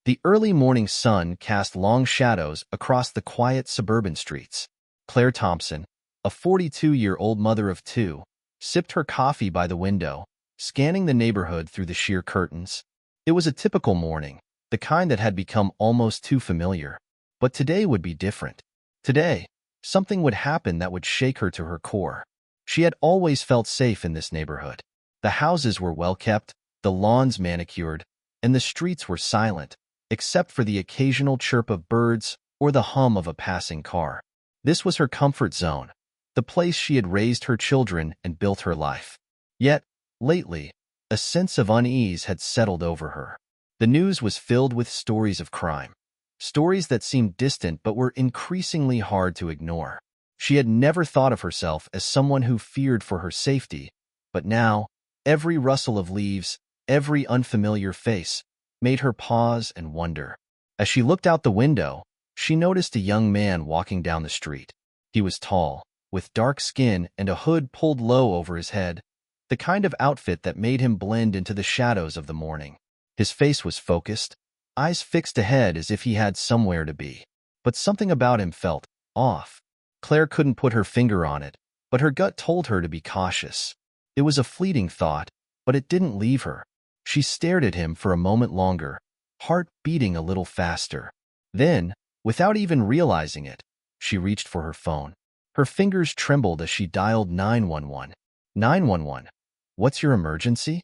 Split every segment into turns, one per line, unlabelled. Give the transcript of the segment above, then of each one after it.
The early morning sun cast long shadows across the quiet suburban streets. Claire Thompson, a 42-year-old mother of two, sipped her coffee by the window, scanning the neighborhood through the sheer curtains. It was a typical morning, the kind that had become almost too familiar. But today would be different. Today, something would happen that would shake her to her core. She had always felt safe in this neighborhood. The houses were well kept, the lawns manicured, and the streets were silent, except for the occasional chirp of birds or the hum of a passing car. This was her comfort zone, the place she had raised her children and built her life. Yet, lately, a sense of unease had settled over her. The news was filled with stories of crime. Stories that seemed distant but were increasingly hard to ignore. She had never thought of herself as someone who feared for her safety, but now, every rustle of leaves, every unfamiliar face, made her pause and wonder. As she looked out the window, she noticed a young man walking down the street. He was tall, with dark skin and a hood pulled low over his head, the kind of outfit that made him blend into the shadows of the morning. His face was focused, eyes fixed ahead as if he had somewhere to be. But something about him felt off. Claire couldn't put her finger on it, but her gut told her to be cautious. It was a fleeting thought, but it didn't leave her. She stared at him for a moment longer, heart beating a little faster. Then, without even realizing it, she reached for her phone. Her fingers trembled as she dialed 911. 911. What's your emergency?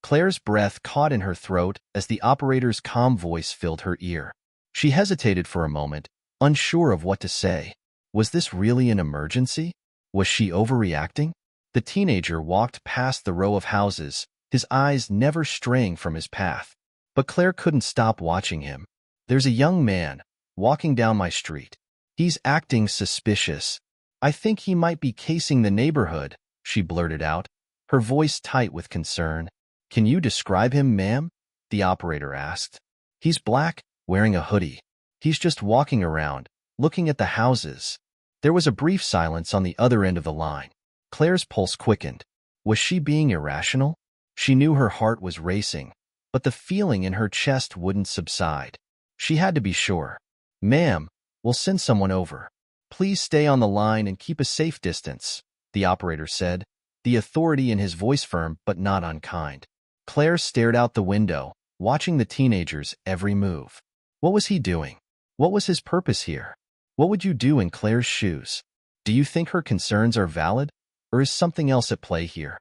Claire's breath caught in her throat as the operator's calm voice filled her ear. She hesitated for a moment, unsure of what to say. Was this really an emergency? Was she overreacting? The teenager walked past the row of houses, his eyes never straying from his path. But Claire couldn't stop watching him. There's a young man walking down my street. He's acting suspicious. I think he might be casing the neighborhood, she blurted out, her voice tight with concern. Can you describe him, ma'am? The operator asked. He's black, wearing a hoodie. He's just walking around, looking at the houses. There was a brief silence on the other end of the line. Claire's pulse quickened. Was she being irrational? She knew her heart was racing, but the feeling in her chest wouldn't subside. She had to be sure. Ma'am, we'll send someone over. Please stay on the line and keep a safe distance, the operator said, the authority in his voice firm but not unkind. Claire stared out the window, watching the teenager's every move. What was he doing? What was his purpose here? What would you do in Claire's shoes? Do you think her concerns are valid, or is something else at play here?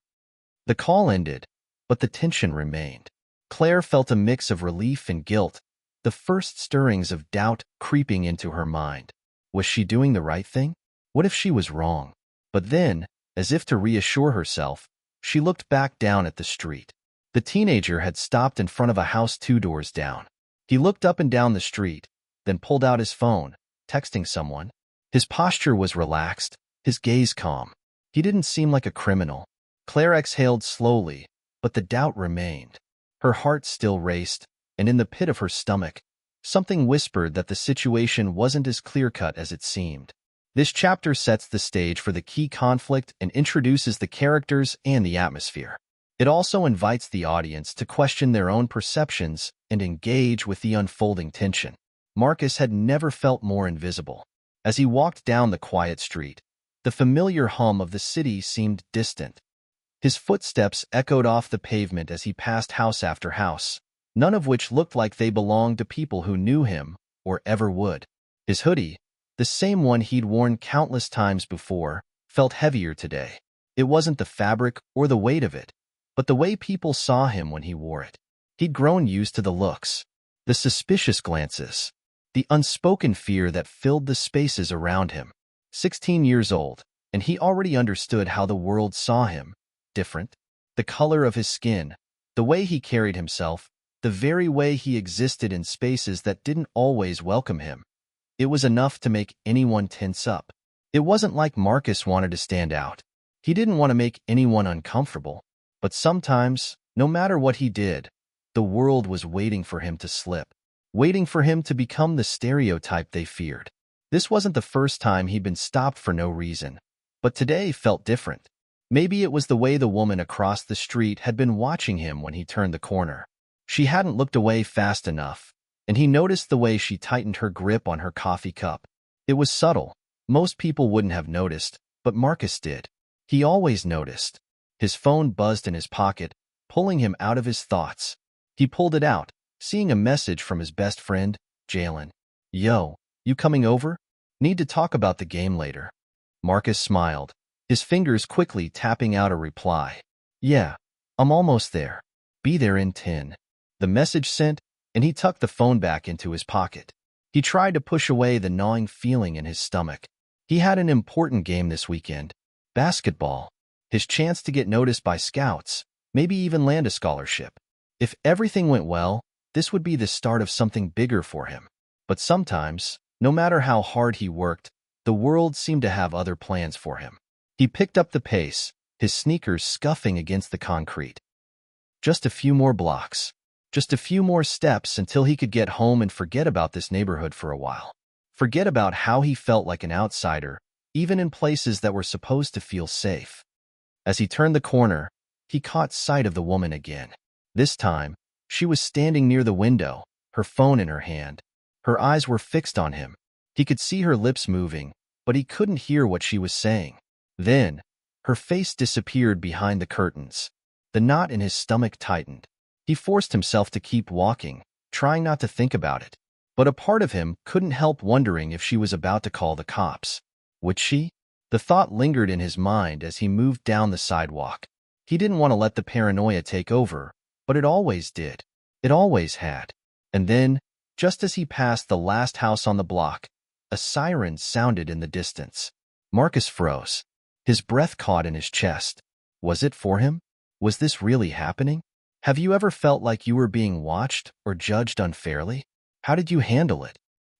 The call ended, but the tension remained. Claire felt a mix of relief and guilt, the first stirrings of doubt creeping into her mind. Was she doing the right thing? What if she was wrong? But then, as if to reassure herself, she looked back down at the street. The teenager had stopped in front of a house 2 doors down. He looked up and down the street, then pulled out his phone, texting someone. His posture was relaxed, his gaze calm. He didn't seem like a criminal. Claire exhaled slowly, but the doubt remained. Her heart still raced, and in the pit of her stomach, something whispered that the situation wasn't as clear-cut as it seemed. This chapter sets the stage for the key conflict and introduces the characters and the atmosphere. It also invites the audience to question their own perceptions and engage with the unfolding tension. Marcus had never felt more invisible. As he walked down the quiet street, the familiar hum of the city seemed distant. His footsteps echoed off the pavement as he passed house after house, none of which looked like they belonged to people who knew him or ever would. His hoodie, the same one he'd worn countless times before, felt heavier today. It wasn't the fabric or the weight of it, but the way people saw him when he wore it. He'd grown used to the looks, the suspicious glances, the unspoken fear that filled the spaces around him. 16 years old, and he already understood how the world saw him. Different. The color of his skin, the way he carried himself, the very way he existed in spaces that didn't always welcome him. It was enough to make anyone tense up. It wasn't like Marcus wanted to stand out. He didn't want to make anyone uncomfortable. But sometimes, no matter what he did, the world was waiting for him to slip, waiting for him to become the stereotype they feared. This wasn't the first time he'd been stopped for no reason, but today felt different. Maybe it was the way the woman across the street had been watching him when he turned the corner. She hadn't looked away fast enough, and he noticed the way she tightened her grip on her coffee cup. It was subtle. Most people wouldn't have noticed, but Marcus did. He always noticed. His phone buzzed in his pocket, pulling him out of his thoughts. He pulled it out, seeing a message from his best friend, Jalen. "Yo, you coming over? Need to talk about the game later." Marcus smiled, his fingers quickly tapping out a reply. "Yeah, I'm almost there. Be there in 10. The message sent, and he tucked the phone back into his pocket. He tried to push away the gnawing feeling in his stomach. He had an important game this weekend. Basketball. His chance to get noticed by scouts, maybe even land a scholarship. If everything went well, this would be the start of something bigger for him. But sometimes, no matter how hard he worked, the world seemed to have other plans for him. He picked up the pace, his sneakers scuffing against the concrete. Just a few more blocks. Just a few more steps until he could get home and forget about this neighborhood for a while. Forget about how he felt like an outsider, even in places that were supposed to feel safe. As he turned the corner, he caught sight of the woman again. This time, she was standing near the window, her phone in her hand. Her eyes were fixed on him. He could see her lips moving, but he couldn't hear what she was saying. Then, her face disappeared behind the curtains. The knot in his stomach tightened. He forced himself to keep walking, trying not to think about it. But a part of him couldn't help wondering if she was about to call the cops. Would she? The thought lingered in his mind as he moved down the sidewalk. He didn't want to let the paranoia take over, but it always did. It always had. And then, just as he passed the last house on the block, a siren sounded in the distance. Marcus froze. His breath caught in his chest. Was it for him? Was this really happening? Have you ever felt like you were being watched or judged unfairly? How did you handle it?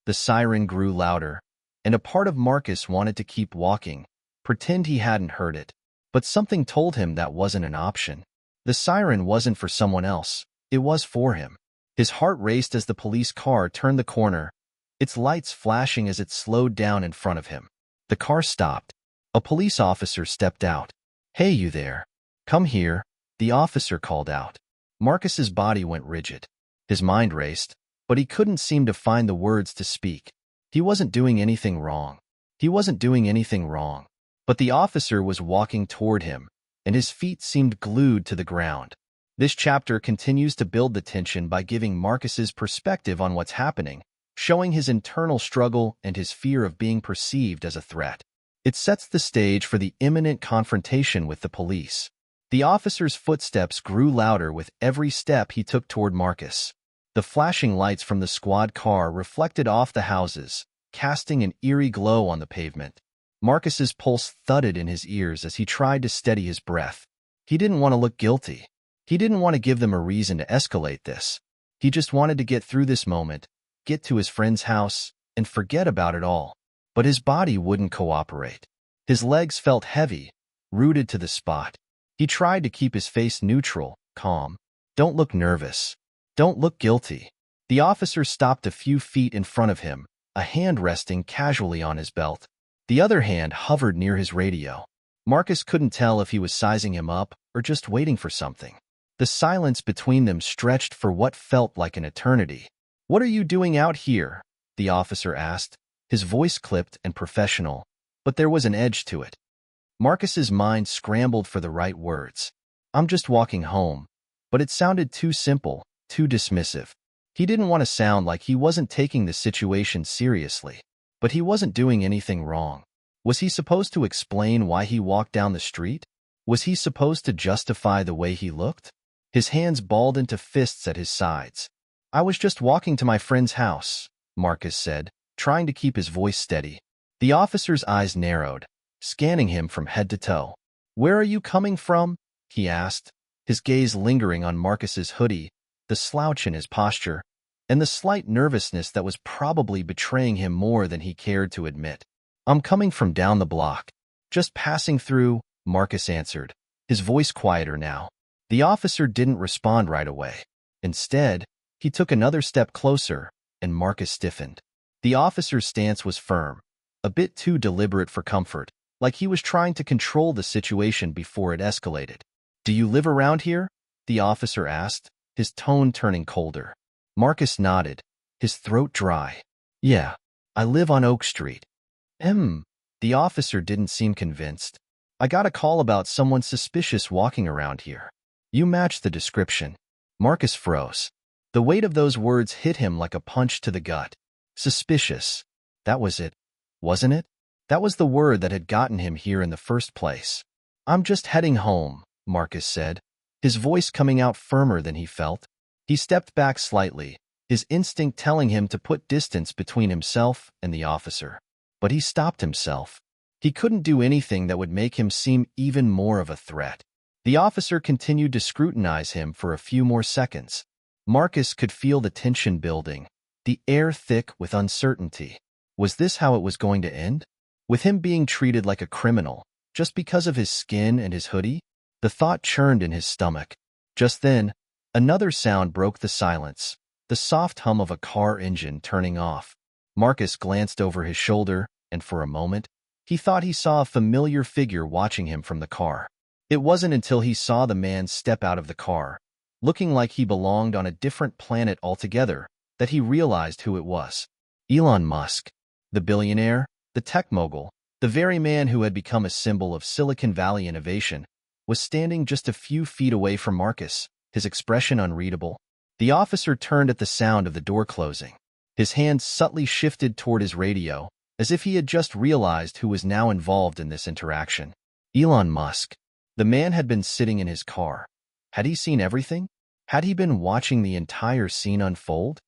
The siren grew louder, and a part of Marcus wanted to keep walking, pretend he hadn't heard it. But something told him that wasn't an option. The siren wasn't for someone else. It was for him. His heart raced as the police car turned the corner, its lights flashing as it slowed down in front of him. The car stopped. A police officer stepped out. "Hey, you there. Come here," the officer called out. Marcus's body went rigid. His mind raced, but he couldn't seem to find the words to speak. He wasn't doing anything wrong. He wasn't doing anything wrong. But the officer was walking toward him, and his feet seemed glued to the ground. This chapter continues to build the tension by giving Marcus's perspective on what's happening, showing his internal struggle and his fear of being perceived as a threat. It sets the stage for the imminent confrontation with the police. The officer's footsteps grew louder with every step he took toward Marcus. The flashing lights from the squad car reflected off the houses, casting an eerie glow on the pavement. Marcus's pulse thudded in his ears as he tried to steady his breath. He didn't want to look guilty. He didn't want to give them a reason to escalate this. He just wanted to get through this moment, get to his friend's house, and forget about it all. But his body wouldn't cooperate. His legs felt heavy, rooted to the spot. He tried to keep his face neutral, calm. "Don't look nervous. Don't look guilty." The officer stopped a few feet in front of him, a hand resting casually on his belt. The other hand hovered near his radio. Marcus couldn't tell if he was sizing him up or just waiting for something. The silence between them stretched for what felt like an eternity. "What are you doing out here?" the officer asked, his voice clipped and professional, but there was an edge to it. Marcus's mind scrambled for the right words. "I'm just walking home." But it sounded too simple, too dismissive. He didn't want to sound like he wasn't taking the situation seriously. But he wasn't doing anything wrong. Was he supposed to explain why he walked down the street? Was he supposed to justify the way he looked? His hands balled into fists at his sides. "I was just walking to my friend's house," Marcus said, trying to keep his voice steady. The officer's eyes narrowed, scanning him from head to toe. "Where are you coming from?" he asked, his gaze lingering on Marcus's hoodie, the slouch in his posture, and the slight nervousness that was probably betraying him more than he cared to admit. "I'm coming from down the block. Just passing through," Marcus answered, his voice quieter now. The officer didn't respond right away. Instead, he took another step closer, and Marcus stiffened. The officer's stance was firm, a bit too deliberate for comfort, like he was trying to control the situation before it escalated. "Do you live around here?" the officer asked, his tone turning colder. Marcus nodded, his throat dry. Yeah, I live on Oak Street. The officer didn't seem convinced. I got a call about someone suspicious walking around here. You match the description. Marcus froze. The weight of those words hit him like a punch to the gut. Suspicious. That was it, wasn't it? That was the word that had gotten him here in the first place. I'm just heading home, Marcus said, his voice coming out firmer than he felt. He stepped back slightly, his instinct telling him to put distance between himself and the officer. But he stopped himself. He couldn't do anything that would make him seem even more of a threat. The officer continued to scrutinize him for a few more seconds. Marcus could feel the tension building, the air thick with uncertainty. Was this how it was going to end? With him being treated like a criminal, just because of his skin and his hoodie? The thought churned in his stomach. Just then, another sound broke the silence, the soft hum of a car engine turning off. Marcus glanced over his shoulder, and for a moment, he thought he saw a familiar figure watching him from the car. It wasn't until he saw the man step out of the car, looking like he belonged on a different planet altogether, that he realized who it was. Elon Musk, the billionaire, the tech mogul, the very man who had become a symbol of Silicon Valley innovation, was standing just a few feet away from Marcus, his expression unreadable. The officer turned at the sound of the door closing. His hand subtly shifted toward his radio, as if he had just realized who was now involved in this interaction. Elon Musk. The man had been sitting in his car. Had he seen everything? Had he been watching the entire scene unfold?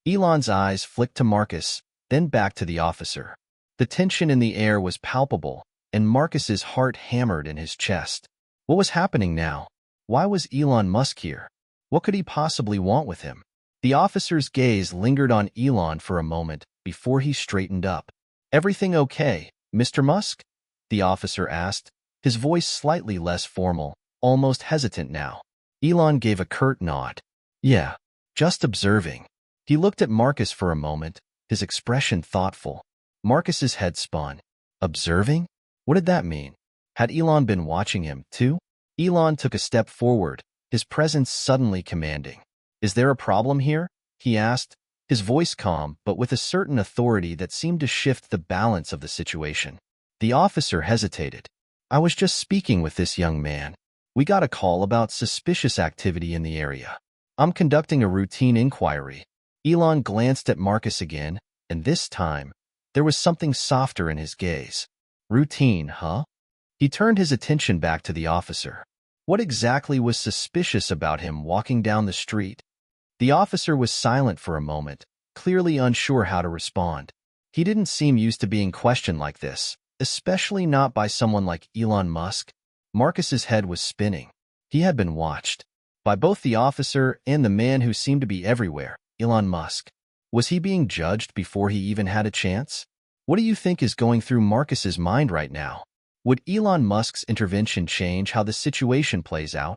Elon's eyes flicked to Marcus, then back to the officer. The tension in the air was palpable, and Marcus's heart hammered in his chest. What was happening now? Why was Elon Musk here? What could he possibly want with him? The officer's gaze lingered on Elon for a moment before he straightened up. Everything okay, Mr. Musk? The officer asked, his voice slightly less formal, almost hesitant now. Elon gave a curt nod. Yeah, just observing. He looked at Marcus for a moment, his expression thoughtful. Marcus's head spun. Observing? What did that mean? Had Elon been watching him, too? Elon took a step forward, his presence suddenly commanding. Is there a problem here? He asked, his voice calm but with a certain authority that seemed to shift the balance of the situation. The officer hesitated. I was just speaking with this young man. We got a call about suspicious activity in the area. I'm conducting a routine inquiry. Elon glanced at Marcus again, and this time, there was something softer in his gaze. Routine, huh? He turned his attention back to the officer. What exactly was suspicious about him walking down the street? The officer was silent for a moment, clearly unsure how to respond. He didn't seem used to being questioned like this, especially not by someone like Elon Musk. Marcus's head was spinning. He had been watched by both the officer and the man who seemed to be everywhere, Elon Musk. Was he being judged before he even had a chance? What do you think is going through Marcus's mind right now? Would Elon Musk's intervention change how the situation plays out?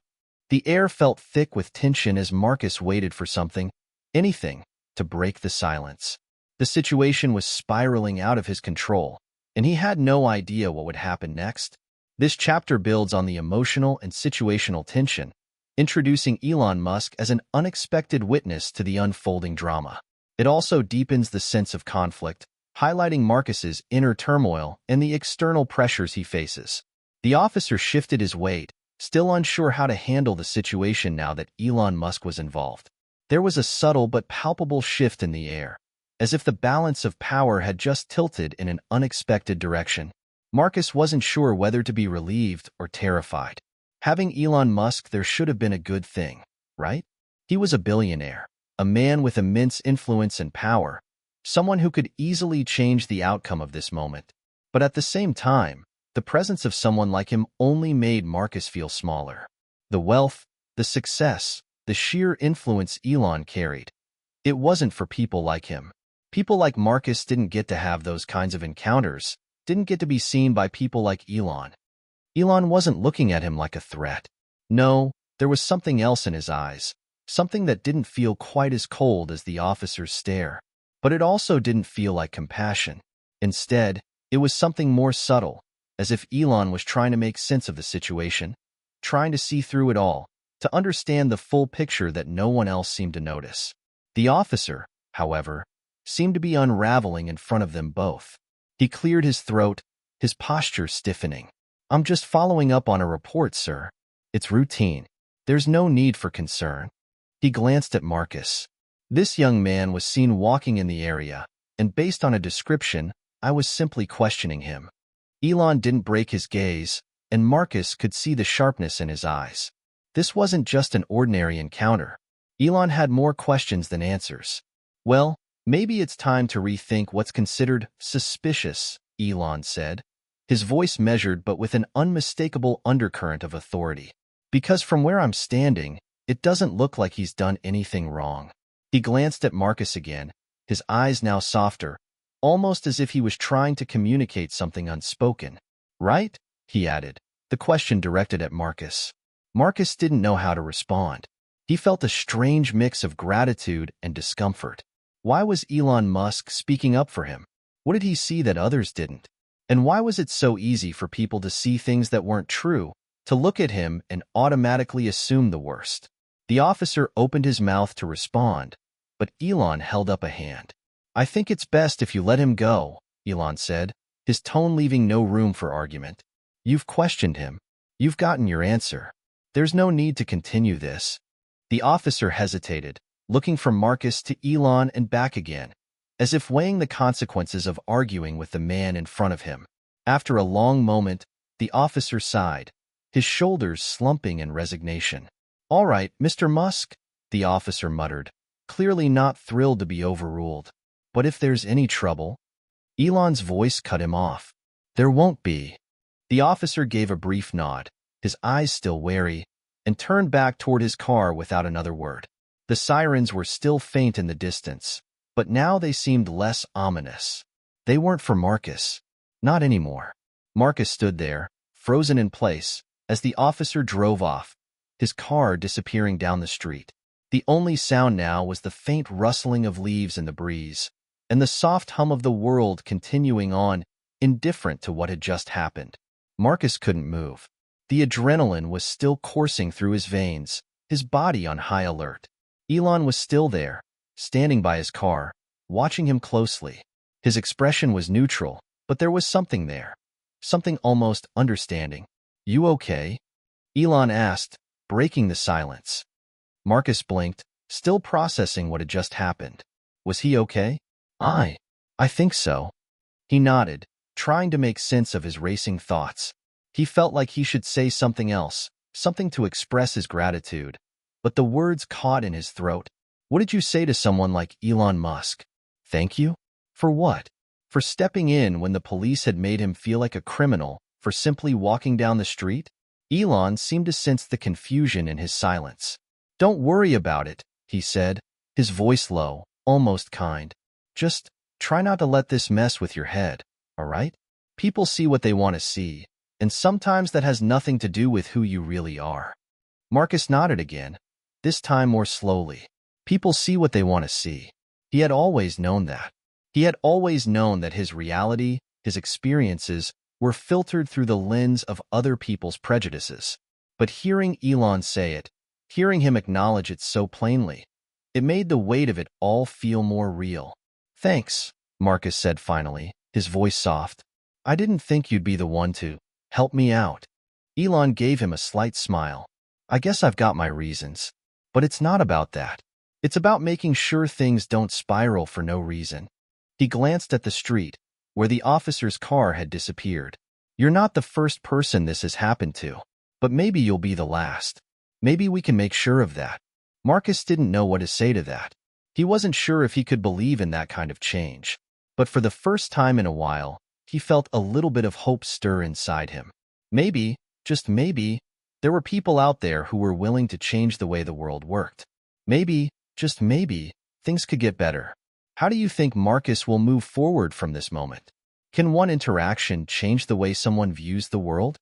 The air felt thick with tension as Marcus waited for something, anything, to break the silence. The situation was spiraling out of his control, and he had no idea what would happen next. This chapter builds on the emotional and situational tension, introducing Elon Musk as an unexpected witness to the unfolding drama. It also deepens the sense of conflict, highlighting Marcus's inner turmoil and the external pressures he faces. The officer shifted his weight, still unsure how to handle the situation now that Elon Musk was involved. There was a subtle but palpable shift in the air, as if the balance of power had just tilted in an unexpected direction. Marcus wasn't sure whether to be relieved or terrified. Having Elon Musk there should have been a good thing, right? He was a billionaire, a man with immense influence and power, someone who could easily change the outcome of this moment. But at the same time, the presence of someone like him only made Marcus feel smaller. The wealth, the success, the sheer influence Elon carried. It wasn't for people like him. People like Marcus didn't get to have those kinds of encounters, didn't get to be seen by people like Elon. Elon wasn't looking at him like a threat. No, there was something else in his eyes, something that didn't feel quite as cold as the officer's stare. But it also didn't feel like compassion. Instead, it was something more subtle, as if Elon was trying to make sense of the situation, trying to see through it all, to understand the full picture that no one else seemed to notice. The officer, however, seemed to be unraveling in front of them both. He cleared his throat, his posture stiffening. "I'm just following up on a report, sir. It's routine. There's no need for concern." He glanced at Marcus. This young man was seen walking in the area, and based on a description, I was simply questioning him. Elon didn't break his gaze, and Marcus could see the sharpness in his eyes. This wasn't just an ordinary encounter. Elon had more questions than answers. "Well, maybe it's time to rethink what's considered suspicious," Elon said, his voice measured but with an unmistakable undercurrent of authority. "Because from where I'm standing, it doesn't look like he's done anything wrong." He glanced at Marcus again, his eyes now softer, almost as if he was trying to communicate something unspoken. "Right?" he added, the question directed at Marcus. Marcus didn't know how to respond. He felt a strange mix of gratitude and discomfort. Why was Elon Musk speaking up for him? What did he see that others didn't? And why was it so easy for people to see things that weren't true, to look at him and automatically assume the worst? The officer opened his mouth to respond, but Elon held up a hand. "I think it's best if you let him go," Elon said, his tone leaving no room for argument. "You've questioned him. You've gotten your answer. There's no need to continue this." The officer hesitated, looking from Marcus to Elon and back again, as if weighing the consequences of arguing with the man in front of him. After a long moment, the officer sighed, his shoulders slumping in resignation. "All right, Mr. Musk," the officer muttered, clearly not thrilled to be overruled. "But if there's any trouble—" Elon's voice cut him off. "There won't be." The officer gave a brief nod, his eyes still wary, and turned back toward his car without another word. The sirens were still faint in the distance, but now they seemed less ominous. They weren't for Marcus. Not anymore. Marcus stood there, frozen in place, as the officer drove off, his car disappearing down the street. The only sound now was the faint rustling of leaves in the breeze, and the soft hum of the world continuing on, indifferent to what had just happened. Marcus couldn't move. The adrenaline was still coursing through his veins, his body on high alert. Elon was still there, standing by his car, watching him closely. His expression was neutral, but there was something there. Something almost understanding. "You okay?" Elon asked, breaking the silence. Marcus blinked, still processing what had just happened. Was he okay? I think so." He nodded, trying to make sense of his racing thoughts. He felt like he should say something else, something to express his gratitude, but the words caught in his throat. What did you say to someone like Elon Musk? Thank you? For what? For stepping in when the police had made him feel like a criminal, for simply walking down the street? Elon seemed to sense the confusion in his silence. "Don't worry about it," he said, his voice low, almost kind. "Just try not to let this mess with your head, all right? People see what they want to see, and sometimes that has nothing to do with who you really are." Marcus nodded again, this time more slowly. People see what they want to see. He had always known that. He had always known that his reality, his experiences, were filtered through the lens of other people's prejudices. But hearing Elon say it, hearing him acknowledge it so plainly, it made the weight of it all feel more real. "Thanks," Marcus said finally, his voice soft. "I didn't think you'd be the one to help me out." Elon gave him a slight smile. "I guess I've got my reasons. But it's not about that. It's about making sure things don't spiral for no reason." He glanced at the street, where the officer's car had disappeared. "You're not the first person this has happened to, but maybe you'll be the last. Maybe we can make sure of that." Marcus didn't know what to say to that. He wasn't sure if he could believe in that kind of change. But for the first time in a while, he felt a little bit of hope stir inside him. Maybe, just maybe, there were people out there who were willing to change the way the world worked. Maybe, just maybe, things could get better. How do you think Marcus will move forward from this moment? Can one interaction change the way someone views the world?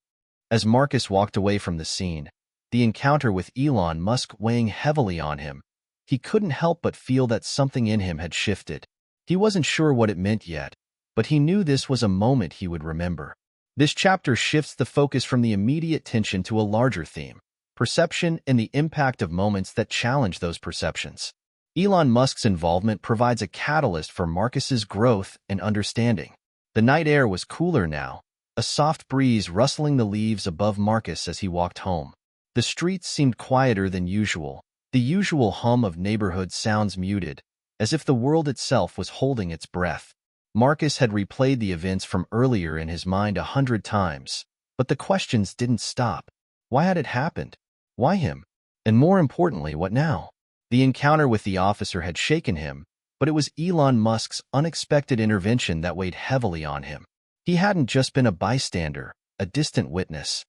As Marcus walked away from the scene, the encounter with Elon Musk weighing heavily on him, he couldn't help but feel that something in him had shifted. He wasn't sure what it meant yet, but he knew this was a moment he would remember. This chapter shifts the focus from the immediate tension to a larger theme: perception and the impact of moments that challenge those perceptions. Elon Musk's involvement provides a catalyst for Marcus's growth and understanding. The night air was cooler now, a soft breeze rustling the leaves above Marcus as he walked home. The streets seemed quieter than usual, the usual hum of neighborhood sounds muted, as if the world itself was holding its breath. Marcus had replayed the events from earlier in his mind 100 times, but the questions didn't stop. Why had it happened? Why him? And more importantly, what now? The encounter with the officer had shaken him, but it was Elon Musk's unexpected intervention that weighed heavily on him. He hadn't just been a bystander, a distant witness.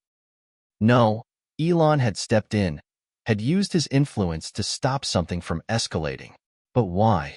No, Elon had stepped in, had used his influence to stop something from escalating. But why?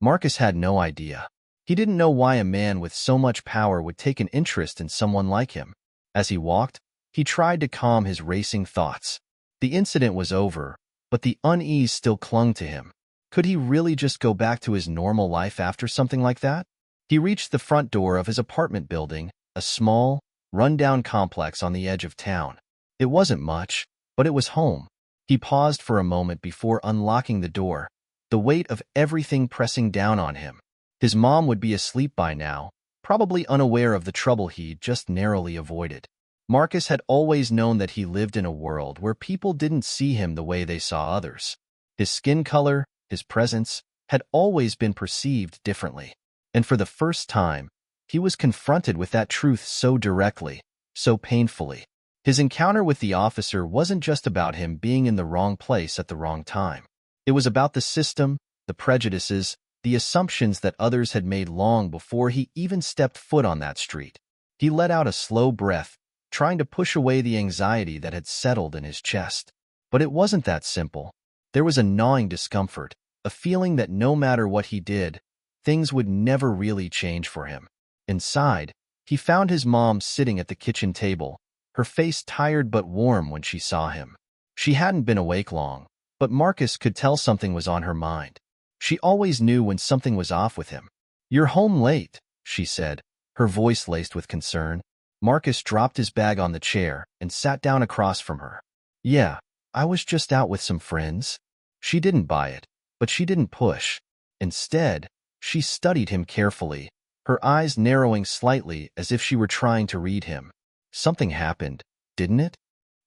Marcus had no idea. He didn't know why a man with so much power would take an interest in someone like him. As he walked, he tried to calm his racing thoughts. The incident was over, but the unease still clung to him. Could he really just go back to his normal life after something like that? He reached the front door of his apartment building, a small, run-down complex on the edge of town. It wasn't much, but it was home. He paused for a moment before unlocking the door, the weight of everything pressing down on him. His mom would be asleep by now, probably unaware of the trouble he'd just narrowly avoided. Marcus had always known that he lived in a world where people didn't see him the way they saw others. His skin color, his presence, had always been perceived differently. And for the first time, he was confronted with that truth so directly, so painfully. His encounter with the officer wasn't just about him being in the wrong place at the wrong time. It was about the system, the prejudices, the assumptions that others had made long before he even stepped foot on that street. He let out a slow breath, trying to push away the anxiety that had settled in his chest. But it wasn't that simple. There was a gnawing discomfort, a feeling that no matter what he did, things would never really change for him. Inside, he found his mom sitting at the kitchen table, her face tired but warm when she saw him. She hadn't been awake long, but Marcus could tell something was on her mind. She always knew when something was off with him. "You're home late," she said, her voice laced with concern. Marcus dropped his bag on the chair and sat down across from her. "Yeah, I was just out with some friends." She didn't buy it, but she didn't push. Instead, she studied him carefully, her eyes narrowing slightly as if she were trying to read him. "Something happened, didn't it?"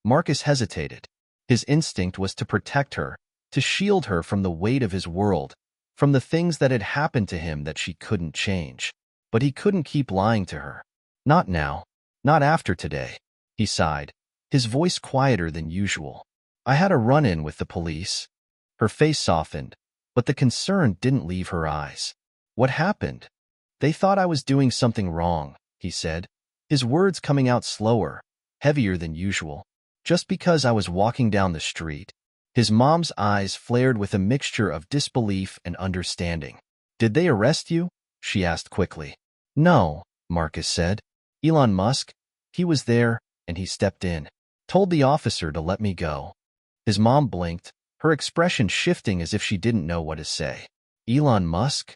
Marcus hesitated. His instinct was to protect her, to shield her from the weight of his world, from the things that had happened to him that she couldn't change. But he couldn't keep lying to her. "Not now. Not after today." He sighed, his voice quieter than usual. "I had a run-in with the police." Her face softened, but the concern didn't leave her eyes. "What happened?" "They thought I was doing something wrong," he said, his words coming out slower, heavier than usual. "Just because I was walking down the street." His mom's eyes flared with a mixture of disbelief and understanding. "Did they arrest you?" she asked quickly. "No," Marcus said. "Elon Musk, he was there, and he stepped in. Told the officer to let me go." His mom blinked, her expression shifting as if she didn't know what to say. "Elon Musk?"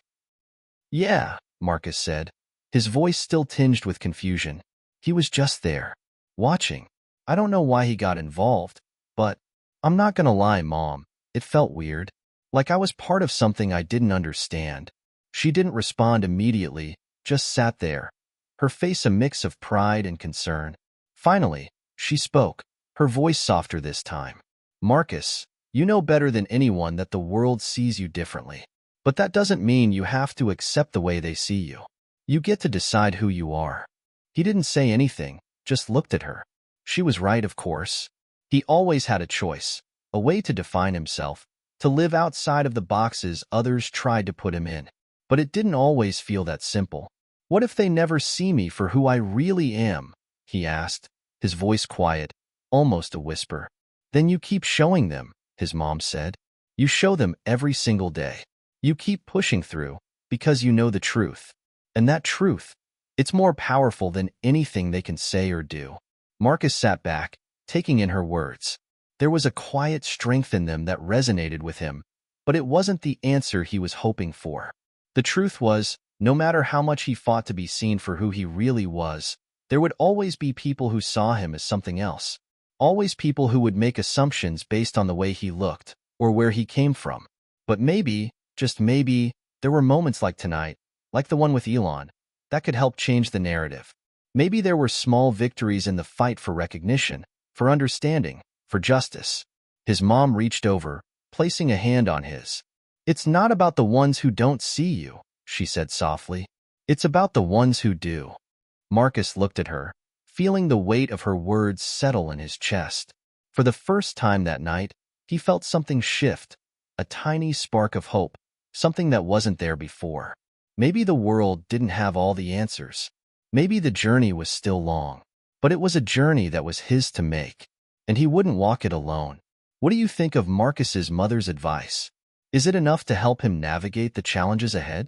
"Yeah," Marcus said, his voice still tinged with confusion. "He was just there, watching. I don't know why he got involved, but I'm not gonna lie, Mom, it felt weird. Like I was part of something I didn't understand." She didn't respond immediately, just sat there, her face a mix of pride and concern. Finally, she spoke, her voice softer this time. "Marcus, you know better than anyone that the world sees you differently. But that doesn't mean you have to accept the way they see you. You get to decide who you are." He didn't say anything, just looked at her. She was right, of course. He always had a choice, a way to define himself, to live outside of the boxes others tried to put him in. But it didn't always feel that simple. "What if they never see me for who I really am?" he asked, his voice quiet, almost a whisper. "Then you keep showing them," his mom said. "You show them every single day. You keep pushing through, because you know the truth. And that truth, it's more powerful than anything they can say or do." Marcus sat back, taking in her words. There was a quiet strength in them that resonated with him, but it wasn't the answer he was hoping for. The truth was, no matter how much he fought to be seen for who he really was, there would always be people who saw him as something else. Always people who would make assumptions based on the way he looked, or where he came from. But maybe, just maybe, there were moments like tonight, like the one with Elon, that could help change the narrative. Maybe there were small victories in the fight for recognition, for understanding, for justice. His mom reached over, placing a hand on his. "It's not about the ones who don't see you," she said softly. "It's about the ones who do." Marcus looked at her, feeling the weight of her words settle in his chest. For the first time that night, he felt something shift, a tiny spark of hope, something that wasn't there before. Maybe the world didn't have all the answers. Maybe the journey was still long. But it was a journey that was his to make, and he wouldn't walk it alone. What do you think of Marcus's mother's advice? Is it enough to help him navigate the challenges ahead?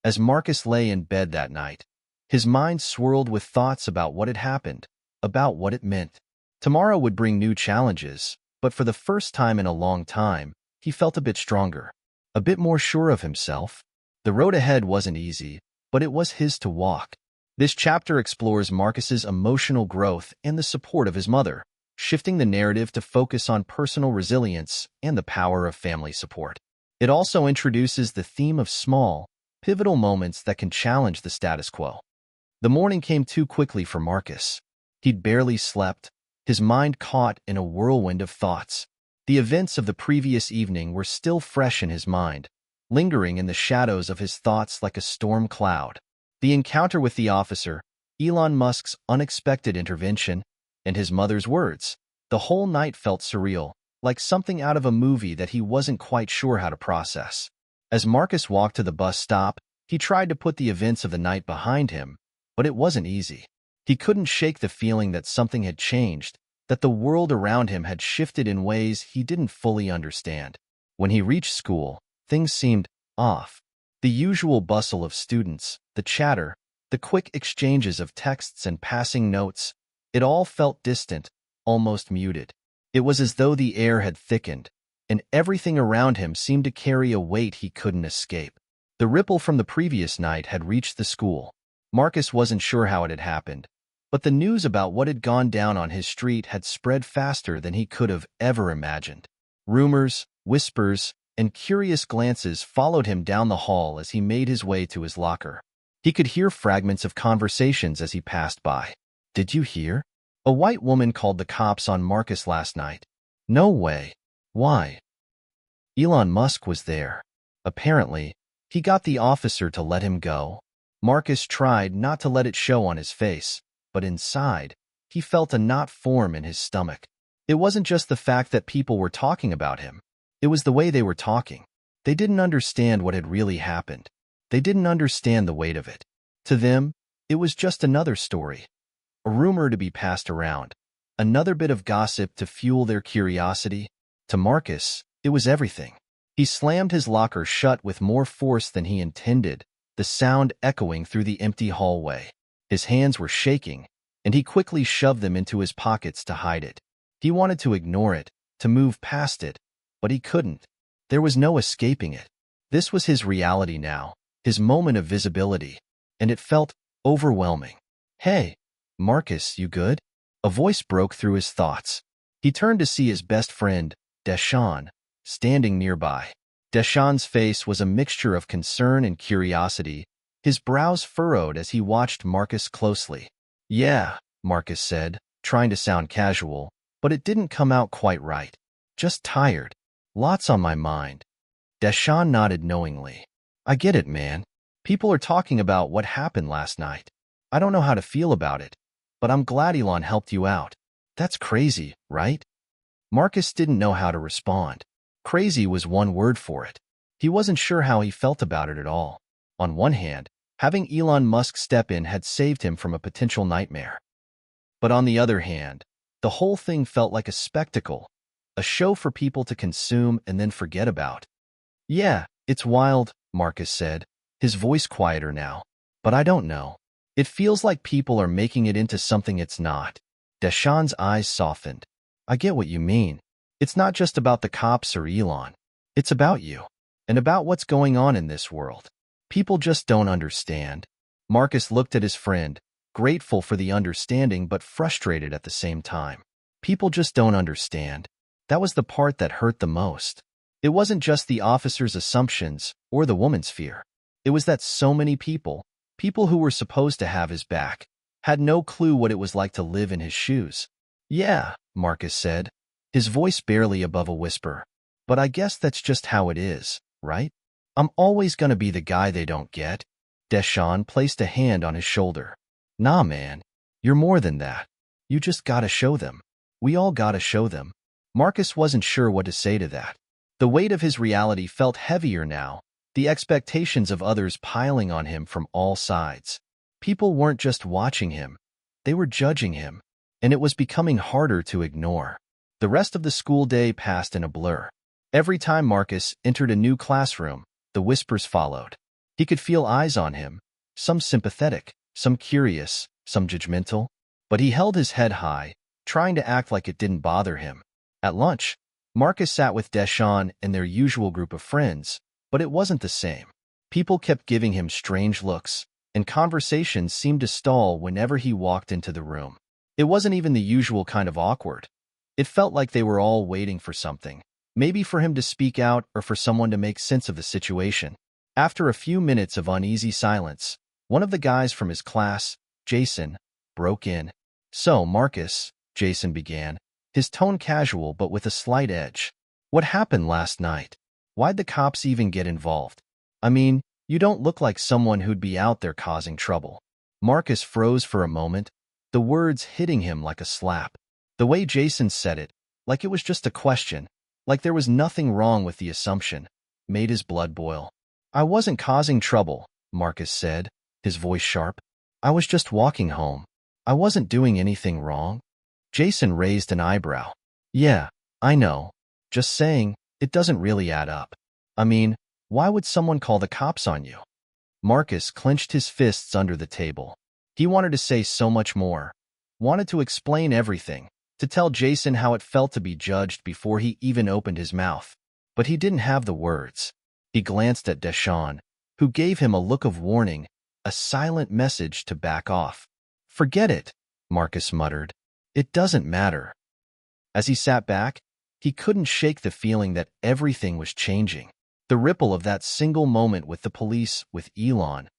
As Marcus lay in bed that night, his mind swirled with thoughts about what had happened, about what it meant. Tomorrow would bring new challenges, but for the first time in a long time, he felt a bit stronger, a bit more sure of himself. The road ahead wasn't easy, but it was his to walk. This chapter explores Marcus's emotional growth and the support of his mother, shifting the narrative to focus on personal resilience and the power of family support. It also introduces the theme of small, pivotal moments that can challenge the status quo. The morning came too quickly for Marcus. He'd barely slept, his mind caught in a whirlwind of thoughts. The events of the previous evening were still fresh in his mind, lingering in the shadows of his thoughts like a storm cloud. The encounter with the officer, Elon Musk's unexpected intervention, and his mother's words. The whole night felt surreal, like something out of a movie that he wasn't quite sure how to process. As Marcus walked to the bus stop, he tried to put the events of the night behind him, but it wasn't easy. He couldn't shake the feeling that something had changed, that the world around him had shifted in ways he didn't fully understand. When he reached school, things seemed off. The usual bustle of students, the chatter, the quick exchanges of texts and passing notes, it all felt distant, almost muted. It was as though the air had thickened, and everything around him seemed to carry a weight he couldn't escape. The ripple from the previous night had reached the school. Marcus wasn't sure how it had happened, but the news about what had gone down on his street had spread faster than he could have ever imagined. Rumors, whispers, and curious glances followed him down the hall as he made his way to his locker. He could hear fragments of conversations as he passed by. "Did you hear? A white woman called the cops on Marcus last night." "No way. Why?" "Elon Musk was there. Apparently, he got the officer to let him go." Marcus tried not to let it show on his face, but inside, he felt a knot form in his stomach. It wasn't just the fact that people were talking about him. It was the way they were talking. They didn't understand what had really happened. They didn't understand the weight of it. To them, it was just another story, a rumor to be passed around, another bit of gossip to fuel their curiosity. To Marcus, it was everything. He slammed his locker shut with more force than he intended, the sound echoing through the empty hallway. His hands were shaking, and he quickly shoved them into his pockets to hide it. He wanted to ignore it, to move past it, but he couldn't. There was no escaping it. This was his reality now, his moment of visibility, and it felt overwhelming. "Hey, Marcus, you good?" A voice broke through his thoughts. He turned to see his best friend, Deshaun, standing nearby. Deshaun's face was a mixture of concern and curiosity, his brows furrowed as he watched Marcus closely. "Yeah," Marcus said, trying to sound casual, but it didn't come out quite right. "Just tired. Lots on my mind." Deshaun nodded knowingly. "I get it, man. People are talking about what happened last night. I don't know how to feel about it, but I'm glad Elon helped you out. That's crazy, right?" Marcus didn't know how to respond. Crazy was one word for it. He wasn't sure how he felt about it at all. On one hand, having Elon Musk step in had saved him from a potential nightmare. But on the other hand, the whole thing felt like a spectacle, a show for people to consume and then forget about. "Yeah, it's wild," Marcus said, his voice quieter now. "But I don't know. It feels like people are making it into something it's not." Deshaun's eyes softened. "I get what you mean. It's not just about the cops or Elon. It's about you, and about what's going on in this world. People just don't understand." Marcus looked at his friend, grateful for the understanding but frustrated at the same time. People just don't understand. That was the part that hurt the most. It wasn't just the officer's assumptions or the woman's fear. It was that so many people who were supposed to have his back, had no clue what it was like to live in his shoes. Yeah, Marcus said, his voice barely above a whisper. But I guess that's just how it is, right? I'm always gonna be the guy they don't get. Deshawn placed a hand on his shoulder. Nah, man. You're more than that. You just gotta show them. We all gotta show them. Marcus wasn't sure what to say to that. The weight of his reality felt heavier now, the expectations of others piling on him from all sides. People weren't just watching him. They were judging him, and it was becoming harder to ignore. The rest of the school day passed in a blur. Every time Marcus entered a new classroom, the whispers followed. He could feel eyes on him, some sympathetic, some curious, some judgmental, but he held his head high, trying to act like it didn't bother him. At lunch, Marcus sat with Deshawn and their usual group of friends, but it wasn't the same. People kept giving him strange looks, and conversations seemed to stall whenever he walked into the room. It wasn't even the usual kind of awkward. It felt like they were all waiting for something, maybe for him to speak out or for someone to make sense of the situation. After a few minutes of uneasy silence, one of the guys from his class, Jason, broke in. So, Marcus, Jason began, his tone casual but with a slight edge. What happened last night? Why'd the cops even get involved? I mean, you don't look like someone who'd be out there causing trouble. Marcus froze for a moment, the words hitting him like a slap. The way Jason said it, like it was just a question, like there was nothing wrong with the assumption, made his blood boil. I wasn't causing trouble, Marcus said, his voice sharp. I was just walking home. I wasn't doing anything wrong. Jason raised an eyebrow. Yeah, I know. Just saying, it doesn't really add up. I mean, why would someone call the cops on you? Marcus clenched his fists under the table. He wanted to say so much more, wanted to explain everything, to tell Jason how it felt to be judged before he even opened his mouth. But he didn't have the words. He glanced at Deshawn, who gave him a look of warning, a silent message to back off. Forget it, Marcus muttered. It doesn't matter. As he sat back, he couldn't shake the feeling that everything was changing. The ripple of that single moment with the police, with Elon,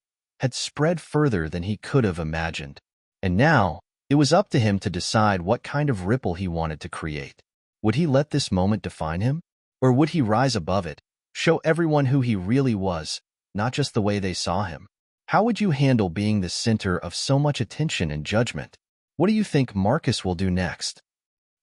had spread further than he could have imagined. And now, it was up to him to decide what kind of ripple he wanted to create. Would he let this moment define him? Or would he rise above it, show everyone who he really was, not just the way they saw him? How would you handle being the center of so much attention and judgment? What do you think Marcus will do next?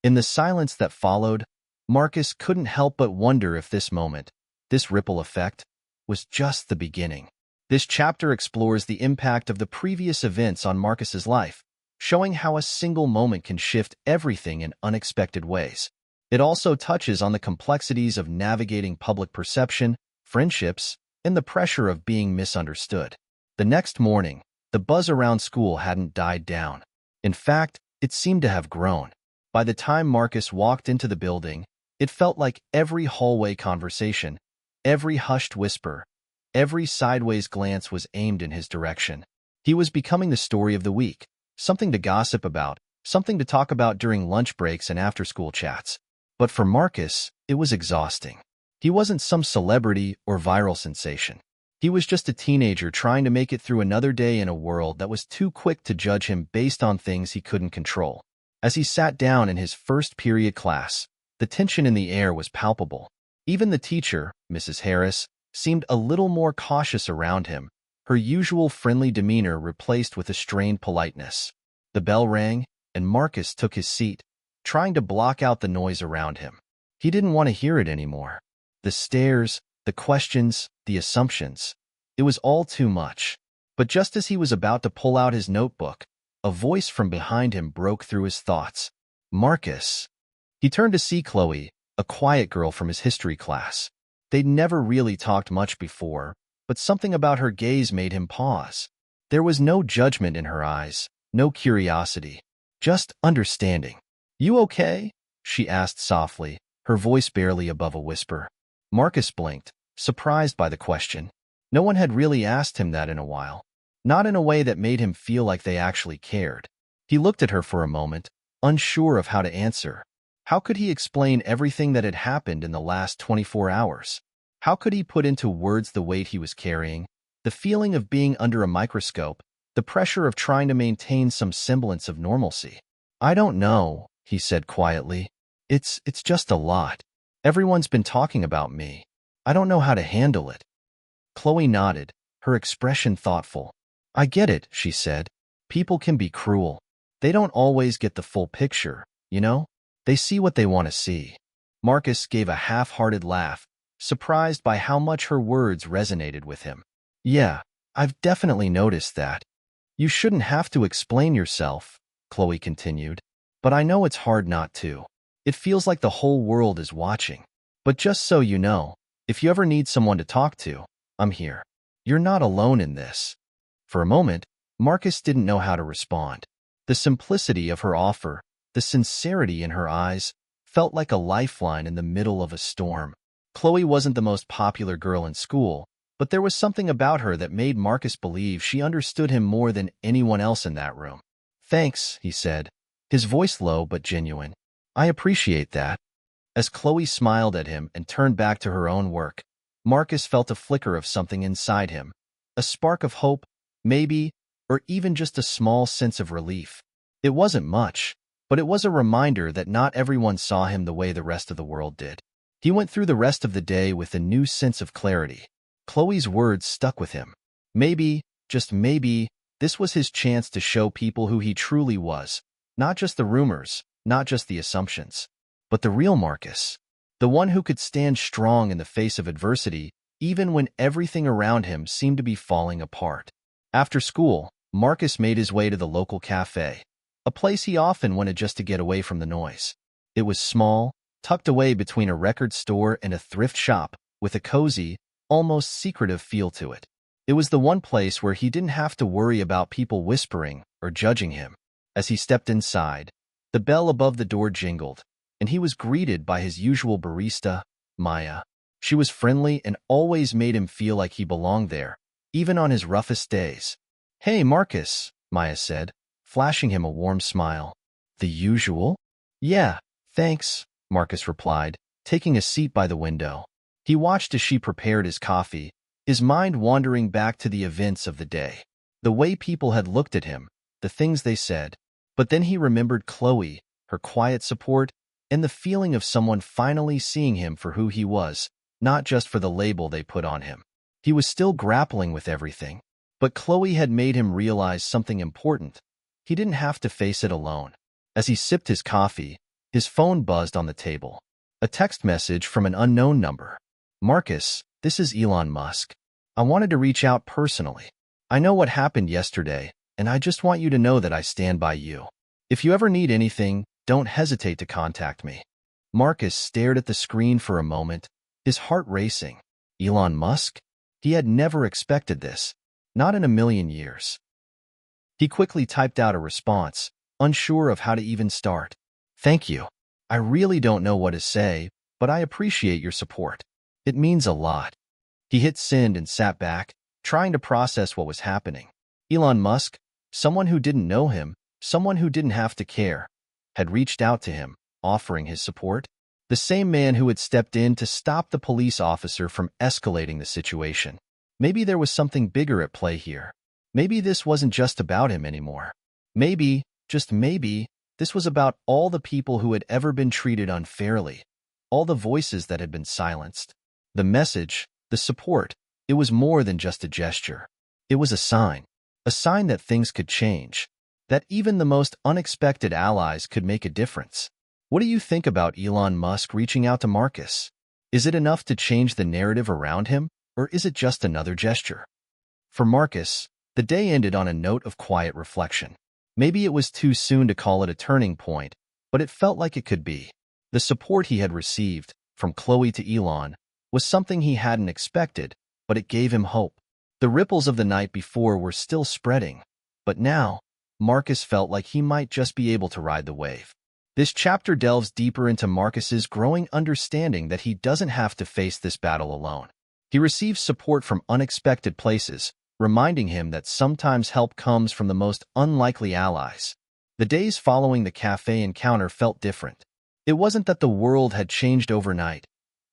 In the silence that followed, Marcus couldn't help but wonder if this moment, this ripple effect, was just the beginning. This chapter explores the impact of the previous events on Marcus's life, showing how a single moment can shift everything in unexpected ways. It also touches on the complexities of navigating public perception, friendships, and the pressure of being misunderstood. The next morning, the buzz around school hadn't died down. In fact, it seemed to have grown. By the time Marcus walked into the building, it felt like every hallway conversation, every hushed whisper, every sideways glance was aimed in his direction. He was becoming the story of the week, something to gossip about, something to talk about during lunch breaks and after-school chats. But for Marcus, it was exhausting. He wasn't some celebrity or viral sensation. He was just a teenager trying to make it through another day in a world that was too quick to judge him based on things he couldn't control. As he sat down in his first period class, the tension in the air was palpable. Even the teacher, Mrs. Harris, seemed a little more cautious around him, her usual friendly demeanor replaced with a strained politeness. The bell rang, and Marcus took his seat, trying to block out the noise around him. He didn't want to hear it anymore. The stares, the questions, the assumptions. It was all too much. But just as he was about to pull out his notebook, a voice from behind him broke through his thoughts. Marcus. He turned to see Chloe, a quiet girl from his history class. They'd never really talked much before, but something about her gaze made him pause. There was no judgment in her eyes, no curiosity, just understanding. You okay? She asked softly, her voice barely above a whisper. Marcus blinked, surprised by the question. No one had really asked him that in a while. Not in a way that made him feel like they actually cared. He looked at her for a moment, unsure of how to answer. How could he explain everything that had happened in the last 24 hours? How could he put into words the weight he was carrying, the feeling of being under a microscope, the pressure of trying to maintain some semblance of normalcy? I don't know, he said quietly. It's just a lot. Everyone's been talking about me. I don't know how to handle it. Chloe nodded, her expression thoughtful. I get it, she said. People can be cruel. They don't always get the full picture, you know? They see what they want to see. Marcus gave a half-hearted laugh, surprised by how much her words resonated with him. Yeah, I've definitely noticed that. You shouldn't have to explain yourself, Chloe continued. But I know it's hard not to. It feels like the whole world is watching. But just so you know, if you ever need someone to talk to, I'm here. You're not alone in this. For a moment, Marcus didn't know how to respond. The simplicity of her offer, the sincerity in her eyes, felt like a lifeline in the middle of a storm. Chloe wasn't the most popular girl in school, but there was something about her that made Marcus believe she understood him more than anyone else in that room. Thanks, he said, his voice low but genuine. I appreciate that. As Chloe smiled at him and turned back to her own work, Marcus felt a flicker of something inside him, a spark of hope, maybe, or even just a small sense of relief. It wasn't much, but it was a reminder that not everyone saw him the way the rest of the world did. He went through the rest of the day with a new sense of clarity. Chloe's words stuck with him. Maybe, just maybe, this was his chance to show people who he truly was, not just the rumors, not just the assumptions, but the real Marcus, the one who could stand strong in the face of adversity, even when everything around him seemed to be falling apart. After school, Marcus made his way to the local cafe, a place he often went just to get away from the noise. It was small, tucked away between a record store and a thrift shop, with a cozy, almost secretive feel to it. It was the one place where he didn't have to worry about people whispering or judging him. As he stepped inside, the bell above the door jingled, and he was greeted by his usual barista, Maya. She was friendly and always made him feel like he belonged there, even on his roughest days. Hey, Marcus, Maya said, flashing him a warm smile. The usual? Yeah, thanks, Marcus replied, taking a seat by the window. He watched as she prepared his coffee, his mind wandering back to the events of the day, the way people had looked at him, the things they said. But then he remembered Chloe, her quiet support, and the feeling of someone finally seeing him for who he was, not just for the label they put on him. He was still grappling with everything, but Chloe had made him realize something important. He didn't have to face it alone. As he sipped his coffee, his phone buzzed on the table. A text message from an unknown number. Marcus, this is Elon Musk. I wanted to reach out personally. I know what happened yesterday, and I just want you to know that I stand by you. If you ever need anything, don't hesitate to contact me. Marcus stared at the screen for a moment, his heart racing. Elon Musk? He had never expected this. Not in a million years. He quickly typed out a response, unsure of how to even start. Thank you. I really don't know what to say, but I appreciate your support. It means a lot. He hit send and sat back, trying to process what was happening. Elon Musk, someone who didn't know him, someone who didn't have to care, had reached out to him, offering his support. The same man who had stepped in to stop the police officer from escalating the situation. Maybe there was something bigger at play here. Maybe this wasn't just about him anymore. Maybe, just maybe, this was about all the people who had ever been treated unfairly, all the voices that had been silenced. The message, the support, it was more than just a gesture. It was a sign that things could change, that even the most unexpected allies could make a difference. What do you think about Elon Musk reaching out to Marcus? Is it enough to change the narrative around him, or is it just another gesture? For Marcus, the day ended on a note of quiet reflection. Maybe it was too soon to call it a turning point, but it felt like it could be. The support he had received, from Chloe to Elon, was something he hadn't expected, but it gave him hope. The ripples of the night before were still spreading, but now, Marcus felt like he might just be able to ride the wave. This chapter delves deeper into Marcus's growing understanding that he doesn't have to face this battle alone. He receives support from unexpected places, reminding him that sometimes help comes from the most unlikely allies. The days following the cafe encounter felt different. It wasn't that the world had changed overnight.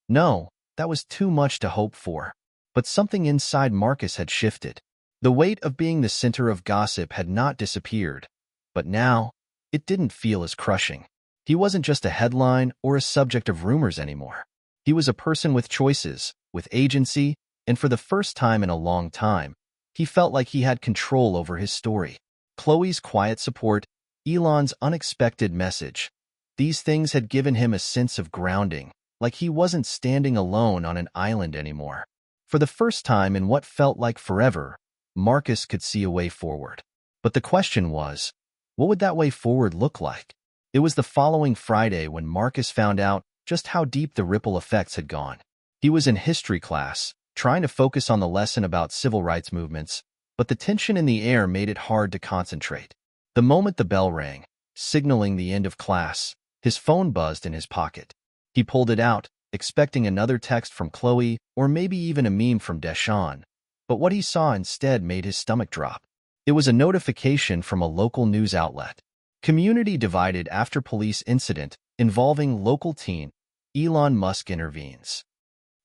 No, that was too much to hope for. But something inside Marcus had shifted. The weight of being the center of gossip had not disappeared. But now, it didn't feel as crushing. He wasn't just a headline or a subject of rumors anymore. He was a person with choices, with agency, and for the first time in a long time, he felt like he had control over his story. Chloe's quiet support, Elon's unexpected message. These things had given him a sense of grounding, like he wasn't standing alone on an island anymore. For the first time in what felt like forever, Marcus could see a way forward. But the question was, what would that way forward look like? It was the following Friday when Marcus found out just how deep the ripple effects had gone. He was in history class, trying to focus on the lesson about civil rights movements, but the tension in the air made it hard to concentrate. The moment the bell rang, signaling the end of class, his phone buzzed in his pocket. He pulled it out, expecting another text from Chloe or maybe even a meme from Deshawn, but what he saw instead made his stomach drop. It was a notification from a local news outlet. Community divided after police incident involving local teen. Elon Musk intervenes.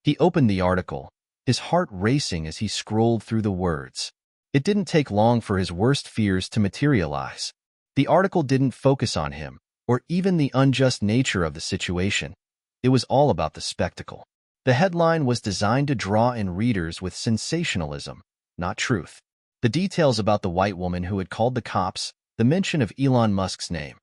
He opened the article, his heart racing as he scrolled through the words. It didn't take long for his worst fears to materialize. The article didn't focus on him, or even the unjust nature of the situation. It was all about the spectacle. The headline was designed to draw in readers with sensationalism, not truth. The details about the white woman who had called the cops, the mention of Elon Musk's name.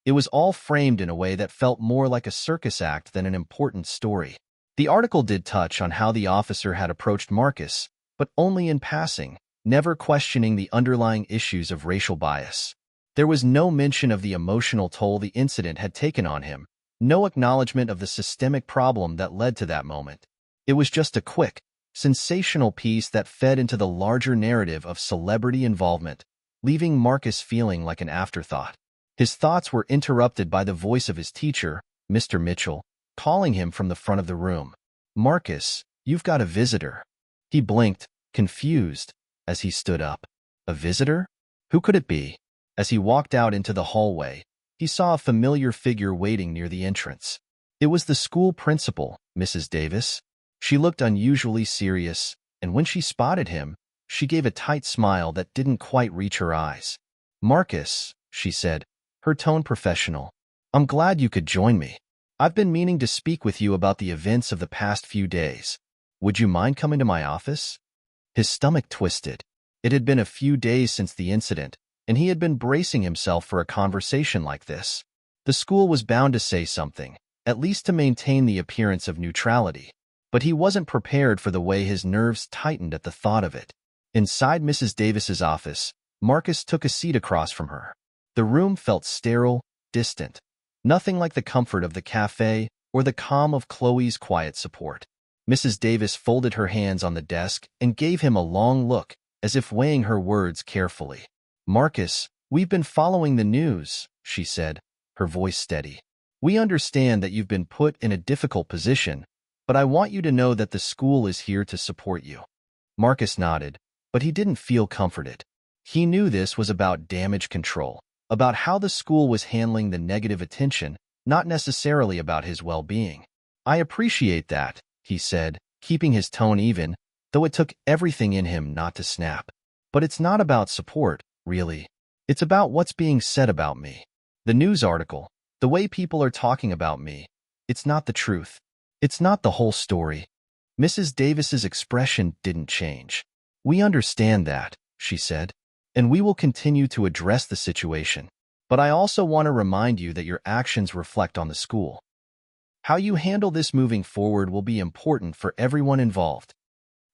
It was all framed in a way that felt more like a circus act than an important story. The article did touch on how the officer had approached Marcus, but only in passing, never questioning the underlying issues of racial bias. There was no mention of the emotional toll the incident had taken on him, no acknowledgement of the systemic problem that led to that moment. It was just a quick, sensational piece that fed into the larger narrative of celebrity involvement, leaving Marcus feeling like an afterthought. His thoughts were interrupted by the voice of his teacher, Mr. Mitchell, calling him from the front of the room. "Marcus, you've got a visitor." He blinked, confused, as he stood up. A visitor? Who could it be? As he walked out into the hallway, he saw a familiar figure waiting near the entrance. It was the school principal, Mrs. Davis. She looked unusually serious, and when she spotted him, she gave a tight smile that didn't quite reach her eyes. "Marcus," she said, her tone professional, "I'm glad you could join me. I've been meaning to speak with you about the events of the past few days. Would you mind coming to my office?" His stomach twisted. It had been a few days since the incident, and he had been bracing himself for a conversation like this. The school was bound to say something, at least to maintain the appearance of neutrality. But he wasn't prepared for the way his nerves tightened at the thought of it. Inside Mrs. Davis's office, Marcus took a seat across from her. The room felt sterile, distant. Nothing like the comfort of the cafe or the calm of Chloe's quiet support. Mrs. Davis folded her hands on the desk and gave him a long look, as if weighing her words carefully. "Marcus, we've been following the news," she said, her voice steady. "We understand that you've been put in a difficult position, but I want you to know that the school is here to support you." Marcus nodded, but he didn't feel comforted. He knew this was about damage control, about how the school was handling the negative attention, not necessarily about his well-being. "I appreciate that," he said, keeping his tone even, though it took everything in him not to snap. "But it's not about support, really. It's about what's being said about me. The news article, the way people are talking about me, it's not the truth. It's not the whole story." Mrs. Davis's expression didn't change. "We understand that," she said, "and we will continue to address the situation. But I also want to remind you that your actions reflect on the school. How you handle this moving forward will be important for everyone involved."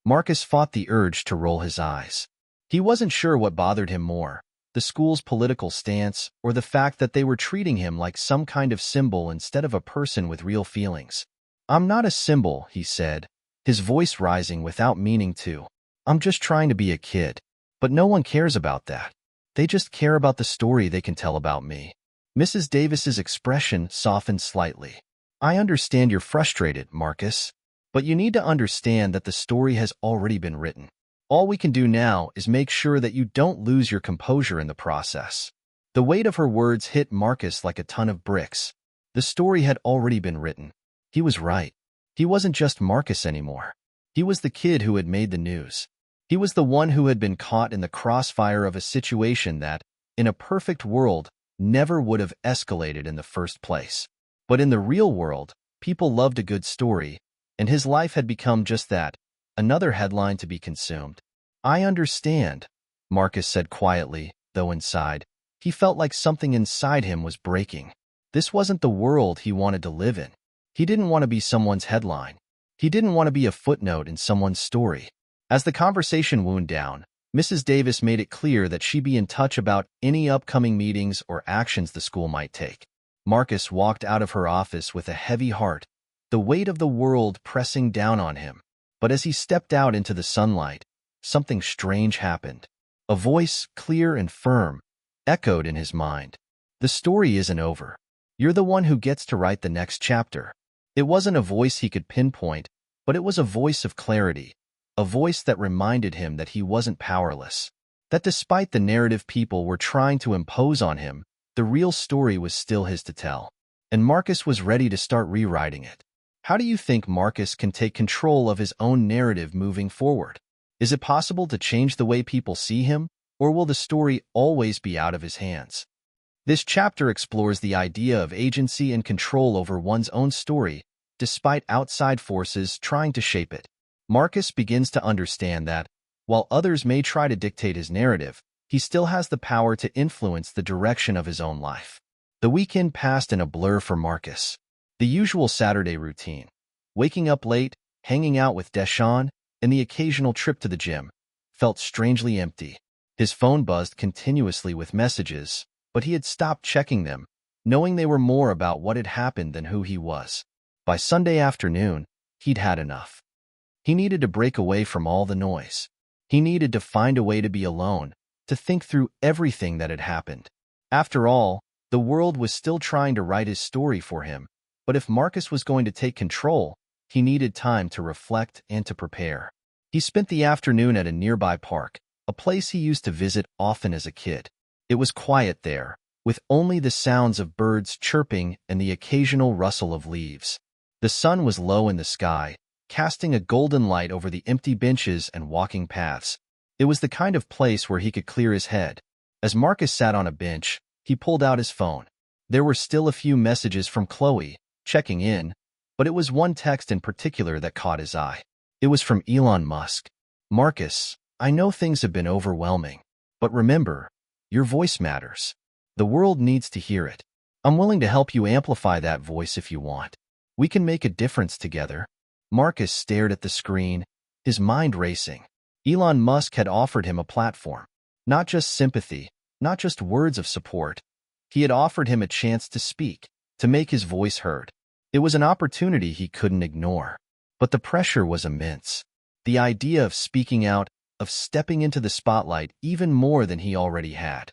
Marcus fought the urge to roll his eyes. He wasn't sure what bothered him more, the school's political stance or the fact that they were treating him like some kind of symbol instead of a person with real feelings. "I'm not a symbol," he said, his voice rising without meaning to. "I'm just trying to be a kid. But no one cares about that. They just care about the story they can tell about me." Mrs. Davis's expression softened slightly. "I understand you're frustrated, Marcus, but you need to understand that the story has already been written. All we can do now is make sure that you don't lose your composure in the process." The weight of her words hit Marcus like a ton of bricks. The story had already been written. He was right. He wasn't just Marcus anymore. He was the kid who had made the news. He was the one who had been caught in the crossfire of a situation that, in a perfect world, never would have escalated in the first place. But in the real world, people loved a good story, and his life had become just that, another headline to be consumed. I understand, Marcus said quietly, though inside, he felt like something inside him was breaking. This wasn't the world he wanted to live in. He didn't want to be someone's headline. He didn't want to be a footnote in someone's story. As the conversation wound down, Mrs. Davis made it clear that she'd be in touch about any upcoming meetings or actions the school might take. Marcus walked out of her office with a heavy heart, the weight of the world pressing down on him. But as he stepped out into the sunlight, something strange happened. A voice, clear and firm, echoed in his mind. The story isn't over. You're the one who gets to write the next chapter. It wasn't a voice he could pinpoint, but it was a voice of clarity, a voice that reminded him that he wasn't powerless, that despite the narrative people were trying to impose on him, the real story was still his to tell. And Marcus was ready to start rewriting it. How do you think Marcus can take control of his own narrative moving forward? Is it possible to change the way people see him, or will the story always be out of his hands? This chapter explores the idea of agency and control over one's own story, despite outside forces trying to shape it. Marcus begins to understand that, while others may try to dictate his narrative, he still has the power to influence the direction of his own life. The weekend passed in a blur for Marcus. The usual Saturday routine, waking up late, hanging out with Deshawn, and the occasional trip to the gym, felt strangely empty. His phone buzzed continuously with messages, but he had stopped checking them, knowing they were more about what had happened than who he was. By Sunday afternoon, he'd had enough. He needed to break away from all the noise. He needed to find a way to be alone, to think through everything that had happened. After all, the world was still trying to write his story for him, but if Marcus was going to take control, he needed time to reflect and to prepare. He spent the afternoon at a nearby park, a place he used to visit often as a kid. It was quiet there, with only the sounds of birds chirping and the occasional rustle of leaves. The sun was low in the sky, casting a golden light over the empty benches and walking paths. It was the kind of place where he could clear his head. As Marcus sat on a bench, he pulled out his phone. There were still a few messages from Chloe, checking in, but it was one text in particular that caught his eye. It was from Elon Musk. Marcus, I know things have been overwhelming, but remember, your voice matters. The world needs to hear it. I'm willing to help you amplify that voice if you want. We can make a difference together. Marcus stared at the screen, his mind racing. Elon Musk had offered him a platform. Not just sympathy, not just words of support. He had offered him a chance to speak, to make his voice heard. It was an opportunity he couldn't ignore. But the pressure was immense. The idea of speaking out, of stepping into the spotlight even more than he already had.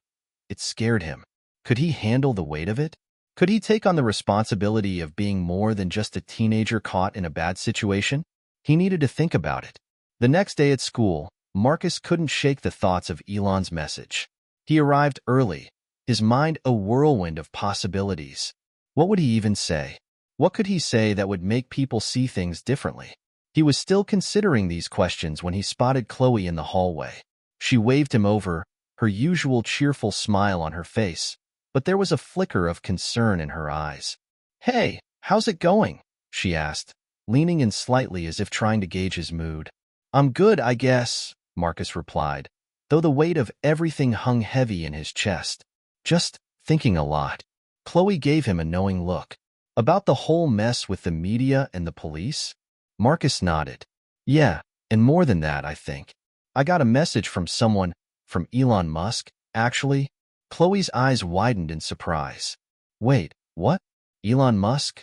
It scared him. Could he handle the weight of it? Could he take on the responsibility of being more than just a teenager caught in a bad situation? He needed to think about it. The next day at school, Marcus couldn't shake the thoughts of Elon's message. He arrived early, his mind a whirlwind of possibilities. What would he even say? What could he say that would make people see things differently? He was still considering these questions when he spotted Chloe in the hallway. She waved him over, her usual cheerful smile on her face, but there was a flicker of concern in her eyes. "Hey, how's it going?" she asked, leaning in slightly as if trying to gauge his mood. "I'm good, I guess," Marcus replied, though the weight of everything hung heavy in his chest. "Just thinking a lot." Chloe gave him a knowing look. "About the whole mess with the media and the police?" Marcus nodded. "Yeah, and more than that, I think. I got a message from someone, from Elon Musk, actually." Chloe's eyes widened in surprise. "Wait, what? Elon Musk?"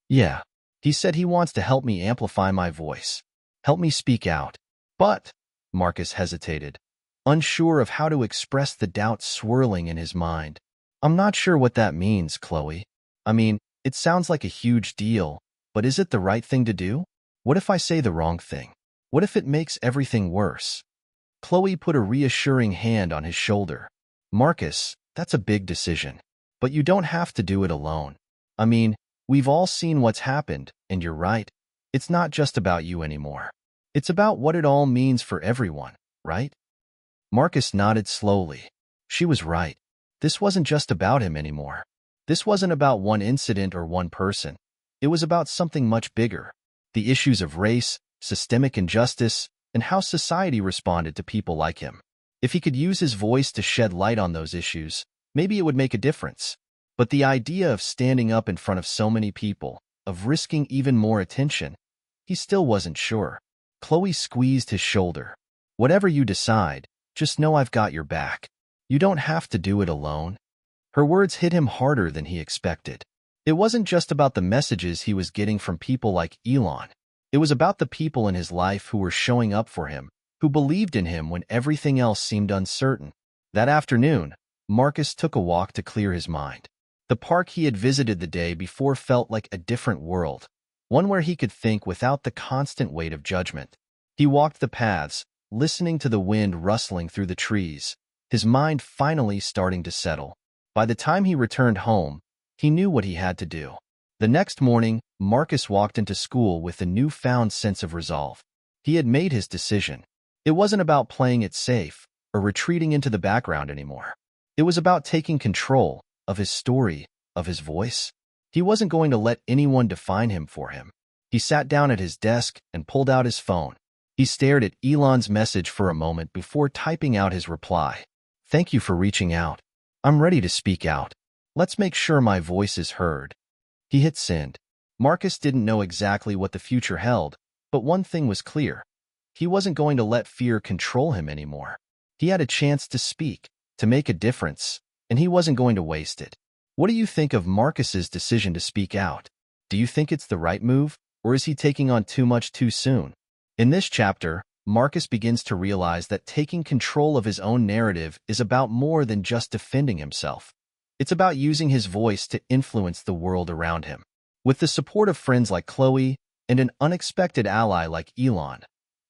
"Yeah. He said he wants to help me amplify my voice. Help me speak out." "But," Marcus hesitated, unsure of how to express the doubt swirling in his mind. "I'm not sure what that means, Chloe. I mean, it sounds like a huge deal, but is it the right thing to do? What if I say the wrong thing? What if it makes everything worse?" Chloe put a reassuring hand on his shoulder. "Marcus, that's a big decision. But you don't have to do it alone. I mean, we've all seen what's happened, and you're right. It's not just about you anymore. It's about what it all means for everyone, right? Marcus nodded slowly. She was right. This wasn't just about him anymore. This wasn't about one incident or one person. It was about something much bigger. The issues of race, systemic injustice, and how society responded to people like him. If he could use his voice to shed light on those issues, maybe it would make a difference. But the idea of standing up in front of so many people, of risking even more attention, he still wasn't sure. Chloe squeezed his shoulder. Whatever you decide, just know I've got your back. You don't have to do it alone. Her words hit him harder than he expected. It wasn't just about the messages he was getting from people like Elon. It was about the people in his life who were showing up for him, who believed in him when everything else seemed uncertain. That afternoon, Marcus took a walk to clear his mind. The park he had visited the day before felt like a different world, one where he could think without the constant weight of judgment. He walked the paths, listening to the wind rustling through the trees, his mind finally starting to settle. By the time he returned home, he knew what he had to do. The next morning, Marcus walked into school with a newfound sense of resolve. He had made his decision. It wasn't about playing it safe or retreating into the background anymore. It was about taking control of his story, of his voice. He wasn't going to let anyone define him for him. He sat down at his desk and pulled out his phone. He stared at Elon's message for a moment before typing out his reply. "Thank you for reaching out. I'm ready to speak out. Let's make sure my voice is heard." He hit send. Marcus didn't know exactly what the future held, but one thing was clear. He wasn't going to let fear control him anymore. He had a chance to speak, to make a difference, and he wasn't going to waste it. What do you think of Marcus's decision to speak out? Do you think it's the right move, or is he taking on too much too soon? In this chapter, Marcus begins to realize that taking control of his own narrative is about more than just defending himself. It's about using his voice to influence the world around him. With the support of friends like Chloe and an unexpected ally like Elon,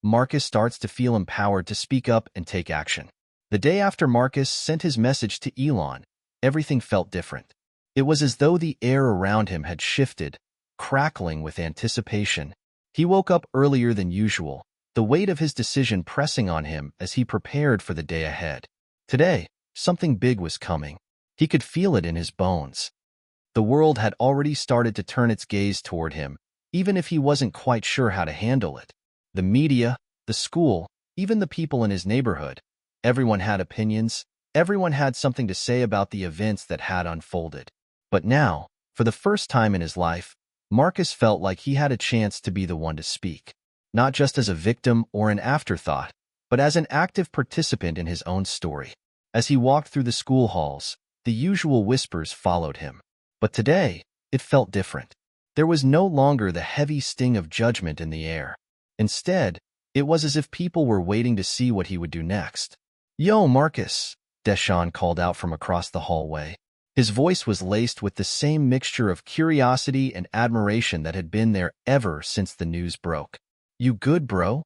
Marcus starts to feel empowered to speak up and take action. The day after Marcus sent his message to Elon, everything felt different. It was as though the air around him had shifted, crackling with anticipation. He woke up earlier than usual, the weight of his decision pressing on him as he prepared for the day ahead. Today, something big was coming. He could feel it in his bones. The world had already started to turn its gaze toward him, even if he wasn't quite sure how to handle it. The media, the school, even the people in his neighborhood. Everyone had opinions. Everyone had something to say about the events that had unfolded. But now, for the first time in his life, Marcus felt like he had a chance to be the one to speak. Not just as a victim or an afterthought, but as an active participant in his own story. As he walked through the school halls, the usual whispers followed him. But today, it felt different. There was no longer the heavy sting of judgment in the air. Instead, it was as if people were waiting to see what he would do next. "Yo, Marcus," Deshawn called out from across the hallway. His voice was laced with the same mixture of curiosity and admiration that had been there ever since the news broke. "You good, bro?"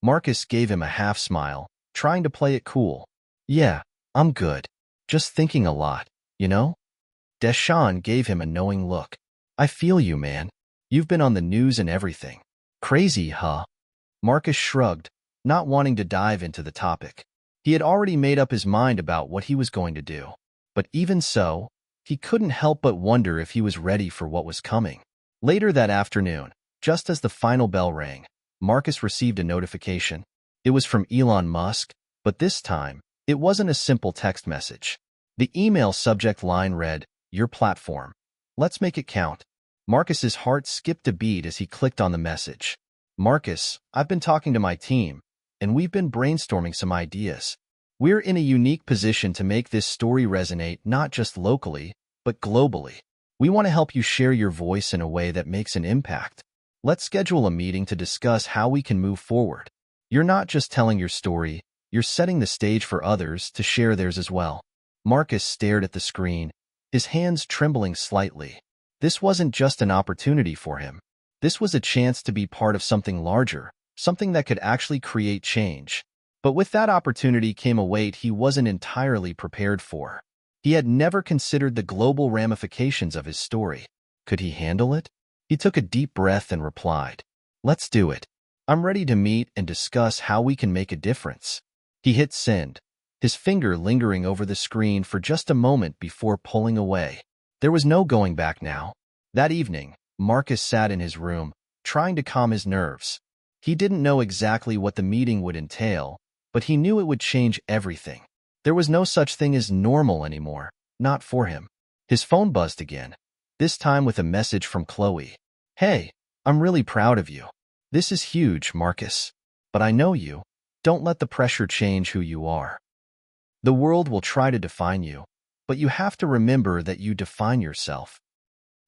Marcus gave him a half-smile, trying to play it cool. "Yeah, I'm good. Just thinking a lot, you know?" Deshawn gave him a knowing look. "I feel you, man. You've been on the news and everything. Crazy, huh?" Marcus shrugged, not wanting to dive into the topic. He had already made up his mind about what he was going to do. But even so, he couldn't help but wonder if he was ready for what was coming. Later that afternoon, just as the final bell rang, Marcus received a notification. It was from Elon Musk, but this time, it wasn't a simple text message. The email subject line read, "Your platform. Let's make it count." Marcus's heart skipped a beat as he clicked on the message. "Marcus, I've been talking to my team, and we've been brainstorming some ideas. We're in a unique position to make this story resonate not just locally, but globally. We want to help you share your voice in a way that makes an impact. Let's schedule a meeting to discuss how we can move forward. You're not just telling your story, you're setting the stage for others to share theirs as well." Marcus stared at the screen, his hands trembling slightly. This wasn't just an opportunity for him. This was a chance to be part of something larger, something that could actually create change. But with that opportunity came a weight he wasn't entirely prepared for. He had never considered the global ramifications of his story. Could he handle it? He took a deep breath and replied, "Let's do it. I'm ready to meet and discuss how we can make a difference." He hit send, his finger lingering over the screen for just a moment before pulling away. There was no going back now. That evening, Marcus sat in his room, trying to calm his nerves. He didn't know exactly what the meeting would entail, but he knew it would change everything. There was no such thing as normal anymore, not for him. His phone buzzed again, this time with a message from Chloe. "Hey, I'm really proud of you. This is huge, Marcus. But I know you. Don't let the pressure change who you are. The world will try to define you, but you have to remember that you define yourself."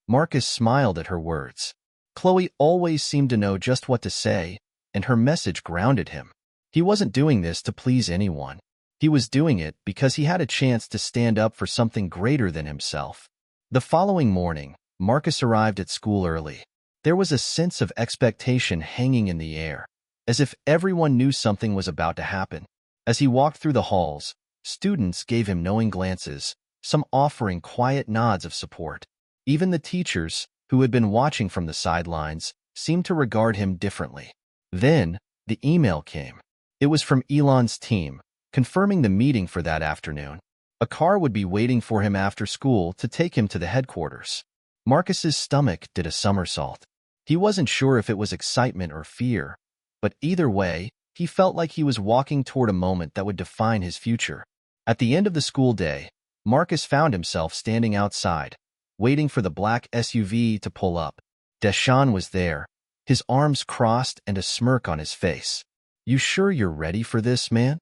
Marcus smiled at her words. Chloe always seemed to know just what to say, and her message grounded him. He wasn't doing this to please anyone. He was doing it because he had a chance to stand up for something greater than himself. The following morning, Marcus arrived at school early. There was a sense of expectation hanging in the air, as if everyone knew something was about to happen. As he walked through the halls, students gave him knowing glances, some offering quiet nods of support. Even the teachers, who had been watching from the sidelines, seemed to regard him differently. Then, the email came. It was from Elon's team, confirming the meeting for that afternoon. A car would be waiting for him after school to take him to the headquarters. Marcus's stomach did a somersault. He wasn't sure if it was excitement or fear, but either way, he felt like he was walking toward a moment that would define his future. At the end of the school day, Marcus found himself standing outside, waiting for the black SUV to pull up. Deshaun was there, his arms crossed and a smirk on his face. "You sure you're ready for this, man?"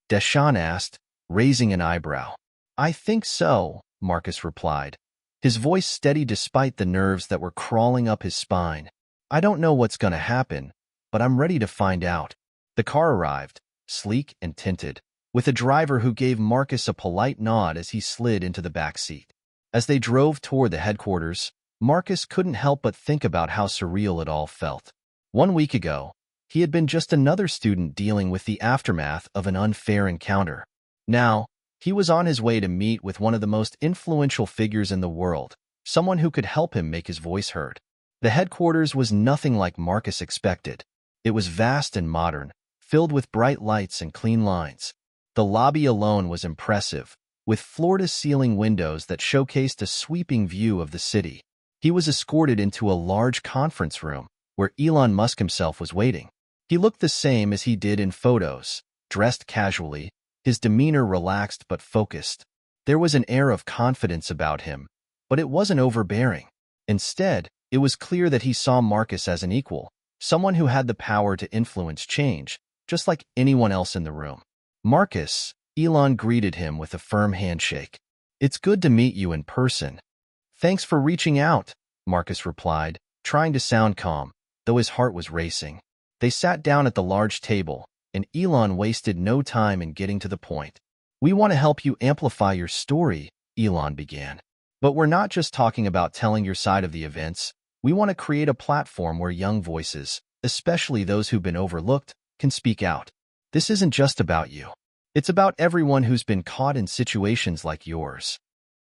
Deshaun asked, raising an eyebrow. "I think so," Marcus replied, his voice steady despite the nerves that were crawling up his spine. "I don't know what's going to happen, but I'm ready to find out." The car arrived, sleek and tinted, with a driver who gave Marcus a polite nod as he slid into the back seat. As they drove toward the headquarters, Marcus couldn't help but think about how surreal it all felt. 1 week ago, he had been just another student dealing with the aftermath of an unfair encounter. Now, he was on his way to meet with one of the most influential figures in the world, someone who could help him make his voice heard. The headquarters was nothing like Marcus expected. It was vast and modern, filled with bright lights and clean lines. The lobby alone was impressive, with floor-to-ceiling windows that showcased a sweeping view of the city. He was escorted into a large conference room, where Elon Musk himself was waiting. He looked the same as he did in photos, dressed casually, his demeanor relaxed but focused. There was an air of confidence about him, but it wasn't overbearing. Instead, it was clear that he saw Marcus as an equal, someone who had the power to influence change, just like anyone else in the room. "Marcus," Elon greeted him with a firm handshake. "It's good to meet you in person." "Thanks for reaching out," Marcus replied, trying to sound calm, though his heart was racing. They sat down at the large table, and Elon wasted no time in getting to the point. "We want to help you amplify your story," Elon began. "But we're not just talking about telling your side of the events. We want to create a platform where young voices, especially those who've been overlooked, can speak out. This isn't just about you. It's about everyone who's been caught in situations like yours."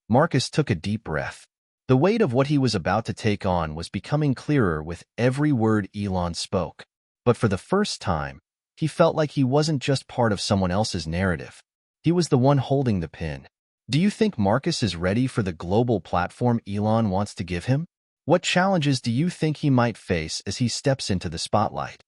Marcus took a deep breath. The weight of what he was about to take on was becoming clearer with every word Elon spoke. But for the first time, he felt like he wasn't just part of someone else's narrative. He was the one holding the pen. "Do you think Marcus is ready for the global platform Elon wants to give him? What challenges do you think he might face as he steps into the spotlight?"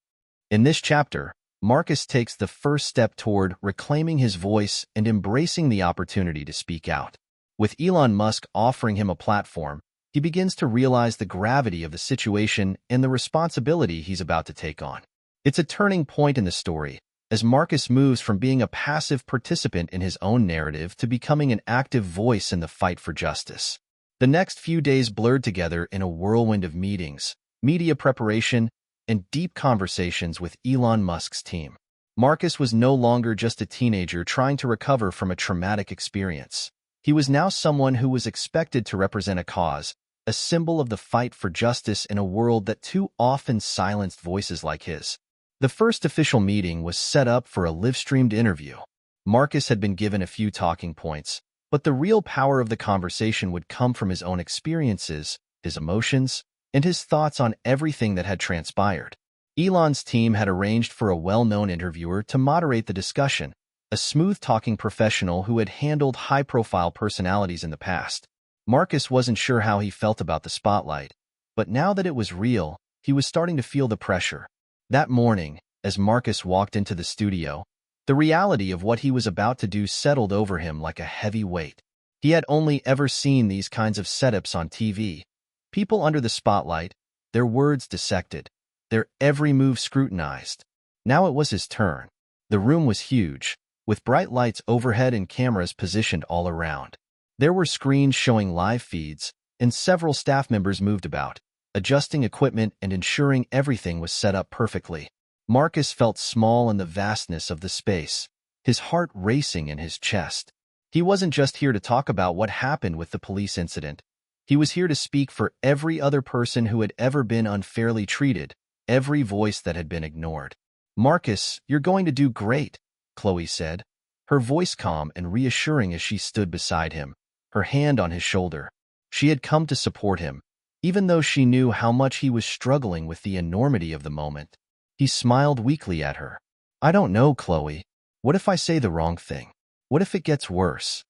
In this chapter, Marcus takes the first step toward reclaiming his voice and embracing the opportunity to speak out. With Elon Musk offering him a platform, he begins to realize the gravity of the situation and the responsibility he's about to take on. It's a turning point in the story, as Marcus moves from being a passive participant in his own narrative to becoming an active voice in the fight for justice. The next few days blurred together in a whirlwind of meetings, media preparation, and deep conversations with Elon Musk's team. Marcus was no longer just a teenager trying to recover from a traumatic experience. He was now someone who was expected to represent a cause, a symbol of the fight for justice in a world that too often silenced voices like his. The first official meeting was set up for a live-streamed interview. Marcus had been given a few talking points, but the real power of the conversation would come from his own experiences, his emotions, and his thoughts on everything that had transpired. Elon's team had arranged for a well-known interviewer to moderate the discussion, a smooth-talking professional who had handled high-profile personalities in the past. Marcus wasn't sure how he felt about the spotlight, but now that it was real, he was starting to feel the pressure. That morning, as Marcus walked into the studio, the reality of what he was about to do settled over him like a heavy weight. He had only ever seen these kinds of setups on TV. People under the spotlight, their words dissected, their every move scrutinized. Now it was his turn. The room was huge, with bright lights overhead and cameras positioned all around. There were screens showing live feeds, and several staff members moved about, adjusting equipment and ensuring everything was set up perfectly. Marcus felt small in the vastness of the space, his heart racing in his chest. He wasn't just here to talk about what happened with the police incident. He was here to speak for every other person who had ever been unfairly treated, every voice that had been ignored. "Marcus, you're going to do great," Chloe said, her voice calm and reassuring as she stood beside him, her hand on his shoulder. She had come to support him, even though she knew how much he was struggling with the enormity of the moment. He smiled weakly at her. "I don't know, Chloe. What if I say the wrong thing? What if it gets worse?"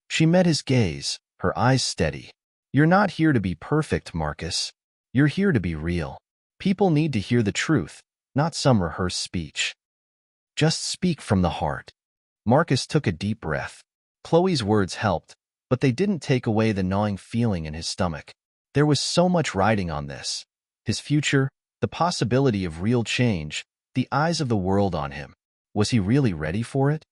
She met his gaze, her eyes steady. "You're not here to be perfect, Marcus. You're here to be real. People need to hear the truth, not some rehearsed speech. Just speak from the heart." Marcus took a deep breath. Chloe's words helped, but they didn't take away the gnawing feeling in his stomach. There was so much riding on this. His future, the possibility of real change, the eyes of the world on him. Was he really ready for it?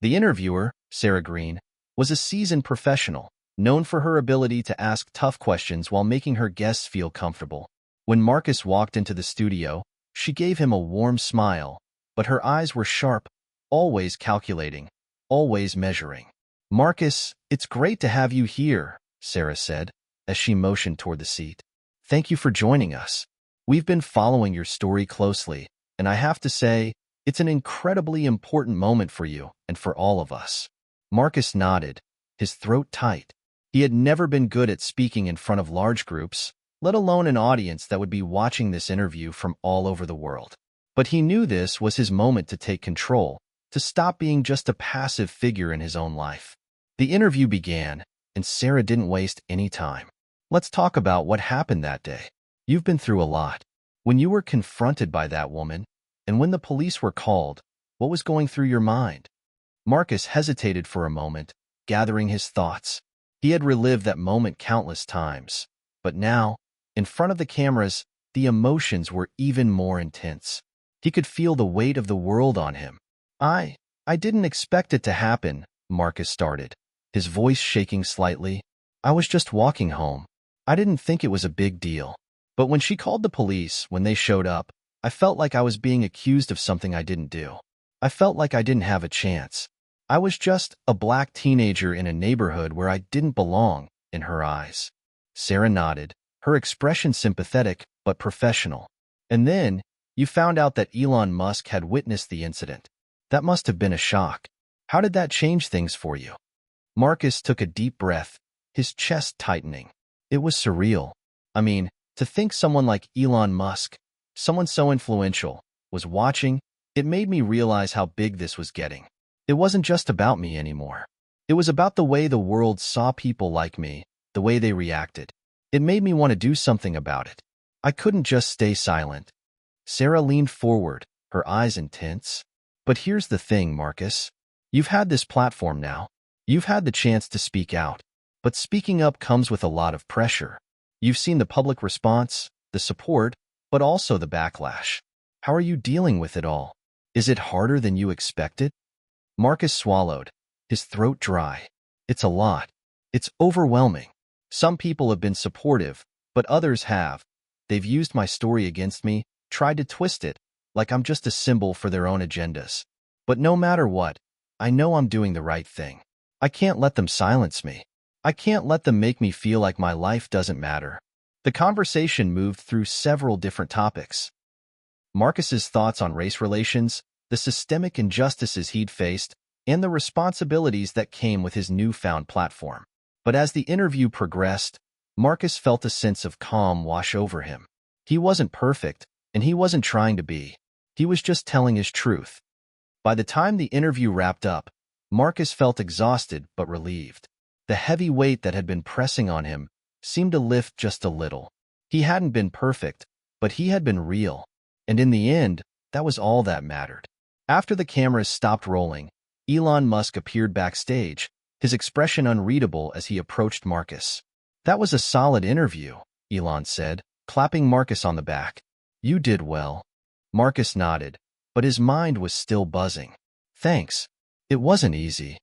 The interviewer, Sarah Green, was a seasoned professional, known for her ability to ask tough questions while making her guests feel comfortable. When Marcus walked into the studio, she gave him a warm smile, but her eyes were sharp, always calculating, always measuring. "Marcus, it's great to have you here," Sarah said, as she motioned toward the seat. "Thank you for joining us. We've been following your story closely, and I have to say, it's an incredibly important moment for you and for all of us." Marcus nodded, his throat tight. He had never been good at speaking in front of large groups, let alone an audience that would be watching this interview from all over the world. But he knew this was his moment to take control, to stop being just a passive figure in his own life. The interview began, and Sarah didn't waste any time. "Let's talk about what happened that day. You've been through a lot. When you were confronted by that woman, and when the police were called, what was going through your mind?" Marcus hesitated for a moment, gathering his thoughts. He had relived that moment countless times, but now, in front of the cameras, the emotions were even more intense. He could feel the weight of the world on him. I didn't expect it to happen," Marcus started, his voice shaking slightly. "I was just walking home. I didn't think it was a big deal. But when she called the police, when they showed up, I felt like I was being accused of something I didn't do. I felt like I didn't have a chance. I was just a black teenager in a neighborhood where I didn't belong," in her eyes. Sarah nodded, her expression sympathetic but professional. "And then, you found out that Elon Musk had witnessed the incident. That must have been a shock. How did that change things for you?" Marcus took a deep breath, his chest tightening. It was surreal. I mean, to think someone like Elon Musk, someone so influential, was watching, it made me realize how big this was getting. It wasn't just about me anymore. It was about the way the world saw people like me, the way they reacted. It made me want to do something about it. I couldn't just stay silent. Sarah leaned forward, her eyes intense. "But here's the thing, Marcus. You've had this platform now. You've had the chance to speak out. But speaking up comes with a lot of pressure. You've seen the public response, the support, but also the backlash. How are you dealing with it all? Is it harder than you expected?" Marcus swallowed, his throat dry. "It's a lot. It's overwhelming. Some people have been supportive, but others have. They've used my story against me, tried to twist it, like I'm just a symbol for their own agendas. But no matter what, I know I'm doing the right thing. I can't let them silence me. I can't let them make me feel like my life doesn't matter." The conversation moved through several different topics. Marcus's thoughts on race relations, the systemic injustices he'd faced, and the responsibilities that came with his newfound platform. But as the interview progressed, Marcus felt a sense of calm wash over him. He wasn't perfect, and he wasn't trying to be. He was just telling his truth. By the time the interview wrapped up, Marcus felt exhausted but relieved. The heavy weight that had been pressing on him seemed to lift just a little. He hadn't been perfect, but he had been real. And in the end, that was all that mattered. After the cameras stopped rolling, Elon Musk appeared backstage, his expression unreadable as he approached Marcus. "That was a solid interview," Elon said, clapping Marcus on the back. "You did well." Marcus nodded, but his mind was still buzzing. "Thanks. It wasn't easy."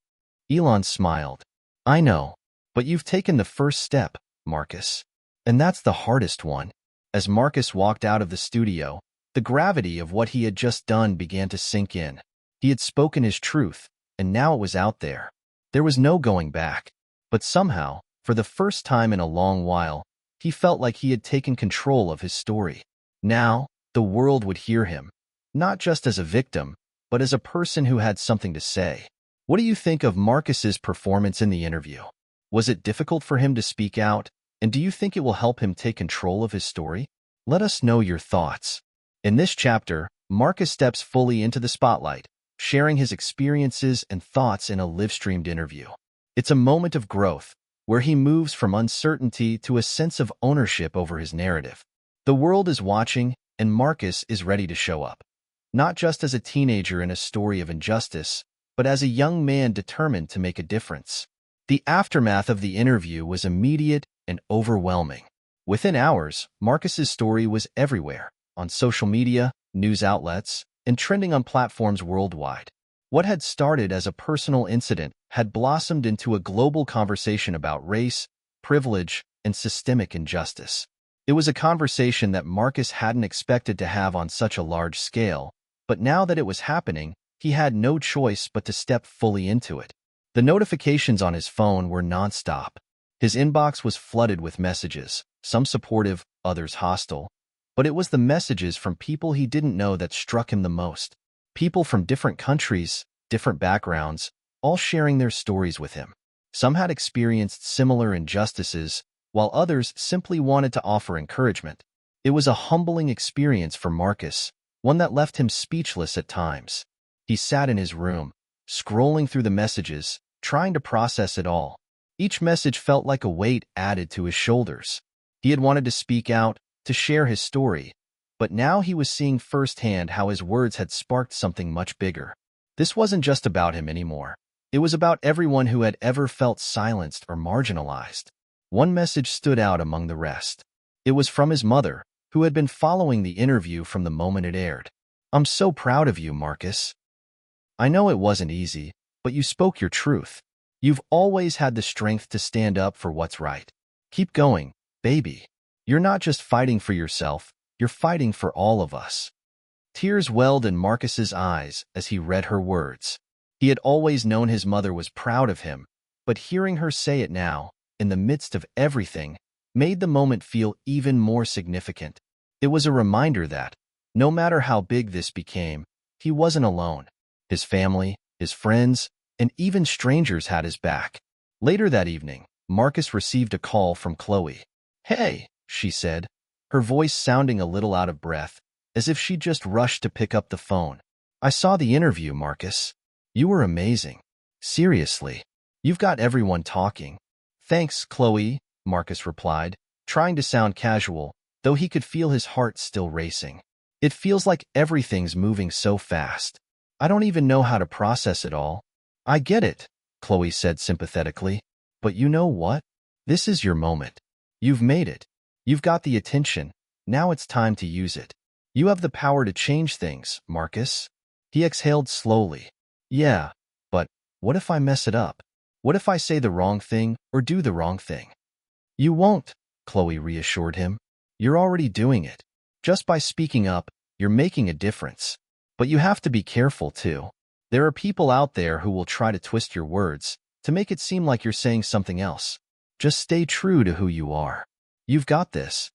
Elon smiled. "I know, but you've taken the first step, Marcus. And that's the hardest one." As Marcus walked out of the studio, the gravity of what he had just done began to sink in. He had spoken his truth, and now it was out there. There was no going back. But somehow, for the first time in a long while, he felt like he had taken control of his story. Now, the world would hear him, not just as a victim, but as a person who had something to say. What do you think of Marcus's performance in the interview? Was it difficult for him to speak out, and do you think it will help him take control of his story? Let us know your thoughts. In this chapter, Marcus steps fully into the spotlight, sharing his experiences and thoughts in a live-streamed interview. It's a moment of growth, where he moves from uncertainty to a sense of ownership over his narrative. The world is watching, and Marcus is ready to show up. Not just as a teenager in a story of injustice, but as a young man determined to make a difference. The aftermath of the interview was immediate and overwhelming. Within hours, Marcus's story was everywhere, on social media, news outlets, and trending on platforms worldwide. What had started as a personal incident had blossomed into a global conversation about race, privilege, and systemic injustice. It was a conversation that Marcus hadn't expected to have on such a large scale, but now that it was happening, he had no choice but to step fully into it. The notifications on his phone were nonstop. His inbox was flooded with messages, some supportive, others hostile. But it was the messages from people he didn't know that struck him the most. People from different countries, different backgrounds, all sharing their stories with him. Some had experienced similar injustices, while others simply wanted to offer encouragement. It was a humbling experience for Marcus, one that left him speechless at times. He sat in his room, scrolling through the messages, trying to process it all. Each message felt like a weight added to his shoulders. He had wanted to speak out, to share his story, but now he was seeing firsthand how his words had sparked something much bigger. This wasn't just about him anymore. It was about everyone who had ever felt silenced or marginalized. One message stood out among the rest. It was from his mother, who had been following the interview from the moment it aired. "I'm so proud of you, Marcus. I know it wasn't easy, but you spoke your truth. You've always had the strength to stand up for what's right. Keep going, baby. You're not just fighting for yourself, you're fighting for all of us." Tears welled in Marcus's eyes as he read her words. He had always known his mother was proud of him, but hearing her say it now, in the midst of everything, made the moment feel even more significant. It was a reminder that, no matter how big this became, he wasn't alone. His family, his friends, and even strangers had his back. Later that evening, Marcus received a call from Chloe. "Hey," she said, her voice sounding a little out of breath, as if she just rushed to pick up the phone. "I saw the interview, Marcus. You were amazing. Seriously. You've got everyone talking." "Thanks, Chloe," Marcus replied, trying to sound casual, though he could feel his heart still racing. "It feels like everything's moving so fast. I don't even know how to process it all." "I get it," Chloe said sympathetically. "But you know what? This is your moment. You've made it. You've got the attention. Now it's time to use it. You have the power to change things, Marcus." He exhaled slowly. "Yeah, but what if I mess it up? What if I say the wrong thing or do the wrong thing?" "You won't," Chloe reassured him. "You're already doing it. Just by speaking up, you're making a difference. But you have to be careful, too. There are people out there who will try to twist your words, to make it seem like you're saying something else. Just stay true to who you are. You've got this."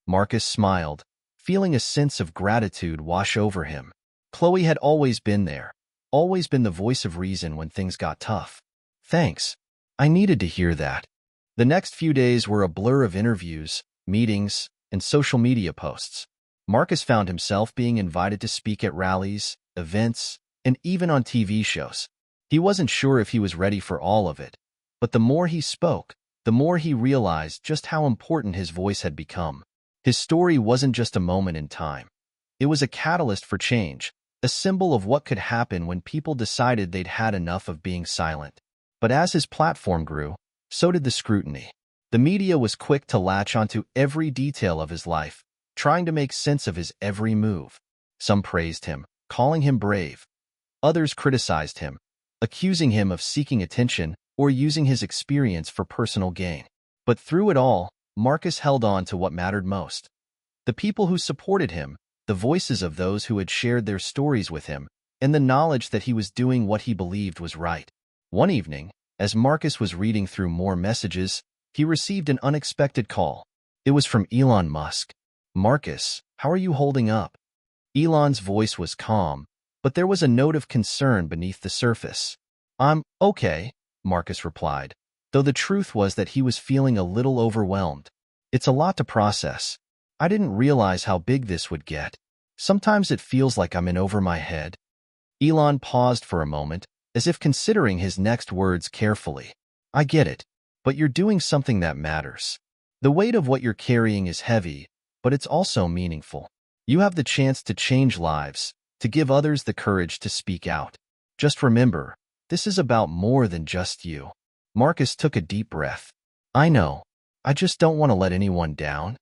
Marcus smiled, feeling a sense of gratitude wash over him. Chloe had always been there, always been the voice of reason when things got tough. "Thanks. I needed to hear that." The next few days were a blur of interviews, meetings, and social media posts. Marcus found himself being invited to speak at rallies, events, and even on TV shows. He wasn't sure if he was ready for all of it, but the more he spoke, the more he realized just how important his voice had become. His story wasn't just a moment in time. It was a catalyst for change, a symbol of what could happen when people decided they'd had enough of being silent. But as his platform grew, so did the scrutiny. The media was quick to latch onto every detail of his life, trying to make sense of his every move. Some praised him, calling him brave. Others criticized him, accusing him of seeking attention or using his experience for personal gain. But through it all, Marcus held on to what mattered most. The people who supported him, the voices of those who had shared their stories with him, and the knowledge that he was doing what he believed was right. One evening, as Marcus was reading through more messages, he received an unexpected call. It was from Elon Musk. "Marcus, how are you holding up?" Elon's voice was calm, but there was a note of concern beneath the surface. "I'm okay," Marcus replied, though the truth was that he was feeling a little overwhelmed. "It's a lot to process. I didn't realize how big this would get. Sometimes it feels like I'm in over my head." Elon paused for a moment, as if considering his next words carefully. "I get it, but you're doing something that matters. The weight of what you're carrying is heavy, but it's also meaningful. You have the chance to change lives, to give others the courage to speak out. Just remember, this is about more than just you." Marcus took a deep breath. "I know. I just don't want to let anyone down."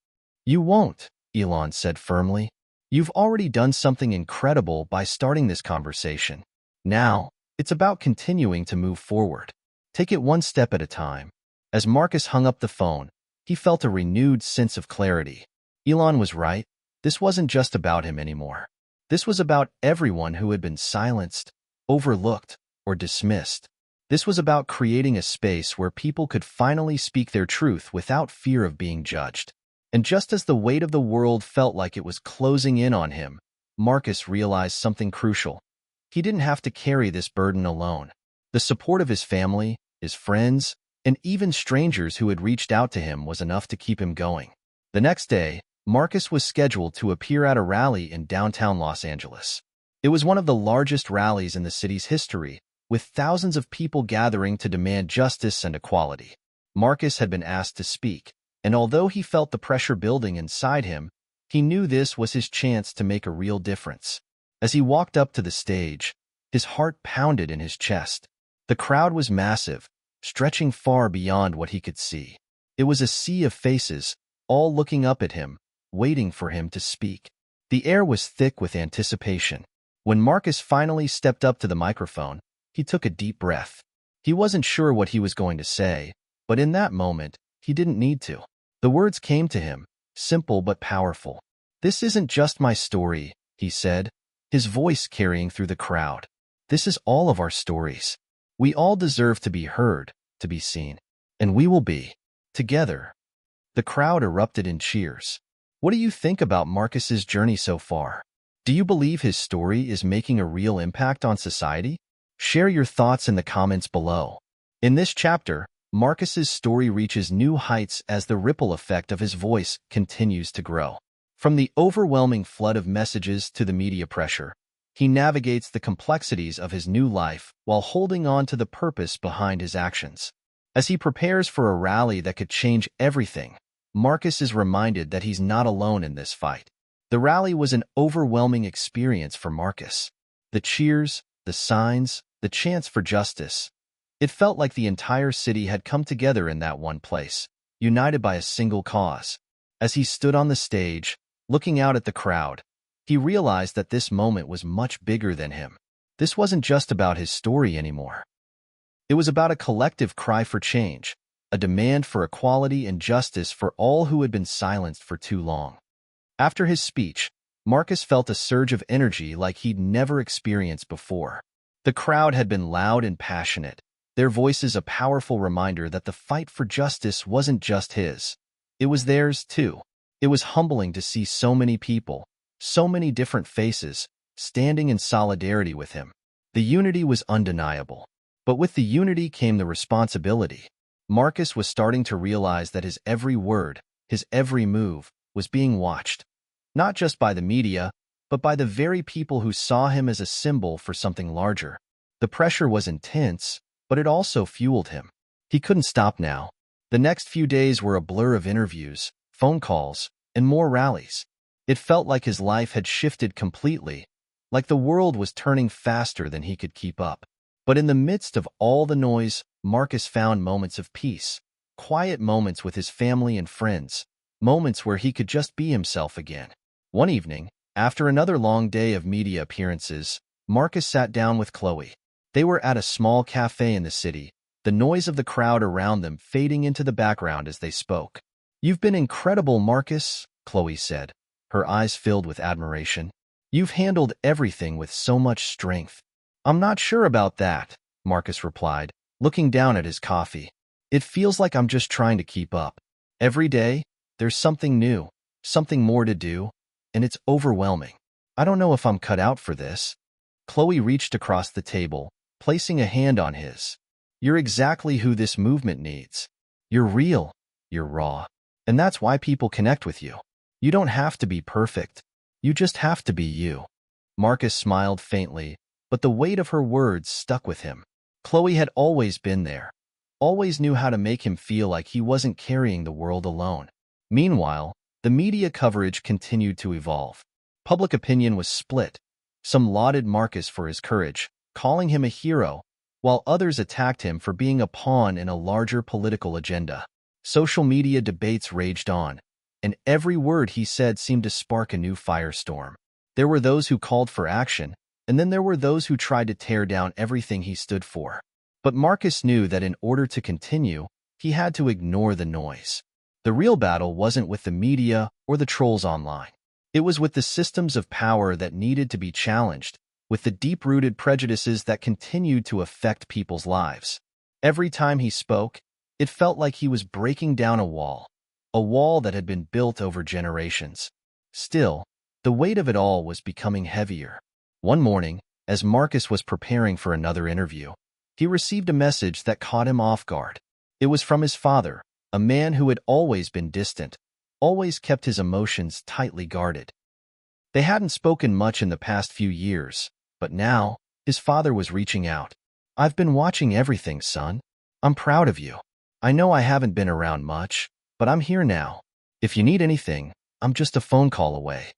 "You won't," Elon said firmly. "You've already done something incredible by starting this conversation. Now, it's about continuing to move forward. Take it one step at a time." As Marcus hung up the phone, he felt a renewed sense of clarity. Elon was right. This wasn't just about him anymore. This was about everyone who had been silenced, overlooked, or dismissed. This was about creating a space where people could finally speak their truth without fear of being judged. And just as the weight of the world felt like it was closing in on him, Marcus realized something crucial. He didn't have to carry this burden alone. The support of his family, his friends, and even strangers who had reached out to him was enough to keep him going. The next day, Marcus was scheduled to appear at a rally in downtown Los Angeles. It was one of the largest rallies in the city's history, with thousands of people gathering to demand justice and equality. Marcus had been asked to speak, and although he felt the pressure building inside him, he knew this was his chance to make a real difference. As he walked up to the stage, his heart pounded in his chest. The crowd was massive, stretching far beyond what he could see. It was a sea of faces, all looking up at him, waiting for him to speak. The air was thick with anticipation. When Marcus finally stepped up to the microphone, he took a deep breath. He wasn't sure what he was going to say, but in that moment, he didn't need to. The words came to him, simple but powerful. "This isn't just my story," he said, his voice carrying through the crowd. "This is all of our stories. We all deserve to be heard, to be seen. And we will be. Together." The crowd erupted in cheers. What do you think about Marcus's journey so far? Do you believe his story is making a real impact on society? Share your thoughts in the comments below. In this chapter, Marcus's story reaches new heights as the ripple effect of his voice continues to grow. From the overwhelming flood of messages to the media pressure, he navigates the complexities of his new life while holding on to the purpose behind his actions. As he prepares for a rally that could change everything, Marcus is reminded that he's not alone in this fight. The rally was an overwhelming experience for Marcus. The cheers, the signs, the chants for justice. It felt like the entire city had come together in that one place, united by a single cause. As he stood on the stage, looking out at the crowd, he realized that this moment was much bigger than him. This wasn't just about his story anymore. It was about a collective cry for change, a demand for equality and justice for all who had been silenced for too long. After his speech, Marcus felt a surge of energy like he'd never experienced before. The crowd had been loud and passionate, their voices a powerful reminder that the fight for justice wasn't just his. It was theirs, too. It was humbling to see so many people, so many different faces, standing in solidarity with him. The unity was undeniable. But with the unity came the responsibility. Marcus was starting to realize that his every word, his every move, was being watched, not just by the media, but by the very people who saw him as a symbol for something larger. The pressure was intense, but it also fueled him. He couldn't stop now. The next few days were a blur of interviews, phone calls, and more rallies. It felt like his life had shifted completely, like the world was turning faster than he could keep up. But in the midst of all the noise, Marcus found moments of peace, quiet moments with his family and friends, moments where he could just be himself again. One evening, after another long day of media appearances, Marcus sat down with Chloe. They were at a small cafe in the city, the noise of the crowd around them fading into the background as they spoke. "You've been incredible, Marcus," Chloe said, her eyes filled with admiration. "You've handled everything with so much strength." "I'm not sure about that," Marcus replied, looking down at his coffee. "It feels like I'm just trying to keep up. Every day, there's something new, something more to do, and it's overwhelming. I don't know if I'm cut out for this." Chloe reached across the table, placing a hand on his. "You're exactly who this movement needs. You're real, you're raw, and that's why people connect with you. You don't have to be perfect. You just have to be you." Marcus smiled faintly, but the weight of her words stuck with him. Chloe had always been there, always knew how to make him feel like he wasn't carrying the world alone. Meanwhile, the media coverage continued to evolve. Public opinion was split. Some lauded Marcus for his courage, calling him a hero, while others attacked him for being a pawn in a larger political agenda. Social media debates raged on, and every word he said seemed to spark a new firestorm. There were those who called for action, and then there were those who tried to tear down everything he stood for. But Marcus knew that in order to continue, he had to ignore the noise. The real battle wasn't with the media or the trolls online. It was with the systems of power that needed to be challenged, with the deep-rooted prejudices that continued to affect people's lives. Every time he spoke, it felt like he was breaking down a wall that had been built over generations. Still, the weight of it all was becoming heavier. One morning, as Marcus was preparing for another interview, he received a message that caught him off guard. It was from his father, a man who had always been distant, always kept his emotions tightly guarded. They hadn't spoken much in the past few years, but now, his father was reaching out. "I've been watching everything, son. I'm proud of you. I know I haven't been around much, but I'm here now. If you need anything, I'm just a phone call away."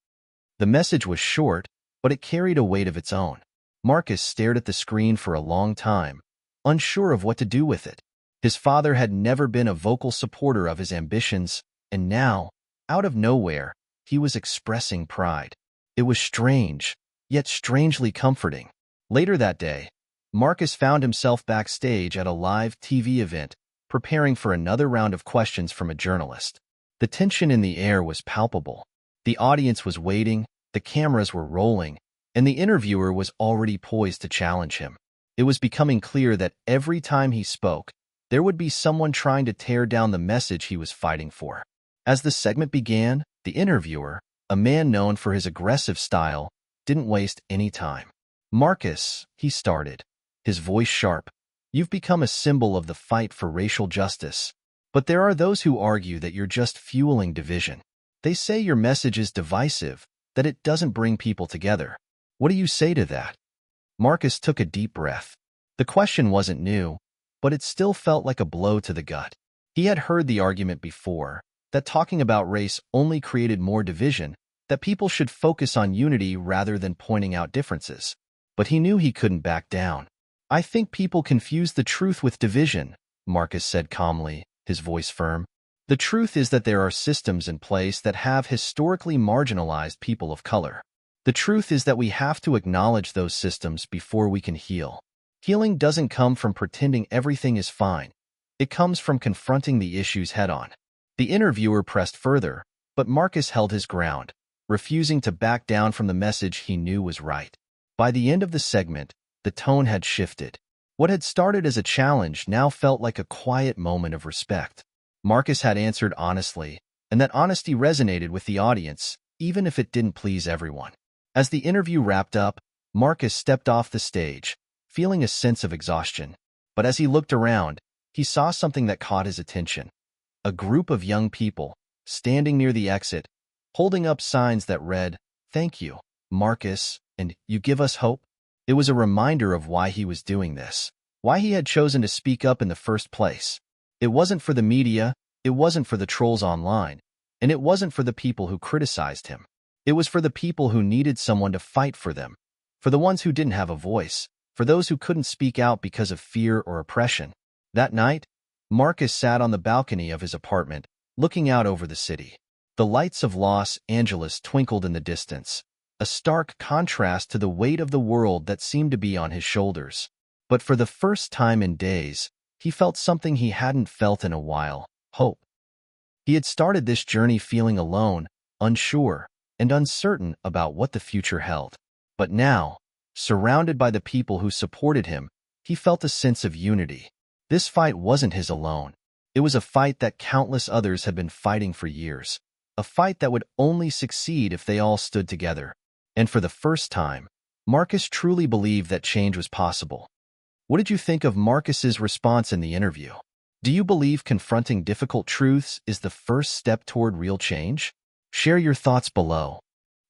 The message was short, but it carried a weight of its own. Marcus stared at the screen for a long time, unsure of what to do with it. His father had never been a vocal supporter of his ambitions, and now, out of nowhere, he was expressing pride. It was strange, yet strangely comforting. Later that day, Marcus found himself backstage at a live TV event, preparing for another round of questions from a journalist. The tension in the air was palpable. The audience was waiting, the cameras were rolling, and the interviewer was already poised to challenge him. It was becoming clear that every time he spoke, there would be someone trying to tear down the message he was fighting for. As the segment began, the interviewer, a man known for his aggressive style, didn't waste any time. "Marcus," he started, his voice sharp, "you've become a symbol of the fight for racial justice. But there are those who argue that you're just fueling division. They say your message is divisive, that it doesn't bring people together. What do you say to that?" Marcus took a deep breath. The question wasn't new, but it still felt like a blow to the gut. He had heard the argument before, that talking about race only created more division, that people should focus on unity rather than pointing out differences. But he knew he couldn't back down. "I think people confuse the truth with division," Marcus said calmly, his voice firm. "The truth is that there are systems in place that have historically marginalized people of color. The truth is that we have to acknowledge those systems before we can heal. Healing doesn't come from pretending everything is fine. It comes from confronting the issues head-on." The interviewer pressed further, but Marcus held his ground, refusing to back down from the message he knew was right. By the end of the segment, the tone had shifted. What had started as a challenge now felt like a quiet moment of respect. Marcus had answered honestly, and that honesty resonated with the audience, even if it didn't please everyone. As the interview wrapped up, Marcus stepped off the stage, feeling a sense of exhaustion. But as he looked around, he saw something that caught his attention. A group of young people, standing near the exit, holding up signs that read, "Thank you, Marcus," and "You give us hope." It was a reminder of why he was doing this, why he had chosen to speak up in the first place. It wasn't for the media, it wasn't for the trolls online, and it wasn't for the people who criticized him. It was for the people who needed someone to fight for them, for the ones who didn't have a voice, for those who couldn't speak out because of fear or oppression. That night, Marcus sat on the balcony of his apartment, looking out over the city. The lights of Los Angeles twinkled in the distance, a stark contrast to the weight of the world that seemed to be on his shoulders. But for the first time in days, he felt something he hadn't felt in a while: hope. He had started this journey feeling alone, unsure, and uncertain about what the future held. But now, surrounded by the people who supported him, he felt a sense of unity. This fight wasn't his alone. It was a fight that countless others had been fighting for years, a fight that would only succeed if they all stood together. And for the first time, Marcus truly believed that change was possible. What did you think of Marcus's response in the interview? Do you believe confronting difficult truths is the first step toward real change? Share your thoughts below.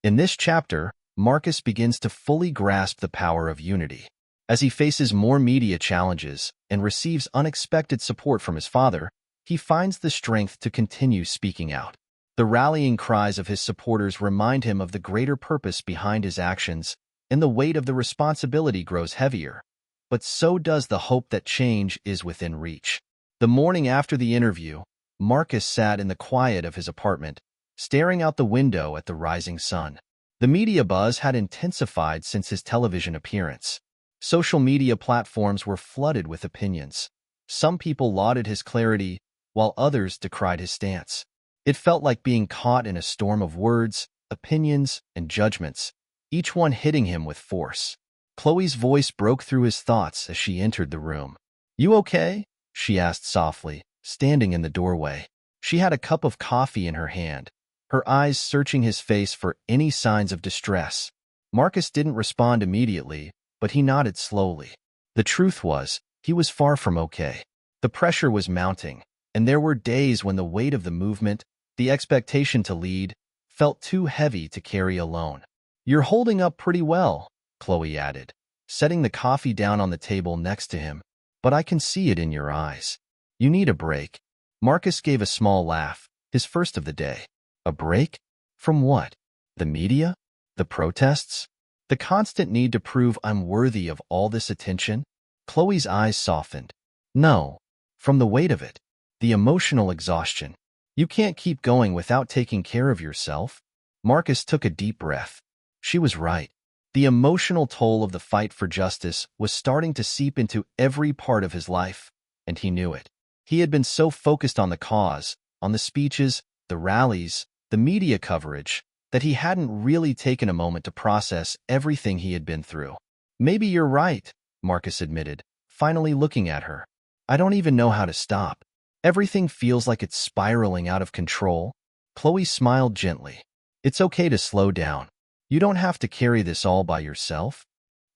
In this chapter, Marcus begins to fully grasp the power of unity. As he faces more media challenges and receives unexpected support from his father, he finds the strength to continue speaking out. The rallying cries of his supporters remind him of the greater purpose behind his actions, and the weight of the responsibility grows heavier. But so does the hope that change is within reach. The morning after the interview, Marcus sat in the quiet of his apartment, staring out the window at the rising sun. The media buzz had intensified since his television appearance. Social media platforms were flooded with opinions. Some people lauded his clarity, while others decried his stance. It felt like being caught in a storm of words, opinions, and judgments, each one hitting him with force. Chloe's voice broke through his thoughts as she entered the room. "You okay?" she asked softly, standing in the doorway. She had a cup of coffee in her hand, her eyes searching his face for any signs of distress. Marcus didn't respond immediately, but he nodded slowly. The truth was, he was far from okay. The pressure was mounting, and there were days when the weight of the movement, the expectation to lead, felt too heavy to carry alone. "You're holding up pretty well," Chloe added, setting the coffee down on the table next to him. "But I can see it in your eyes. You need a break." Marcus gave a small laugh, his first of the day. A break? From what? The media? The protests? The constant need to prove I'm worthy of all this attention? Chloe's eyes softened. "No, from the weight of it. The emotional exhaustion. You can't keep going without taking care of yourself." Marcus took a deep breath. She was right. The emotional toll of the fight for justice was starting to seep into every part of his life, and he knew it. He had been so focused on the cause, on the speeches, the rallies, the media coverage, that he hadn't really taken a moment to process everything he had been through. "Maybe you're right," Marcus admitted, finally looking at her. "I don't even know how to stop. Everything feels like it's spiraling out of control." Chloe smiled gently. "It's okay to slow down. You don't have to carry this all by yourself."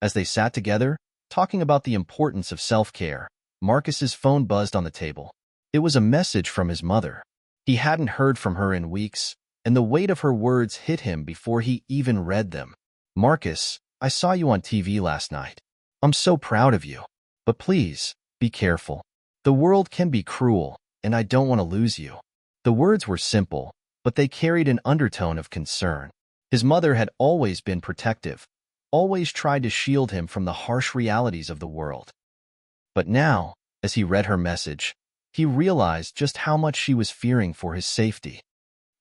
As they sat together, talking about the importance of self-care, Marcus's phone buzzed on the table. It was a message from his mother. He hadn't heard from her in weeks, and the weight of her words hit him before he even read them. "Marcus, I saw you on TV last night. I'm so proud of you. But please, be careful. The world can be cruel, and I don't want to lose you." The words were simple, but they carried an undertone of concern. His mother had always been protective, always tried to shield him from the harsh realities of the world. But now, as he read her message, he realized just how much she was fearing for his safety.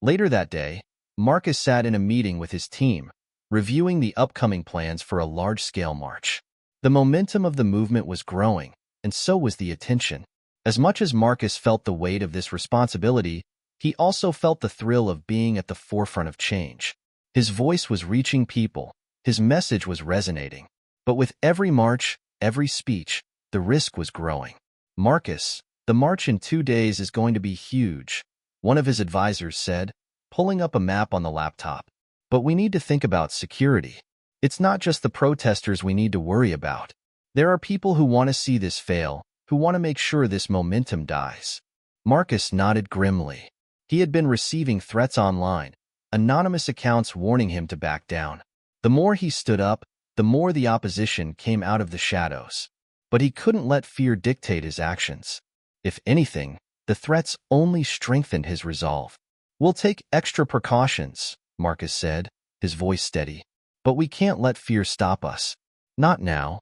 Later that day, Marcus sat in a meeting with his team, reviewing the upcoming plans for a large-scale march. The momentum of the movement was growing, and so was the attention. As much as Marcus felt the weight of this responsibility, he also felt the thrill of being at the forefront of change. His voice was reaching people, his message was resonating. But with every march, every speech, the risk was growing. "Marcus, the march in 2 days is going to be huge," one of his advisors said, pulling up a map on the laptop. "But we need to think about security. It's not just the protesters we need to worry about. There are people who want to see this fail, who want to make sure this momentum dies. Marcus nodded grimly. He had been receiving threats online, anonymous accounts warning him to back down. The more he stood up, the more the opposition came out of the shadows. But he couldn't let fear dictate his actions. If anything, the threats only strengthened his resolve. "We'll take extra precautions," Marcus said, his voice steady. "But we can't let fear stop us. Not now."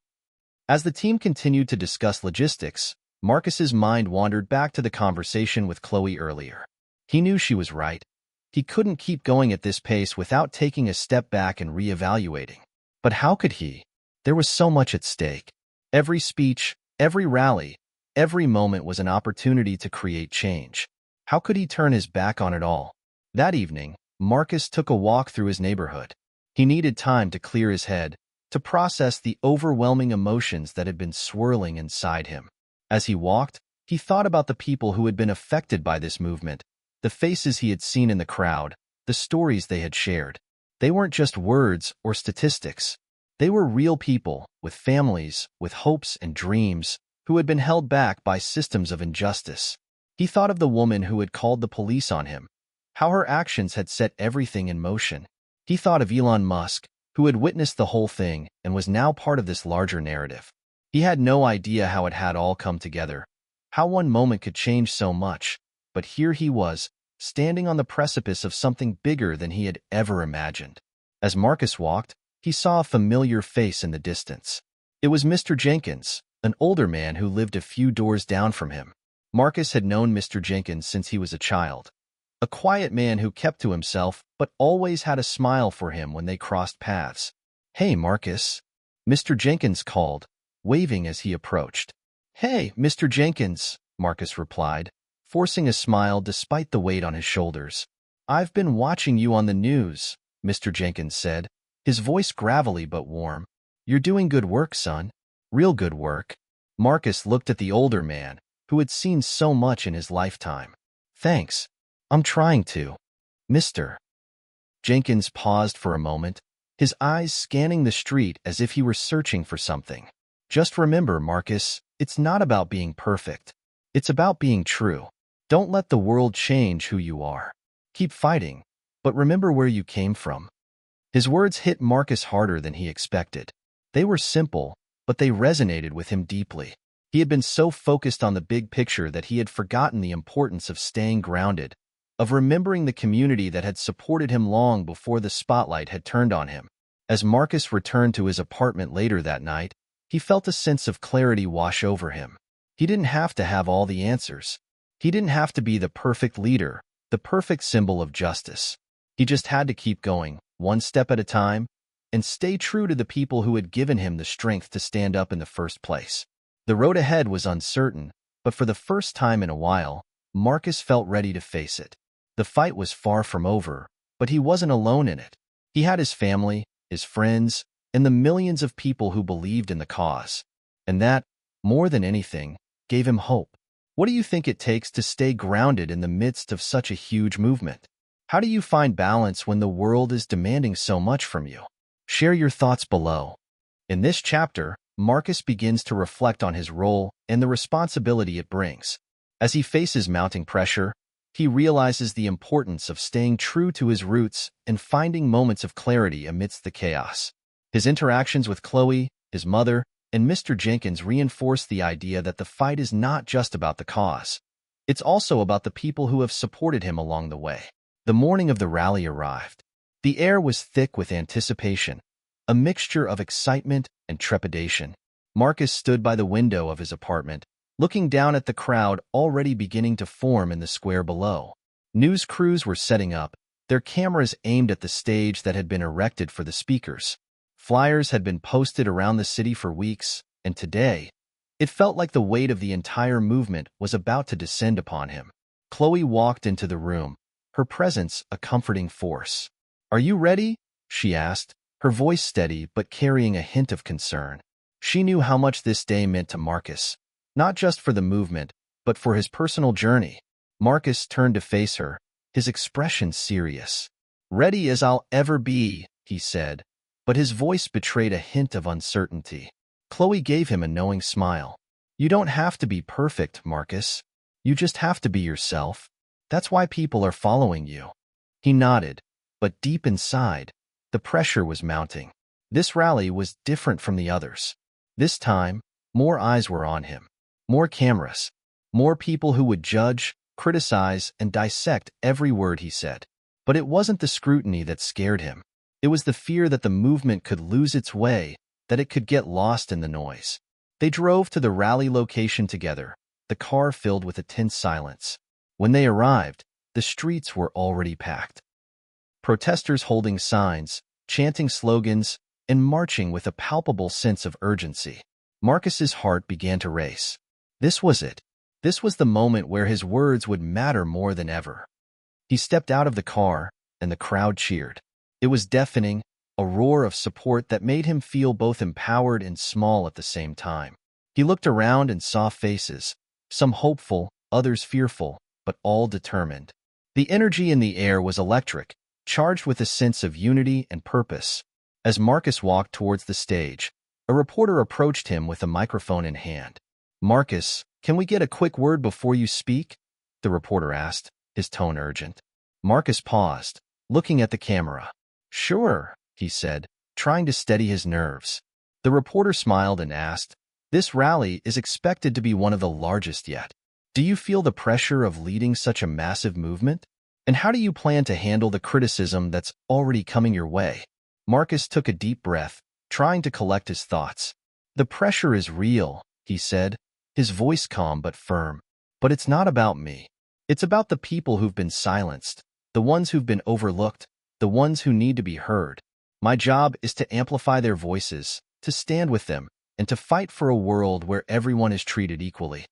As the team continued to discuss logistics, Marcus's mind wandered back to the conversation with Chloe earlier. He knew she was right. He couldn't keep going at this pace without taking a step back and reevaluating. But how could he? There was so much at stake. Every speech, every rally, every moment was an opportunity to create change. How could he turn his back on it all? That evening, Marcus took a walk through his neighborhood. He needed time to clear his head, to process the overwhelming emotions that had been swirling inside him. As he walked, he thought about the people who had been affected by this movement, the faces he had seen in the crowd, the stories they had shared. They weren't just words or statistics. They were real people, with families, with hopes and dreams, who had been held back by systems of injustice. He thought of the woman who had called the police on him, how her actions had set everything in motion. He thought of Elon Musk, who had witnessed the whole thing and was now part of this larger narrative. He had no idea how it had all come together, how one moment could change so much, but here he was, standing on the precipice of something bigger than he had ever imagined. As Marcus walked, he saw a familiar face in the distance. It was Mr. Jenkins, an older man who lived a few doors down from him. Marcus had known Mr. Jenkins since he was a child. A quiet man who kept to himself but always had a smile for him when they crossed paths. "Hey, Marcus," Mr. Jenkins called, waving as he approached. "Hey, Mr. Jenkins," Marcus replied, forcing a smile despite the weight on his shoulders. "I've been watching you on the news," Mr. Jenkins said, his voice gravelly but warm. "You're doing good work, son. Real good work." Marcus looked at the older man, who had seen so much in his lifetime. "Thanks. I'm trying to." "Mr." Jenkins paused for a moment, his eyes scanning the street as if he were searching for something. "Just remember, Marcus, it's not about being perfect. It's about being true. Don't let the world change who you are. Keep fighting, but remember where you came from." His words hit Marcus harder than he expected. They were simple, but they resonated with him deeply. He had been so focused on the big picture that he had forgotten the importance of staying grounded, of remembering the community that had supported him long before the spotlight had turned on him. As Marcus returned to his apartment later that night, he felt a sense of clarity wash over him. He didn't have to have all the answers. He didn't have to be the perfect leader, the perfect symbol of justice. He just had to keep going, one step at a time, and stay true to the people who had given him the strength to stand up in the first place. The road ahead was uncertain, but for the first time in a while, Marcus felt ready to face it. The fight was far from over, but he wasn't alone in it. He had his family, his friends, and the millions of people who believed in the cause. And that, more than anything, gave him hope. What do you think it takes to stay grounded in the midst of such a huge movement? How do you find balance when the world is demanding so much from you? Share your thoughts below. In this chapter, Marcus begins to reflect on his role and the responsibility it brings. As he faces mounting pressure, he realizes the importance of staying true to his roots and finding moments of clarity amidst the chaos. His interactions with Chloe, his mother, and Mr. Jenkins reinforce the idea that the fight is not just about the cause. It's also about the people who have supported him along the way. The morning of the rally arrived. The air was thick with anticipation, a mixture of excitement and trepidation. Marcus stood by the window of his apartment, looking down at the crowd already beginning to form in the square below. News crews were setting up, their cameras aimed at the stage that had been erected for the speakers. Flyers had been posted around the city for weeks, and today, it felt like the weight of the entire movement was about to descend upon him. Chloe walked into the room, her presence a comforting force. "Are you ready?" she asked, her voice steady but carrying a hint of concern. She knew how much this day meant to Marcus, not just for the movement, but for his personal journey. Marcus turned to face her, his expression serious. "Ready as I'll ever be," he said, but his voice betrayed a hint of uncertainty. Chloe gave him a knowing smile. You don't have to be perfect, Marcus. You just have to be yourself. That's why people are following you. He nodded, but deep inside, the pressure was mounting. This rally was different from the others. This time, more eyes were on him. More cameras. More people who would judge, criticize, and dissect every word he said. But it wasn't the scrutiny that scared him. It was the fear that the movement could lose its way, that it could get lost in the noise. They drove to the rally location together, the car filled with a tense silence. When they arrived, the streets were already packed. Protesters holding signs, chanting slogans, and marching with a palpable sense of urgency. Marcus's heart began to race. This was it. This was the moment where his words would matter more than ever. He stepped out of the car, and the crowd cheered. It was deafening, a roar of support that made him feel both empowered and small at the same time. He looked around and saw faces, some hopeful, others fearful, but all determined. The energy in the air was electric, charged with a sense of unity and purpose. As Marcus walked towards the stage, a reporter approached him with a microphone in hand. "Marcus, can we get a quick word before you speak?" the reporter asked, his tone urgent. Marcus paused, looking at the camera. "Sure," he said, trying to steady his nerves. The reporter smiled and asked, "This rally is expected to be one of the largest yet. Do you feel the pressure of leading such a massive movement? And how do you plan to handle the criticism that's already coming your way?" Marcus took a deep breath, trying to collect his thoughts. "The pressure is real," he said, his voice calm but firm. "But it's not about me. It's about the people who've been silenced, the ones who've been overlooked, the ones who need to be heard. My job is to amplify their voices, to stand with them, and to fight for a world where everyone is treated equally."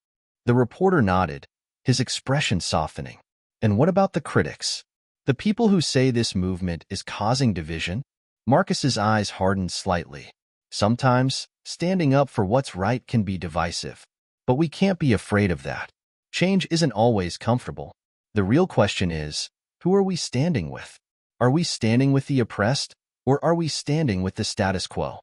The reporter nodded, his expression softening. "And what about the critics? The people who say this movement is causing division?" Marcus's eyes hardened slightly. "Sometimes, standing up for what's right can be divisive. But we can't be afraid of that. Change isn't always comfortable. The real question is, who are we standing with? Are we standing with the oppressed, or are we standing with the status quo?"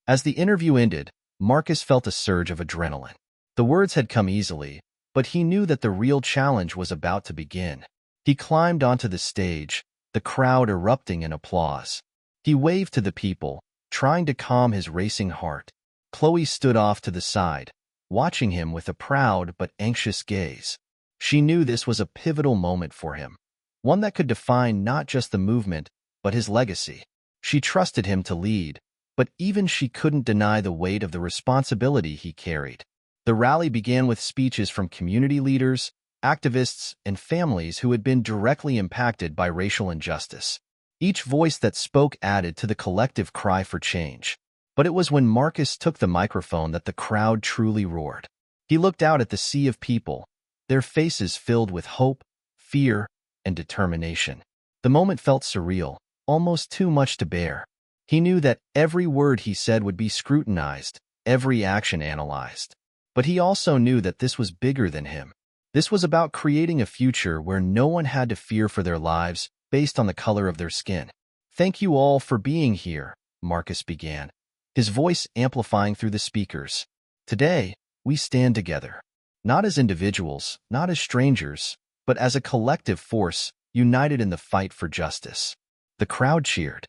As the interview ended, Marcus felt a surge of adrenaline. The words had come easily, but he knew that the real challenge was about to begin. He climbed onto the stage, the crowd erupting in applause. He waved to the people, trying to calm his racing heart. Chloe stood off to the side, watching him with a proud but anxious gaze. She knew this was a pivotal moment for him, one that could define not just the movement, but his legacy. She trusted him to lead, but even she couldn't deny the weight of the responsibility he carried. The rally began with speeches from community leaders, activists, and families who had been directly impacted by racial injustice. Each voice that spoke added to the collective cry for change. But it was when Marcus took the microphone that the crowd truly roared. He looked out at the sea of people, their faces filled with hope, fear, and determination. The moment felt surreal, almost too much to bear. He knew that every word he said would be scrutinized, every action analyzed. But he also knew that this was bigger than him. This was about creating a future where no one had to fear for their lives based on the color of their skin. "Thank you all for being here," Marcus began, his voice amplifying through the speakers. "Today, we stand together. Not as individuals, not as strangers, but as a collective force, united in the fight for justice." The crowd cheered.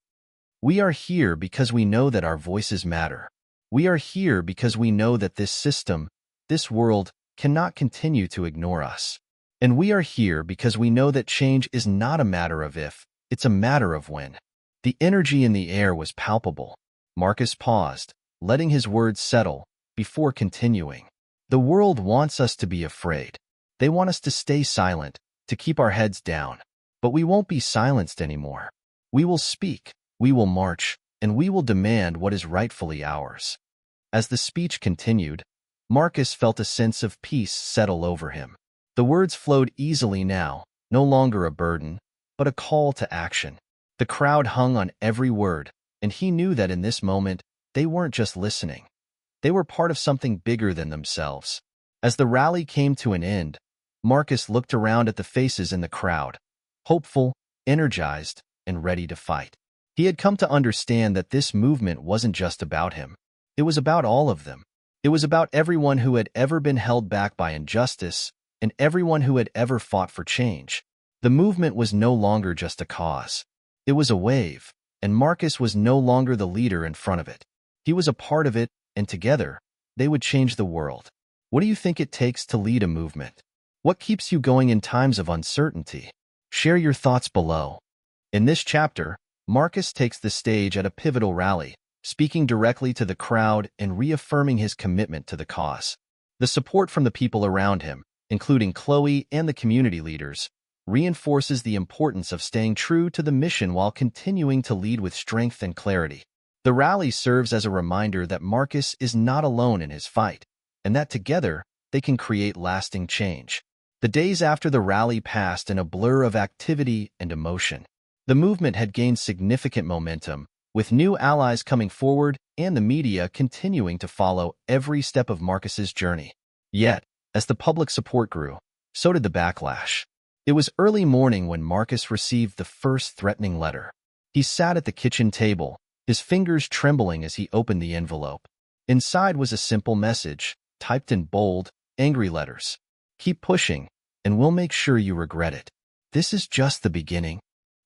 "We are here because we know that our voices matter. We are here because we know that this system, this world, cannot continue to ignore us. And we are here because we know that change is not a matter of if, it's a matter of when." The energy in the air was palpable. Marcus paused, letting his words settle, before continuing. "The world wants us to be afraid. They want us to stay silent, to keep our heads down. But we won't be silenced anymore. We will speak, we will march, and we will demand what is rightfully ours." As the speech continued, Marcus felt a sense of peace settle over him. The words flowed easily now, no longer a burden, but a call to action. The crowd hung on every word, and he knew that in this moment, they weren't just listening. They were part of something bigger than themselves. As the rally came to an end, Marcus looked around at the faces in the crowd, hopeful, energized, and ready to fight. He had come to understand that this movement wasn't just about him. It was about all of them. It was about everyone who had ever been held back by injustice and everyone who had ever fought for change. The movement was no longer just a cause. It was a wave, and Marcus was no longer the leader in front of it. He was a part of it, and together, they would change the world. What do you think it takes to lead a movement? What keeps you going in times of uncertainty? Share your thoughts below. In this chapter, Marcus takes the stage at a pivotal rally, speaking directly to the crowd and reaffirming his commitment to the cause. The support from the people around him, including Chloe and the community leaders, reinforces the importance of staying true to the mission while continuing to lead with strength and clarity. The rally serves as a reminder that Marcus is not alone in his fight, and that together they can create lasting change. The days after the rally passed in a blur of activity and emotion. The movement had gained significant momentum, with new allies coming forward and the media continuing to follow every step of Marcus's journey. Yet, as the public support grew, so did the backlash. It was early morning when Marcus received the first threatening letter. He sat at the kitchen table, his fingers trembling as he opened the envelope. Inside was a simple message, typed in bold, angry letters. "Keep pushing, and we'll make sure you regret it. This is just the beginning."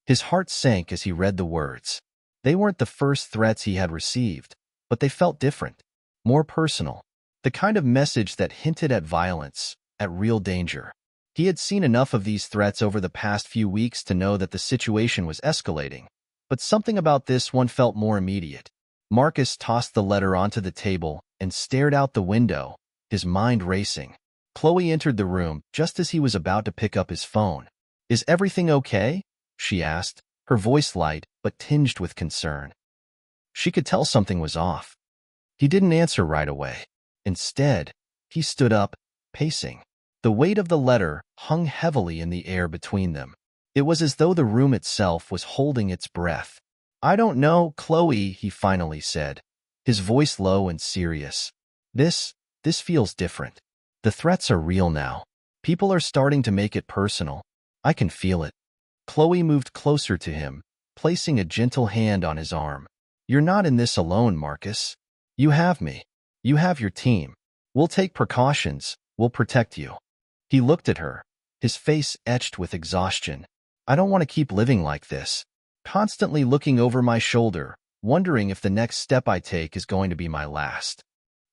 His heart sank as he read the words. They weren't the first threats he had received, but they felt different, more personal. The kind of message that hinted at violence, at real danger. He had seen enough of these threats over the past few weeks to know that the situation was escalating, but something about this one felt more immediate. Marcus tossed the letter onto the table and stared out the window, his mind racing. Chloe entered the room just as he was about to pick up his phone. "Is everything okay?" she asked, her voice light but tinged with concern. She could tell something was off. He didn't answer right away. Instead, he stood up, pacing. The weight of the letter hung heavily in the air between them. It was as though the room itself was holding its breath. "I don't know, Chloe," he finally said, his voice low and serious. This feels different. The threats are real now. People are starting to make it personal. I can feel it." Chloe moved closer to him, placing a gentle hand on his arm. "You're not in this alone, Marcus. You have me. You have your team. We'll take precautions. We'll protect you." He looked at her, his face etched with exhaustion. "I don't want to keep living like this, constantly looking over my shoulder, wondering if the next step I take is going to be my last."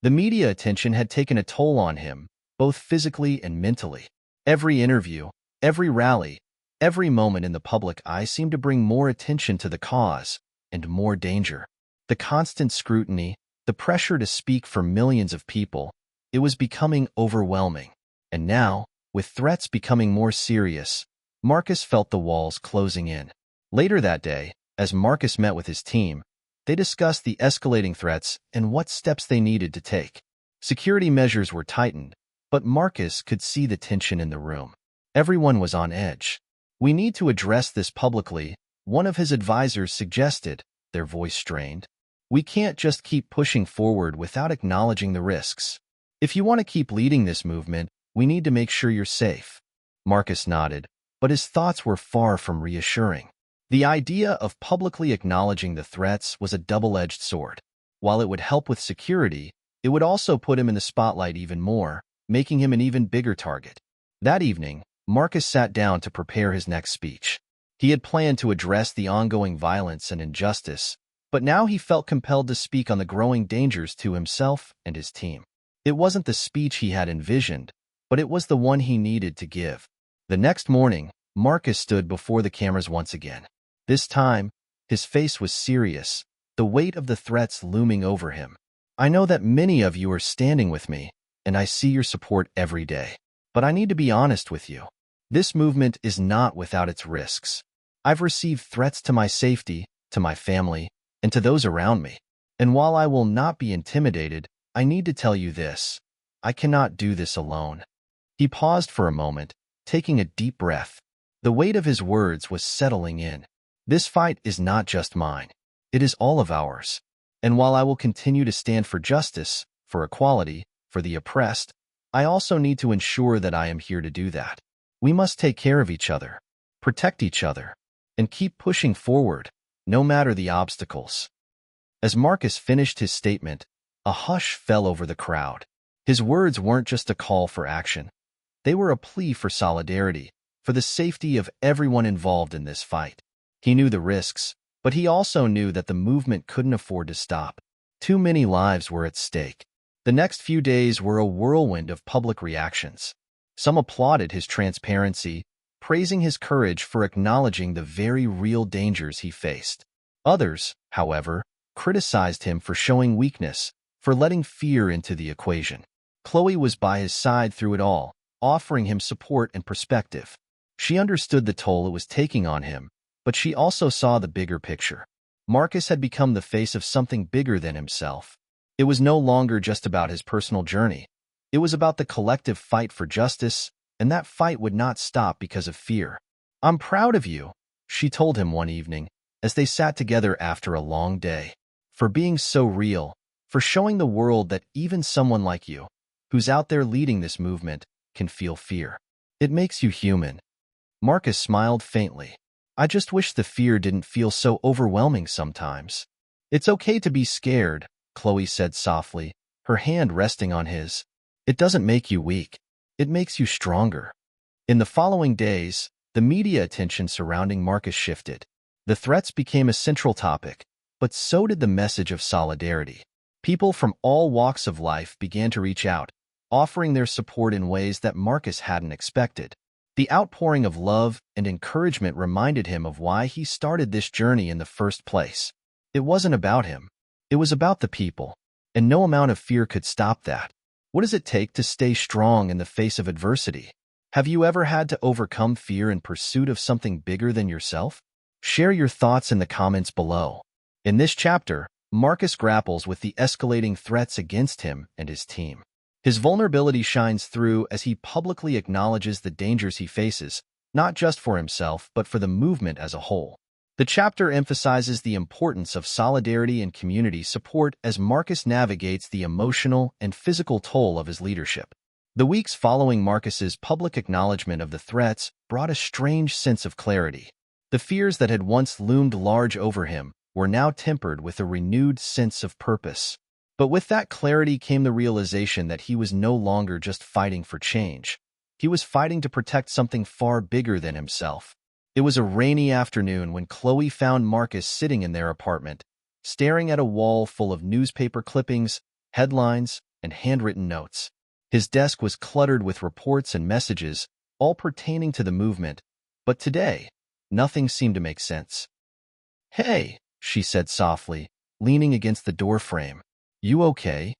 The media attention had taken a toll on him, both physically and mentally. Every interview, every rally, every moment in the public eye seemed to bring more attention to the cause and more danger. The constant scrutiny, the pressure to speak for millions of people, it was becoming overwhelming. And now, with threats becoming more serious, Marcus felt the walls closing in. Later that day, as Marcus met with his team, they discussed the escalating threats and what steps they needed to take. Security measures were tightened, but Marcus could see the tension in the room. Everyone was on edge. "We need to address this publicly," one of his advisors suggested, their voice strained. "We can't just keep pushing forward without acknowledging the risks. If you want to keep leading this movement, we need to make sure you're safe." Marcus nodded, but his thoughts were far from reassuring. The idea of publicly acknowledging the threats was a double-edged sword. While it would help with security, it would also put him in the spotlight even more, making him an even bigger target. That evening, Marcus sat down to prepare his next speech. He had planned to address the ongoing violence and injustice, but now he felt compelled to speak on the growing dangers to himself and his team. It wasn't the speech he had envisioned, but it was the one he needed to give. The next morning, Marcus stood before the cameras once again. This time, his face was serious, the weight of the threats looming over him. "I know that many of you are standing with me, and I see your support every day. But I need to be honest with you. This movement is not without its risks. I've received threats to my safety, to my family, and to those around me. And while I will not be intimidated, I need to tell you this. I cannot do this alone." He paused for a moment, taking a deep breath. The weight of his words was settling in. "This fight is not just mine. It is all of ours. And while I will continue to stand for justice, for equality, for the oppressed, I also need to ensure that I am here to do that. We must take care of each other, protect each other, and keep pushing forward, no matter the obstacles." As Marcus finished his statement, A hush fell over the crowd. His words weren't just a call for action. They were a plea for solidarity, for the safety of everyone involved in this fight. He knew the risks, but he also knew that the movement couldn't afford to stop. Too many lives were at stake. The next few days were a whirlwind of public reactions. Some applauded his transparency, praising his courage for acknowledging the very real dangers he faced. Others, however, criticized him for showing weakness, for letting fear into the equation. Chloe was by his side through it all, offering him support and perspective. She understood the toll it was taking on him, but she also saw the bigger picture. Marcus had become the face of something bigger than himself. It was no longer just about his personal journey. It was about the collective fight for justice, and that fight would not stop because of fear. "I'm proud of you," she told him one evening, as they sat together after a long day. "For being so real, for showing the world that even someone like you, who's out there leading this movement, can feel fear. It makes you human." Marcus smiled faintly. "I just wish the fear didn't feel so overwhelming sometimes." "It's okay to be scared," Chloe said softly, her hand resting on his. "It doesn't make you weak. It makes you stronger." In the following days, the media attention surrounding Marcus shifted. The threats became a central topic, but so did the message of solidarity. People from all walks of life began to reach out, offering their support in ways that Marcus hadn't expected. The outpouring of love and encouragement reminded him of why he started this journey in the first place. It wasn't about him. It was about the people, and no amount of fear could stop that. What does it take to stay strong in the face of adversity? Have you ever had to overcome fear in pursuit of something bigger than yourself? Share your thoughts in the comments below. In this chapter, Marcus grapples with the escalating threats against him and his team. His vulnerability shines through as he publicly acknowledges the dangers he faces, not just for himself, but for the movement as a whole. The chapter emphasizes the importance of solidarity and community support as Marcus navigates the emotional and physical toll of his leadership. The weeks following Marcus's public acknowledgement of the threats brought a strange sense of clarity. The fears that had once loomed large over him were now tempered with a renewed sense of purpose. But with that clarity came the realization that he was no longer just fighting for change. He was fighting to protect something far bigger than himself. It was a rainy afternoon when Chloe found Marcus sitting in their apartment, staring at a wall full of newspaper clippings, headlines, and handwritten notes. His desk was cluttered with reports and messages, all pertaining to the movement, but today, nothing seemed to make sense. "Hey," she said softly, leaning against the doorframe. "You okay?"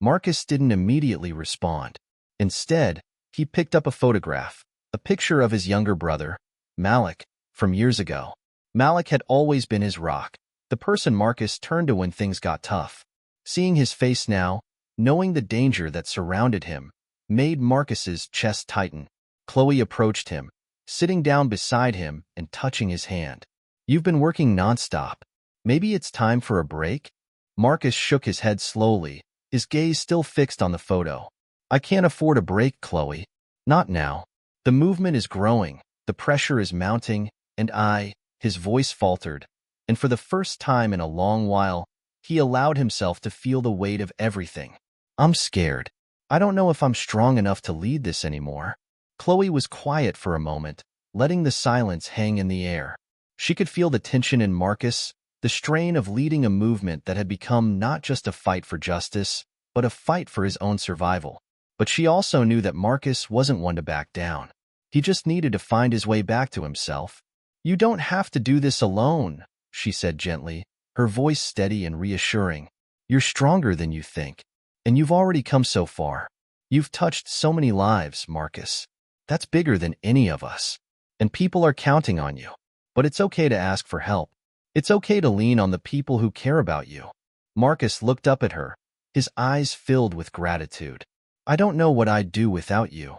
Marcus didn't immediately respond. Instead, he picked up a photograph, a picture of his younger brother, Malik, from years ago. Malik had always been his rock, the person Marcus turned to when things got tough. Seeing his face now, knowing the danger that surrounded him, made Marcus's chest tighten. Chloe approached him, sitting down beside him and touching his hand. "You've been working nonstop. Maybe it's time for a break?" Marcus shook his head slowly, his gaze still fixed on the photo. "I can't afford a break, Chloe. Not now. The movement is growing, the pressure is mounting, and his voice faltered, and for the first time in a long while, he allowed himself to feel the weight of everything. "I'm scared. I don't know if I'm strong enough to lead this anymore." Chloe was quiet for a moment, letting the silence hang in the air. She could feel the tension in Marcus, the strain of leading a movement that had become not just a fight for justice, but a fight for his own survival. But she also knew that Marcus wasn't one to back down. He just needed to find his way back to himself. "You don't have to do this alone," she said gently, her voice steady and reassuring. "You're stronger than you think, and you've already come so far. You've touched so many lives, Marcus. That's bigger than any of us. And people are counting on you. But it's okay to ask for help. It's okay to lean on the people who care about you." Marcus looked up at her, his eyes filled with gratitude. "I don't know what I'd do without you."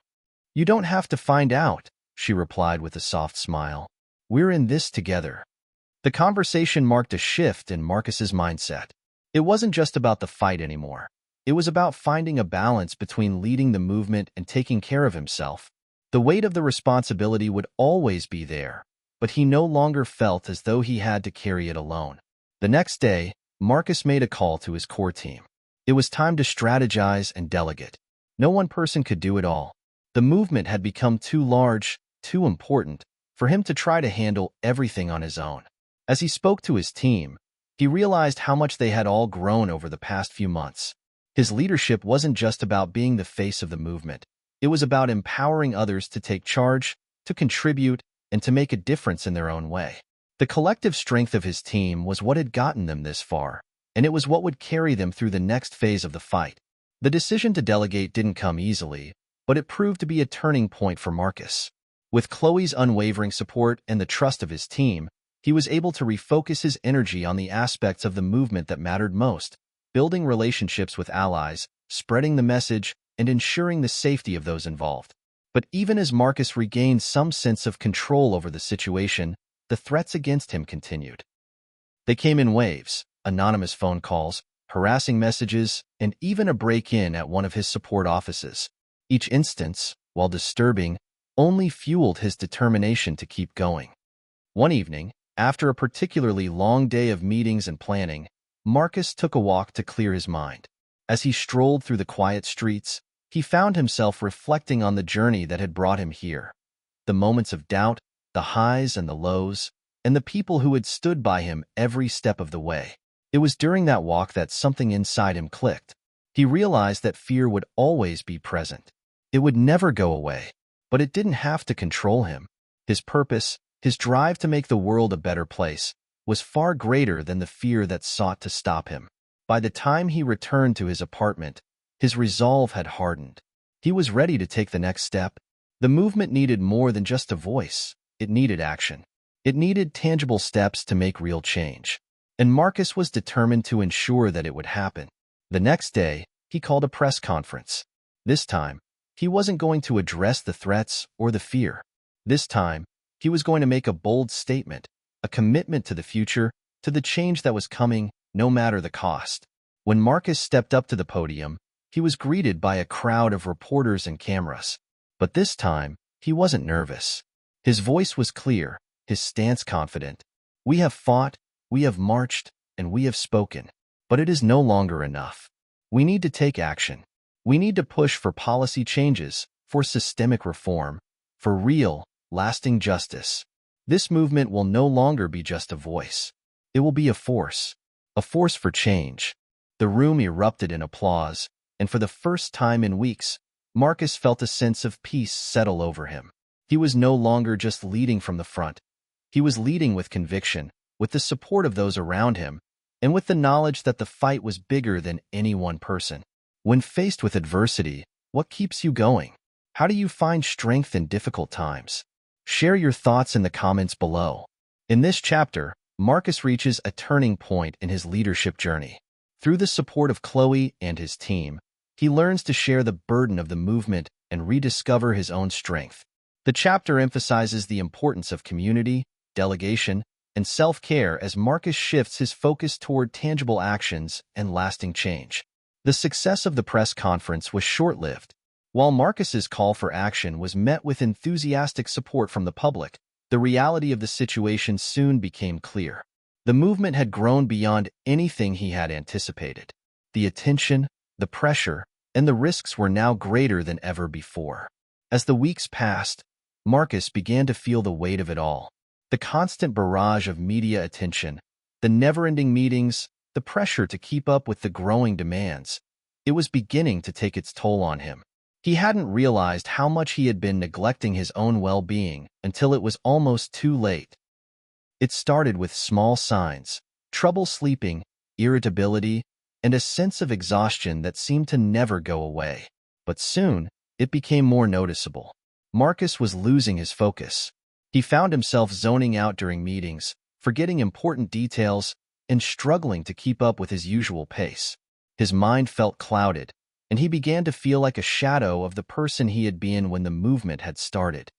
"You don't have to find out," she replied with a soft smile. "We're in this together." The conversation marked a shift in Marcus's mindset. It wasn't just about the fight anymore. It was about finding a balance between leading the movement and taking care of himself. The weight of the responsibility would always be there, but he no longer felt as though he had to carry it alone. The next day, Marcus made a call to his core team. It was time to strategize and delegate. No one person could do it all. The movement had become too large, too important, for him to try to handle everything on his own. As he spoke to his team, he realized how much they had all grown over the past few months. His leadership wasn't just about being the face of the movement. It was about empowering others to take charge, to contribute, and to make a difference in their own way. The collective strength of his team was what had gotten them this far, and it was what would carry them through the next phase of the fight. The decision to delegate didn't come easily, but it proved to be a turning point for Marcus. With Chloe's unwavering support and the trust of his team, he was able to refocus his energy on the aspects of the movement that mattered most, building relationships with allies, spreading the message, and ensuring the safety of those involved. But even as Marcus regained some sense of control over the situation, the threats against him continued. They came in waves: anonymous phone calls, harassing messages, and even a break-in at one of his support offices. Each instance, while disturbing, only fueled his determination to keep going. One evening, after a particularly long day of meetings and planning, Marcus took a walk to clear his mind. As he strolled through the quiet streets, he found himself reflecting on the journey that had brought him here. The moments of doubt, the highs and the lows, and the people who had stood by him every step of the way. It was during that walk that something inside him clicked. He realized that fear would always be present. It would never go away, but it didn't have to control him. His purpose, his drive to make the world a better place, was far greater than the fear that sought to stop him. By the time he returned to his apartment, his resolve had hardened. He was ready to take the next step. The movement needed more than just a voice. It needed action. It needed tangible steps to make real change. And Marcus was determined to ensure that it would happen. The next day, he called a press conference. This time, he wasn't going to address the threats or the fear. This time, he was going to make a bold statement, a commitment to the future, to the change that was coming, no matter the cost. When Marcus stepped up to the podium, he was greeted by a crowd of reporters and cameras. But this time, he wasn't nervous. His voice was clear, his stance confident. We have fought, we have marched, and we have spoken. But it is no longer enough. We need to take action. We need to push for policy changes, for systemic reform, for real, lasting justice. This movement will no longer be just a voice. It will be a force for change. The room erupted in applause, and for the first time in weeks, Marcus felt a sense of peace settle over him. He was no longer just leading from the front. He was leading with conviction, with the support of those around him, and with the knowledge that the fight was bigger than any one person. When faced with adversity, what keeps you going? How do you find strength in difficult times? Share your thoughts in the comments below. In this chapter, Marcus reaches a turning point in his leadership journey. Through the support of Chloe and his team, he learns to share the burden of the movement and rediscover his own strength. The chapter emphasizes the importance of community, delegation, and self-care as Marcus shifts his focus toward tangible actions and lasting change. The success of the press conference was short-lived. While Marcus's call for action was met with enthusiastic support from the public, the reality of the situation soon became clear. The movement had grown beyond anything he had anticipated. The attention, the pressure, and the risks were now greater than ever before. As the weeks passed, Marcus began to feel the weight of it all. The constant barrage of media attention, the never-ending meetings, the pressure to keep up with the growing demands. It was beginning to take its toll on him. He hadn't realized how much he had been neglecting his own well-being until it was almost too late. It started with small signs: trouble sleeping, irritability, and a sense of exhaustion that seemed to never go away. But soon, it became more noticeable. Marcus was losing his focus. He found himself zoning out during meetings, forgetting important details, and struggling to keep up with his usual pace. His mind felt clouded, and he began to feel like a shadow of the person he had been when the movement had started.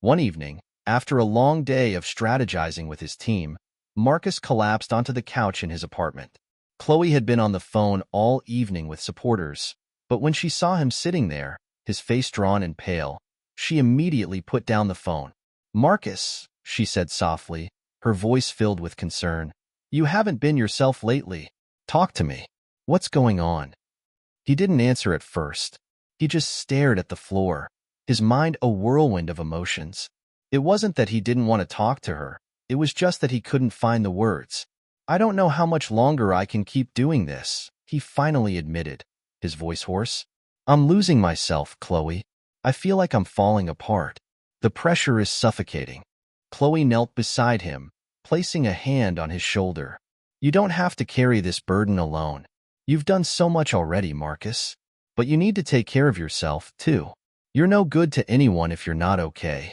One evening, after a long day of strategizing with his team, Marcus collapsed onto the couch in his apartment. Chloe had been on the phone all evening with supporters, but when she saw him sitting there, his face drawn and pale, she immediately put down the phone. "Marcus," she said softly, her voice filled with concern, "you haven't been yourself lately. Talk to me. What's going on?" He didn't answer at first. He just stared at the floor, his mind a whirlwind of emotions. It wasn't that he didn't want to talk to her. It was just that he couldn't find the words. "I don't know how much longer I can keep doing this," he finally admitted, his voice hoarse. "I'm losing myself, Chloe. I feel like I'm falling apart. The pressure is suffocating." Chloe knelt beside him, placing a hand on his shoulder. "You don't have to carry this burden alone. You've done so much already, Marcus. But you need to take care of yourself, too. You're no good to anyone if you're not okay."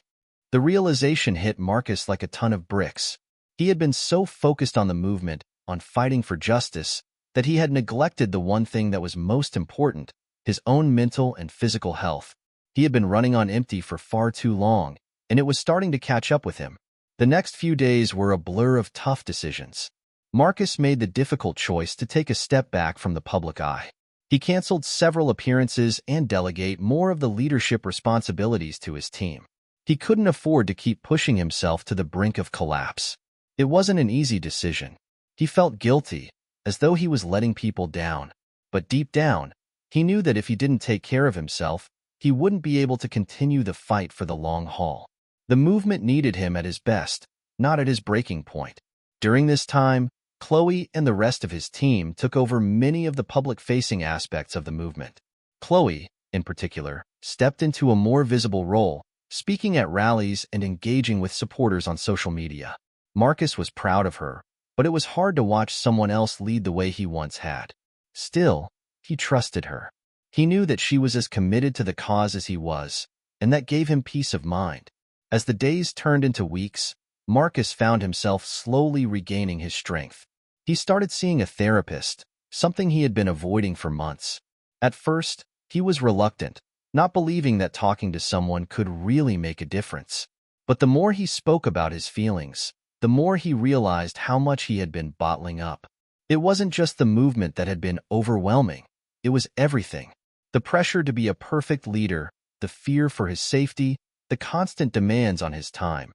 The realization hit Marcus like a ton of bricks. He had been so focused on the movement, on fighting for justice, that he had neglected the one thing that was most important, his own mental and physical health. He had been running on empty for far too long, and it was starting to catch up with him. The next few days were a blur of tough decisions. Marcus made the difficult choice to take a step back from the public eye. He canceled several appearances and delegate more of the leadership responsibilities to his team. He couldn't afford to keep pushing himself to the brink of collapse. It wasn't an easy decision. He felt guilty, as though he was letting people down. But deep down, he knew that if he didn't take care of himself, he wouldn't be able to continue the fight for the long haul. The movement needed him at his best, not at his breaking point. During this time, Chloe and the rest of his team took over many of the public-facing aspects of the movement. Chloe, in particular, stepped into a more visible role, speaking at rallies and engaging with supporters on social media. Marcus was proud of her, but it was hard to watch someone else lead the way he once had. Still, he trusted her. He knew that she was as committed to the cause as he was, and that gave him peace of mind. As the days turned into weeks, Marcus found himself slowly regaining his strength. He started seeing a therapist, something he had been avoiding for months. At first, he was reluctant, not believing that talking to someone could really make a difference. But the more he spoke about his feelings, the more he realized how much he had been bottling up. It wasn't just the movement that had been overwhelming. It was everything. The pressure to be a perfect leader, the fear for his safety, the constant demands on his time.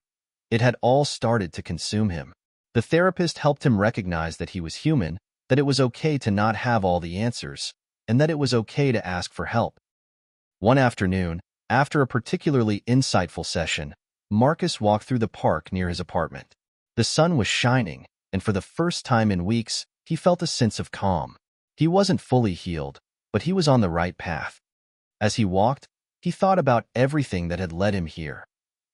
It had all started to consume him. The therapist helped him recognize that he was human, that it was okay to not have all the answers, and that it was okay to ask for help. One afternoon, after a particularly insightful session, Marcus walked through the park near his apartment. The sun was shining, and for the first time in weeks, he felt a sense of calm. He wasn't fully healed, but he was on the right path. As he walked, he thought about everything that had led him here.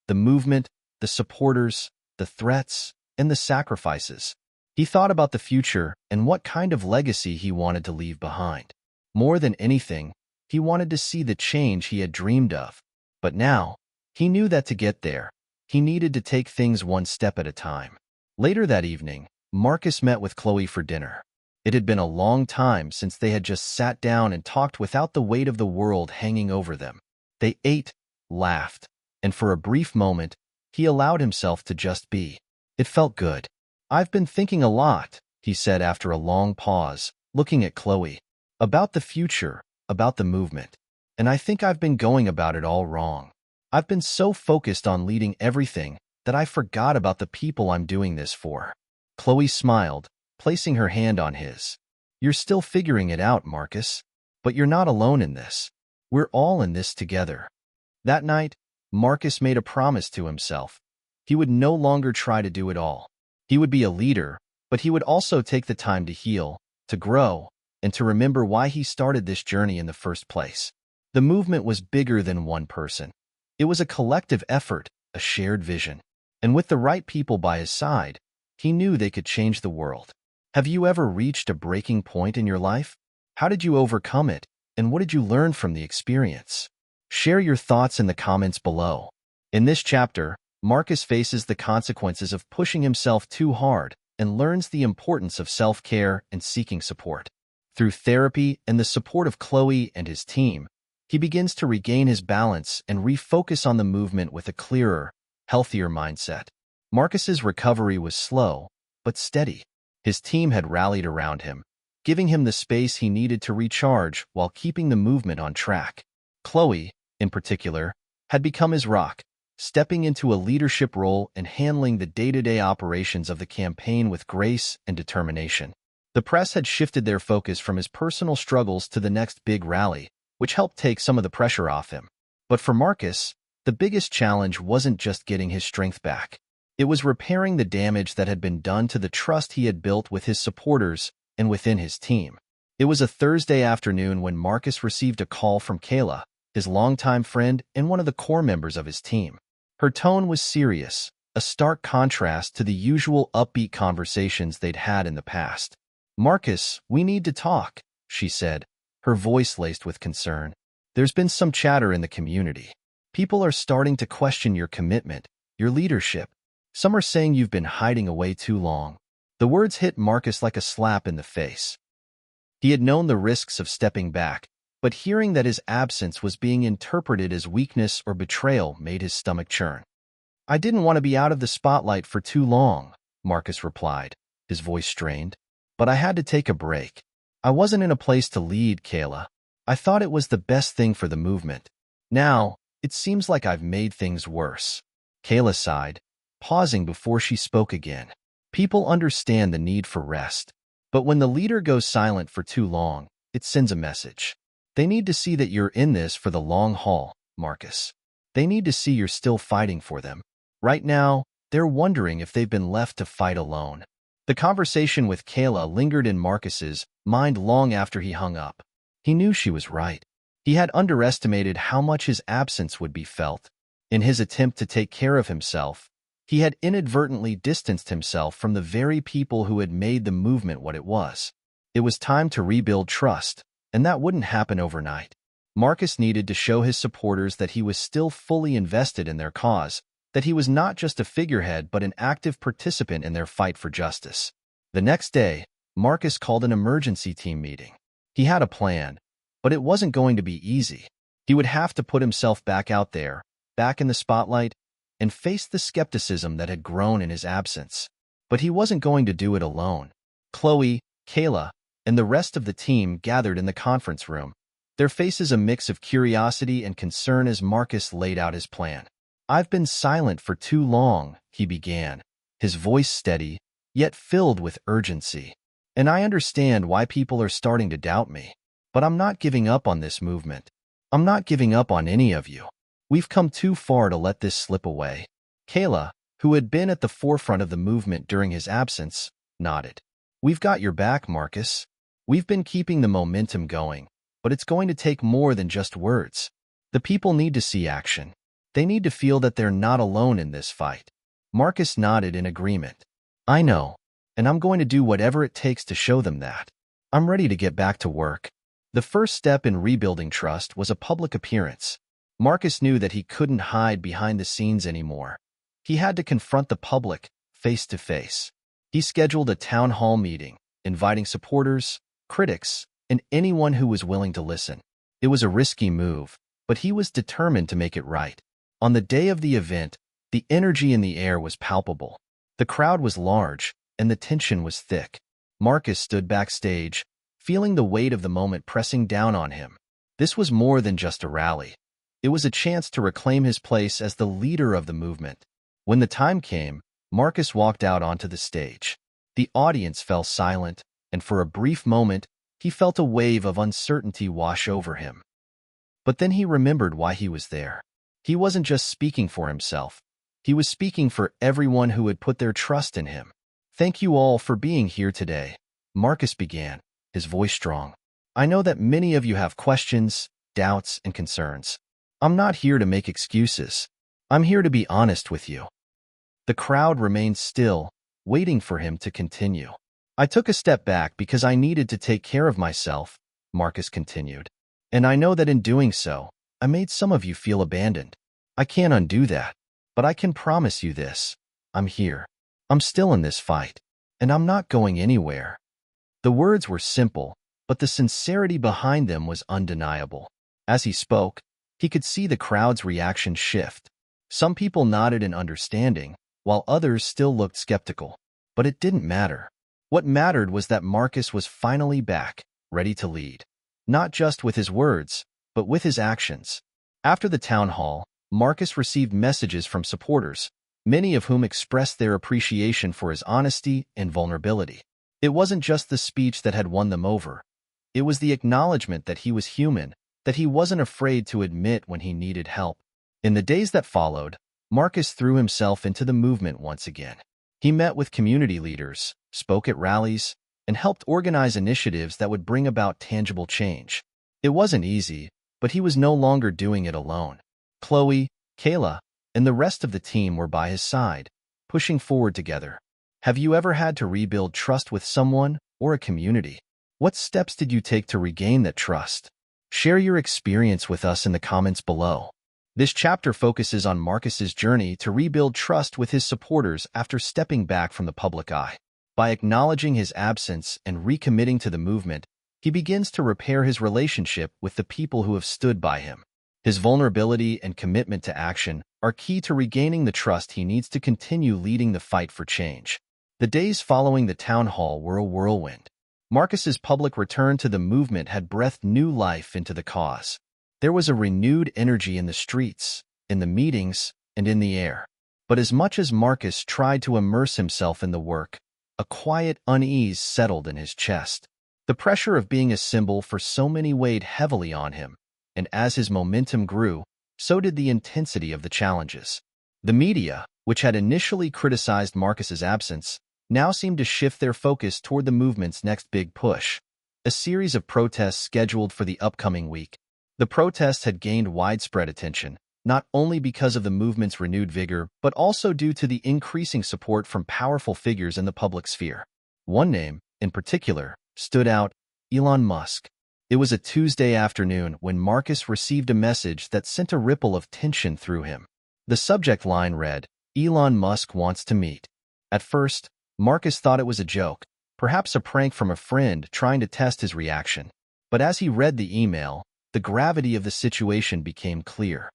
The movement, the supporters, the threats, and the sacrifices. He thought about the future and what kind of legacy he wanted to leave behind. More than anything, he wanted to see the change he had dreamed of. But now, he knew that to get there, he needed to take things one step at a time. Later that evening, Marcus met with Chloe for dinner. It had been a long time since they had just sat down and talked without the weight of the world hanging over them. They ate, laughed, and for a brief moment, he allowed himself to just be. It felt good. "I've been thinking a lot," he said after a long pause, looking at Chloe. "About the future, about the movement. And I think I've been going about it all wrong. I've been so focused on leading everything that I forgot about the people I'm doing this for." Chloe smiled, placing her hand on his. "You're still figuring it out, Marcus. But you're not alone in this. We're all in this together." That night, Marcus made a promise to himself. He would no longer try to do it all. He would be a leader, but he would also take the time to heal, to grow, and to remember why he started this journey in the first place. The movement was bigger than one person. It was a collective effort, a shared vision. And with the right people by his side, he knew they could change the world. Have you ever reached a breaking point in your life? How did you overcome it, and what did you learn from the experience? Share your thoughts in the comments below. In this chapter, Marcus faces the consequences of pushing himself too hard and learns the importance of self-care and seeking support. Through therapy and the support of Chloe and his team, he begins to regain his balance and refocus on the movement with a clearer, healthier mindset. Marcus's recovery was slow, but steady. His team had rallied around him, giving him the space he needed to recharge while keeping the movement on track. Chloe, in particular, had become his rock, stepping into a leadership role and handling the day-to-day operations of the campaign with grace and determination. The press had shifted their focus from his personal struggles to the next big rally, which helped take some of the pressure off him. But for Marcus, the biggest challenge wasn't just getting his strength back. It was repairing the damage that had been done to the trust he had built with his supporters and within his team. It was a Thursday afternoon when Marcus received a call from Kayla, his longtime friend and one of the core members of his team. Her tone was serious, a stark contrast to the usual upbeat conversations they'd had in the past. "Marcus, we need to talk," she said, her voice laced with concern. "There's been some chatter in the community. People are starting to question your commitment, your leadership. Some are saying you've been hiding away too long." The words hit Marcus like a slap in the face. He had known the risks of stepping back, but hearing that his absence was being interpreted as weakness or betrayal made his stomach churn. "I didn't want to be out of the spotlight for too long," Marcus replied, his voice strained. "But I had to take a break. I wasn't in a place to lead, Kayla. I thought it was the best thing for the movement. Now, it seems like I've made things worse." Kayla sighed, pausing before she spoke again. People understand the need for rest. But when the leader goes silent for too long, it sends a message. They need to see that you're in this for the long haul, Marcus. They need to see you're still fighting for them. Right now, they're wondering if they've been left to fight alone. The conversation with Kayla lingered in Marcus's mind long after he hung up. He knew she was right. He had underestimated how much his absence would be felt. In his attempt to take care of himself, he had inadvertently distanced himself from the very people who had made the movement what it was. It was time to rebuild trust, and that wouldn't happen overnight. Marcus needed to show his supporters that he was still fully invested in their cause, that he was not just a figurehead but an active participant in their fight for justice. The next day, Marcus called an emergency team meeting. He had a plan, but it wasn't going to be easy. He would have to put himself back out there, back in the spotlight, and face the skepticism that had grown in his absence. But he wasn't going to do it alone. Chloe, Kayla, and the rest of the team gathered in the conference room, their faces a mix of curiosity and concern as Marcus laid out his plan. "I've been silent for too long," he began, his voice steady, yet filled with urgency. "And I understand why people are starting to doubt me. But I'm not giving up on this movement. I'm not giving up on any of you. We've come too far to let this slip away." Kayla, who had been at the forefront of the movement during his absence, nodded. "We've got your back, Marcus. We've been keeping the momentum going, but it's going to take more than just words. The people need to see action. They need to feel that they're not alone in this fight." Marcus nodded in agreement. "I know, and I'm going to do whatever it takes to show them that. I'm ready to get back to work." The first step in rebuilding trust was a public appearance. Marcus knew that he couldn't hide behind the scenes anymore. He had to confront the public, face to face. He scheduled a town hall meeting, inviting supporters, critics, and anyone who was willing to listen. It was a risky move, but he was determined to make it right. On the day of the event, the energy in the air was palpable. The crowd was large, and the tension was thick. Marcus stood backstage, feeling the weight of the moment pressing down on him. This was more than just a rally. It was a chance to reclaim his place as the leader of the movement. When the time came, Marcus walked out onto the stage. The audience fell silent, and for a brief moment, he felt a wave of uncertainty wash over him. But then he remembered why he was there. He wasn't just speaking for himself. He was speaking for everyone who had put their trust in him. "Thank you all for being here today," Marcus began, his voice strong. "I know that many of you have questions, doubts, and concerns. I'm not here to make excuses. I'm here to be honest with you." The crowd remained still, waiting for him to continue. "I took a step back because I needed to take care of myself," Marcus continued. "And I know that in doing so, I made some of you feel abandoned. I can't undo that, but I can promise you this. I'm here. I'm still in this fight, and I'm not going anywhere." The words were simple, but the sincerity behind them was undeniable. As he spoke, he could see the crowd's reaction shift. Some people nodded in understanding, while others still looked skeptical. But it didn't matter. What mattered was that Marcus was finally back, ready to lead. Not just with his words, but with his actions. After the town hall, Marcus received messages from supporters, many of whom expressed their appreciation for his honesty and vulnerability. It wasn't just the speech that had won them over. It was the acknowledgement that he was human, that he wasn't afraid to admit when he needed help. In the days that followed, Marcus threw himself into the movement once again. He met with community leaders, spoke at rallies, and helped organize initiatives that would bring about tangible change. It wasn't easy, but he was no longer doing it alone. Chloe, Kayla, and the rest of the team were by his side, pushing forward together. Have you ever had to rebuild trust with someone or a community? What steps did you take to regain that trust? Share your experience with us in the comments below. This chapter focuses on Marcus's journey to rebuild trust with his supporters after stepping back from the public eye. By acknowledging his absence and recommitting to the movement, he begins to repair his relationship with the people who have stood by him. His vulnerability and commitment to action are key to regaining the trust he needs to continue leading the fight for change. The days following the town hall were a whirlwind. Marcus's public return to the movement had breathed new life into the cause. There was a renewed energy in the streets, in the meetings, and in the air. But as much as Marcus tried to immerse himself in the work, a quiet unease settled in his chest. The pressure of being a symbol for so many weighed heavily on him, and as his momentum grew, so did the intensity of the challenges. The media, which had initially criticized Marcus's absence, now seemed to shift their focus toward the movement's next big push, a series of protests scheduled for the upcoming week. The protests had gained widespread attention, not only because of the movement's renewed vigor, but also due to the increasing support from powerful figures in the public sphere. One name, in particular, stood out: Elon Musk. It was a Tuesday afternoon when Marcus received a message that sent a ripple of tension through him. The subject line read, "Elon Musk wants to meet." At first, Marcus thought it was a joke, perhaps a prank from a friend trying to test his reaction. But as he read the email, the gravity of the situation became clear.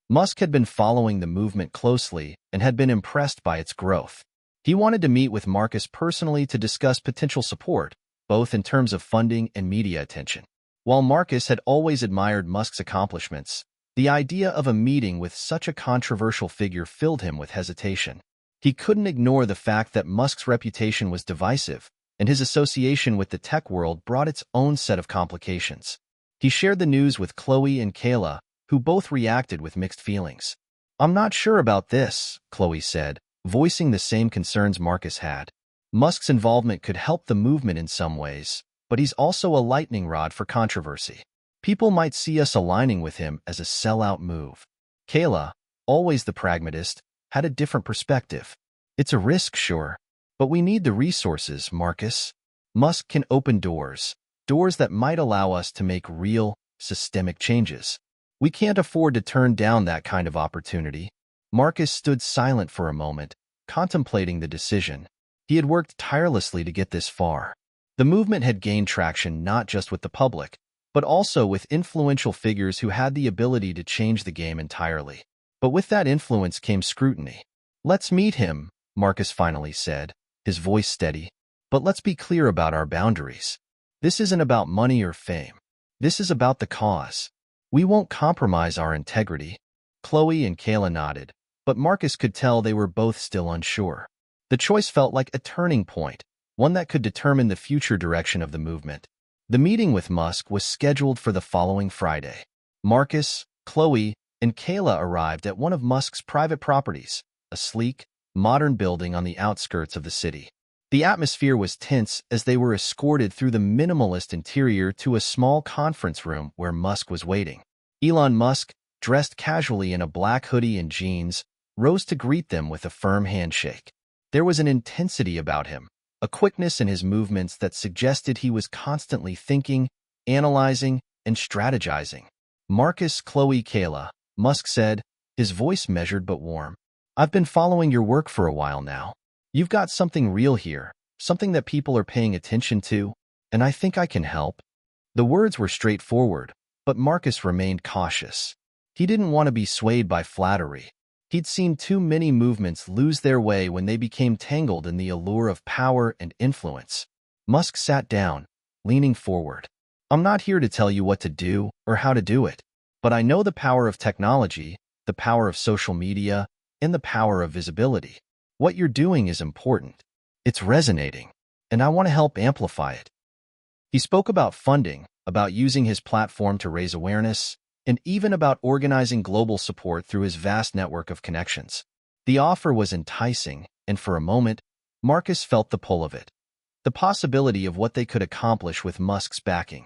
Musk had been following the movement closely and had been impressed by its growth. He wanted to meet with Marcus personally to discuss potential support, both in terms of funding and media attention. While Marcus had always admired Musk's accomplishments, the idea of a meeting with such a controversial figure filled him with hesitation. He couldn't ignore the fact that Musk's reputation was divisive, and his association with the tech world brought its own set of complications. He shared the news with Chloe and Kayla, who both reacted with mixed feelings. "I'm not sure about this," Chloe said, voicing the same concerns Marcus had. Musk's involvement could help the movement in some ways, but he's also a lightning rod for controversy. People might see us aligning with him as a sellout move. Kayla, always the pragmatist, had a different perspective. "It's a risk, sure, but we need the resources, Marcus. Musk can open doors that might allow us to make real, systemic changes. We can't afford to turn down that kind of opportunity." Marcus stood silent for a moment, contemplating the decision. He had worked tirelessly to get this far. The movement had gained traction not just with the public, but also with influential figures who had the ability to change the game entirely. But with that influence came scrutiny. "Let's meet him," Marcus finally said, his voice steady. "But let's be clear about our boundaries. This isn't about money or fame. This is about the cause. We won't compromise our integrity." Chloe and Kayla nodded, but Marcus could tell they were both still unsure. The choice felt like a turning point, one that could determine the future direction of the movement. The meeting with Musk was scheduled for the following Friday. Marcus, Chloe, and Kayla arrived at one of Musk's private properties, a sleek, modern building on the outskirts of the city. The atmosphere was tense as they were escorted through the minimalist interior to a small conference room where Musk was waiting. Elon Musk, dressed casually in a black hoodie and jeans, rose to greet them with a firm handshake. There was an intensity about him, a quickness in his movements that suggested he was constantly thinking, analyzing, and strategizing. "Marcus, Chloe, Kayla," Musk said, his voice measured but warm. "I've been following your work for a while now. You've got something real here, something that people are paying attention to, and I think I can help." The words were straightforward, but Marcus remained cautious. He didn't want to be swayed by flattery. He'd seen too many movements lose their way when they became tangled in the allure of power and influence. Musk sat down, leaning forward. "I'm not here to tell you what to do or how to do it, but I know the power of technology, the power of social media, and the power of visibility. What you're doing is important. It's resonating. and I want to help amplify it. He spoke about funding, about using his platform to raise awareness, and even about organizing global support through his vast network of connections. The offer was enticing, and for a moment, Marcus felt the pull of it, the possibility of what they could accomplish with Musk's backing.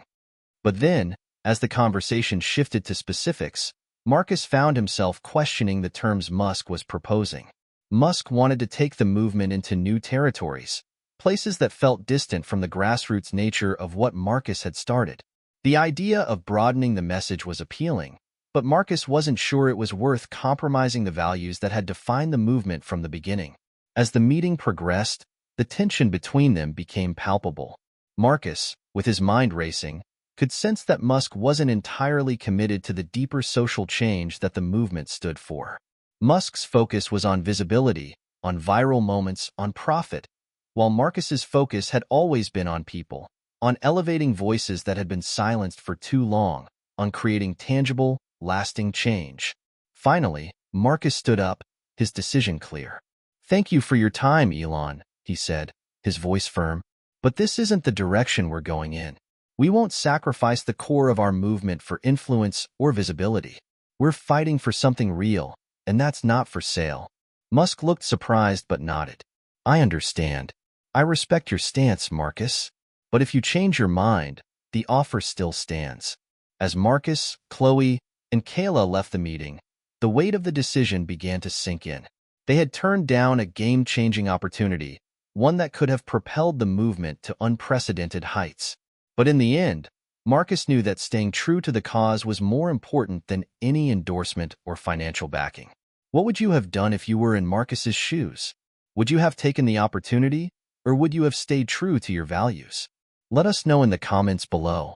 But then, as the conversation shifted to specifics, Marcus found himself questioning the terms Musk was proposing. Musk wanted to take the movement into new territories, places that felt distant from the grassroots nature of what Marcus had started. The idea of broadening the message was appealing, but Marcus wasn't sure it was worth compromising the values that had defined the movement from the beginning. As the meeting progressed, the tension between them became palpable. Marcus, with his mind racing, could sense that Musk wasn't entirely committed to the deeper social change that the movement stood for. Musk's focus was on visibility, on viral moments, on profit, while Marcus's focus had always been on people, on elevating voices that had been silenced for too long, on creating tangible, lasting change. Finally, Marcus stood up, his decision clear. "Thank you for your time, Elon," he said, his voice firm. "But this isn't the direction we're going in. We won't sacrifice the core of our movement for influence or visibility. We're fighting for something real, and that's not for sale." Musk looked surprised but nodded. "I understand. I respect your stance, Marcus. But if you change your mind, the offer still stands." As Marcus, Chloe, and Kayla left the meeting, the weight of the decision began to sink in. They had turned down a game-changing opportunity, one that could have propelled the movement to unprecedented heights. But in the end, Marcus knew that staying true to the cause was more important than any endorsement or financial backing. What would you have done if you were in Marcus's shoes? Would you have taken the opportunity, or would you have stayed true to your values? Let us know in the comments below.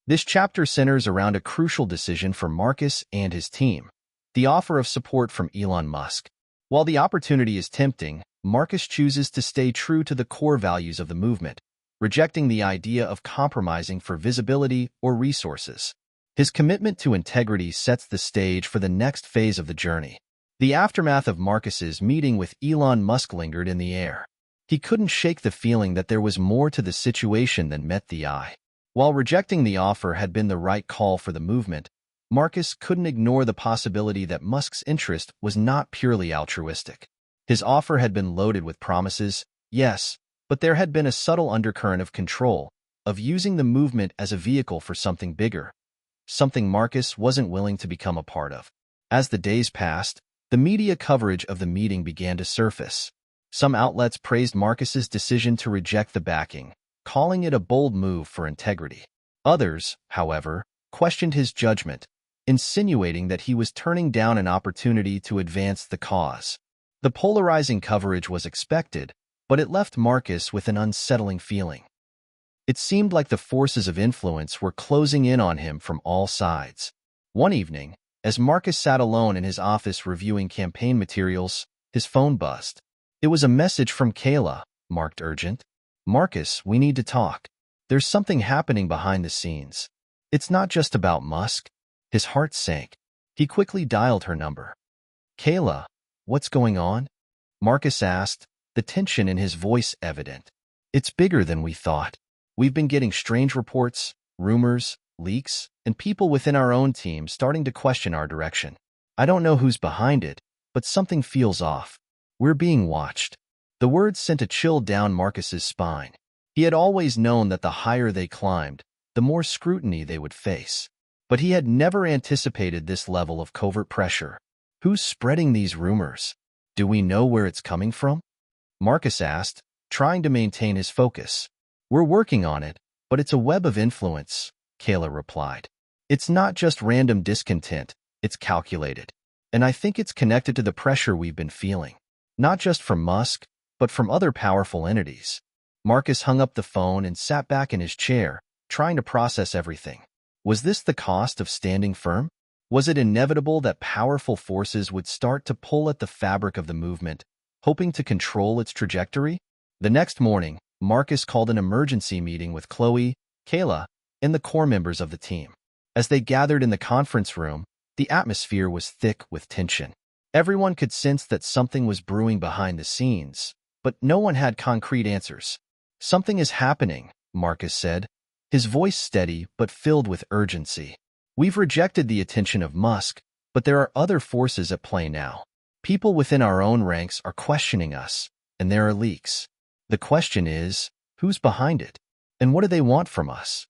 This chapter centers around a crucial decision for Marcus and his team: the offer of support from Elon Musk. While the opportunity is tempting, Marcus chooses to stay true to the core values of the movement, rejecting the idea of compromising for visibility or resources. His commitment to integrity sets the stage for the next phase of the journey. The aftermath of Marcus's meeting with Elon Musk lingered in the air. He couldn't shake the feeling that there was more to the situation than met the eye. While rejecting the offer had been the right call for the movement, Marcus couldn't ignore the possibility that Musk's interest was not purely altruistic. His offer had been loaded with promises, yes, but there had been a subtle undercurrent of control, of using the movement as a vehicle for something bigger, something Marcus wasn't willing to become a part of. As the days passed, the media coverage of the meeting began to surface. Some outlets praised Marcus's decision to reject the backing, calling it a bold move for integrity. Others, however, questioned his judgment, insinuating that he was turning down an opportunity to advance the cause. The polarizing coverage was expected, but it left Marcus with an unsettling feeling. It seemed like the forces of influence were closing in on him from all sides. One evening, as Marcus sat alone in his office reviewing campaign materials, his phone buzzed. It was a message from Kayla, marked urgent. "Marcus, we need to talk. There's something happening behind the scenes. It's not just about Musk." His heart sank. He quickly dialed her number. "Kayla, what's going on?" Marcus asked, the tension in his voice evident. "It's bigger than we thought. We've been getting strange reports, rumors, leaks, and people within our own team starting to question our direction. I don't know who's behind it, but something feels off. We're being watched." The words sent a chill down Marcus's spine. He had always known that the higher they climbed, the more scrutiny they would face. But he had never anticipated this level of covert pressure. "Who's spreading these rumors? Do we know where it's coming from?" Marcus asked, trying to maintain his focus. "We're working on it, but it's a web of influence," Kayla replied. "It's not just random discontent, it's calculated. And I think it's connected to the pressure we've been feeling. Not just from Musk, but from other powerful entities." Marcus hung up the phone and sat back in his chair, trying to process everything. Was this the cost of standing firm? Was it inevitable that powerful forces would start to pull at the fabric of the movement, hoping to control its trajectory? The next morning, Marcus called an emergency meeting with Chloe, Kayla, and the core members of the team. As they gathered in the conference room, the atmosphere was thick with tension. Everyone could sense that something was brewing behind the scenes, but no one had concrete answers. Something is happening, Marcus said, his voice steady but filled with urgency. We've rejected the attention of Musk, but there are other forces at play now. People within our own ranks are questioning us, and there are leaks. The question is, who's behind it? And what do they want from us?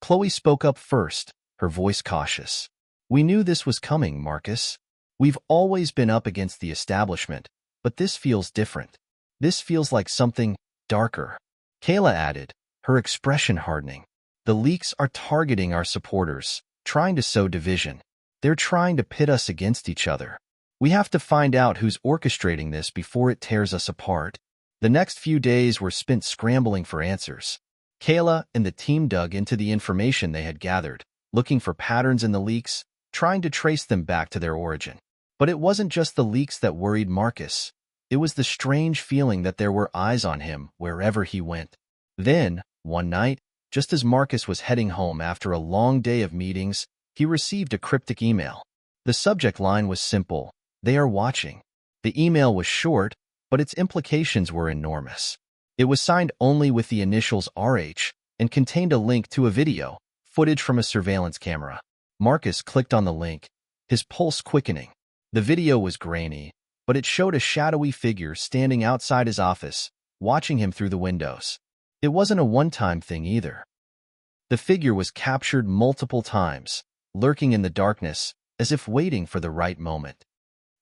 Chloe spoke up first, her voice cautious. We knew this was coming, Marcus. We've always been up against the establishment, but this feels different. This feels like something darker. Kayla added, her expression hardening. The leaks are targeting our supporters, trying to sow division. They're trying to pit us against each other. We have to find out who's orchestrating this before it tears us apart. The next few days were spent scrambling for answers. Kayla and the team dug into the information they had gathered, looking for patterns in the leaks, trying to trace them back to their origin. But it wasn't just the leaks that worried Marcus. It was the strange feeling that there were eyes on him wherever he went. Then, one night, just as Marcus was heading home after a long day of meetings, he received a cryptic email. The subject line was simple, "They are watching." The email was short, but its implications were enormous. It was signed only with the initials RH and contained a link to a video, footage from a surveillance camera. Marcus clicked on the link, his pulse quickening. The video was grainy, but it showed a shadowy figure standing outside his office, watching him through the windows. It wasn't a one-time thing either. The figure was captured multiple times, lurking in the darkness, as if waiting for the right moment.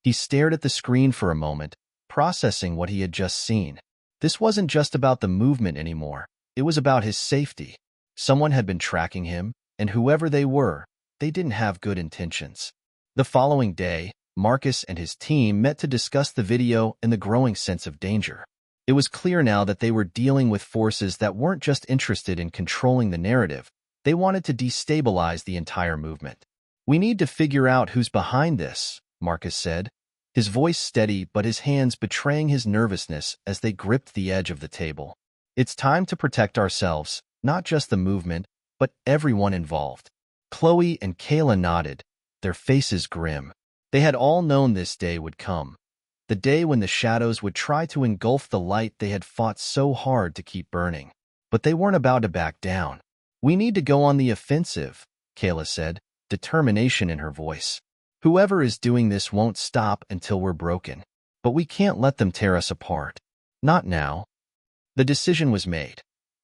He stared at the screen for a moment, processing what he had just seen. This wasn't just about the movement anymore. It was about his safety. Someone had been tracking him, and whoever they were, they didn't have good intentions. The following day, Marcus and his team met to discuss the video and the growing sense of danger. It was clear now that they were dealing with forces that weren't just interested in controlling the narrative. They wanted to destabilize the entire movement. "We need to figure out who's behind this," Marcus said, his voice steady but his hands betraying his nervousness as they gripped the edge of the table. "It's time to protect ourselves, not just the movement, but everyone involved." Chloe and Kayla nodded, their faces grim. They had all known this day would come, the day when the shadows would try to engulf the light they had fought so hard to keep burning. But they weren't about to back down. "We need to go on the offensive," Kayla said, determination in her voice. "Whoever is doing this won't stop until we're broken. But we can't let them tear us apart. Not now." The decision was made.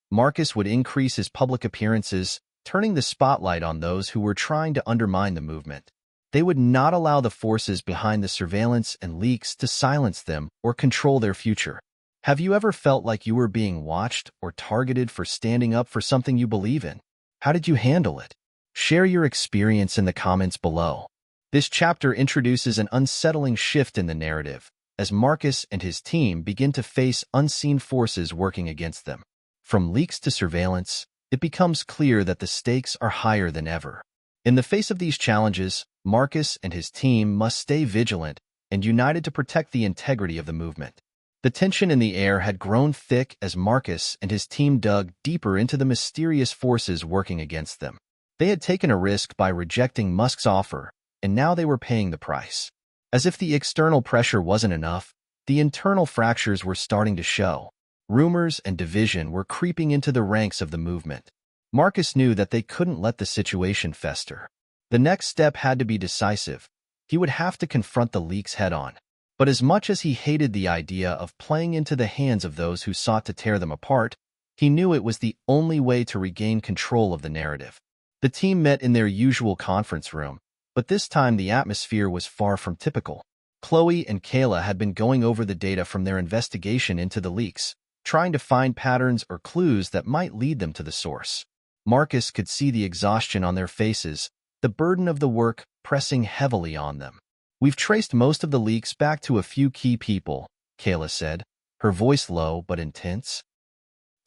Marcus would increase his public appearances, turning the spotlight on those who were trying to undermine the movement. They would not allow the forces behind the surveillance and leaks to silence them or control their future. Have you ever felt like you were being watched or targeted for standing up for something you believe in? How did you handle it? Share your experience in the comments below. This chapter introduces an unsettling shift in the narrative, as Marcus and his team begin to face unseen forces working against them. From leaks to surveillance, it becomes clear that the stakes are higher than ever. In the face of these challenges, Marcus and his team must stay vigilant and united to protect the integrity of the movement. The tension in the air had grown thick as Marcus and his team dug deeper into the mysterious forces working against them. They had taken a risk by rejecting Musk's offer, and now they were paying the price. As if the external pressure wasn't enough, the internal fractures were starting to show. Rumors and division were creeping into the ranks of the movement. Marcus knew that they couldn't let the situation fester. The next step had to be decisive. He would have to confront the leaks head-on. But as much as he hated the idea of playing into the hands of those who sought to tear them apart, he knew it was the only way to regain control of the narrative. The team met in their usual conference room, but this time the atmosphere was far from typical. Chloe and Kayla had been going over the data from their investigation into the leaks, trying to find patterns or clues that might lead them to the source. Marcus could see the exhaustion on their faces, the burden of the work pressing heavily on them. "We've traced most of the leaks back to a few key people," Kayla said, her voice low but intense.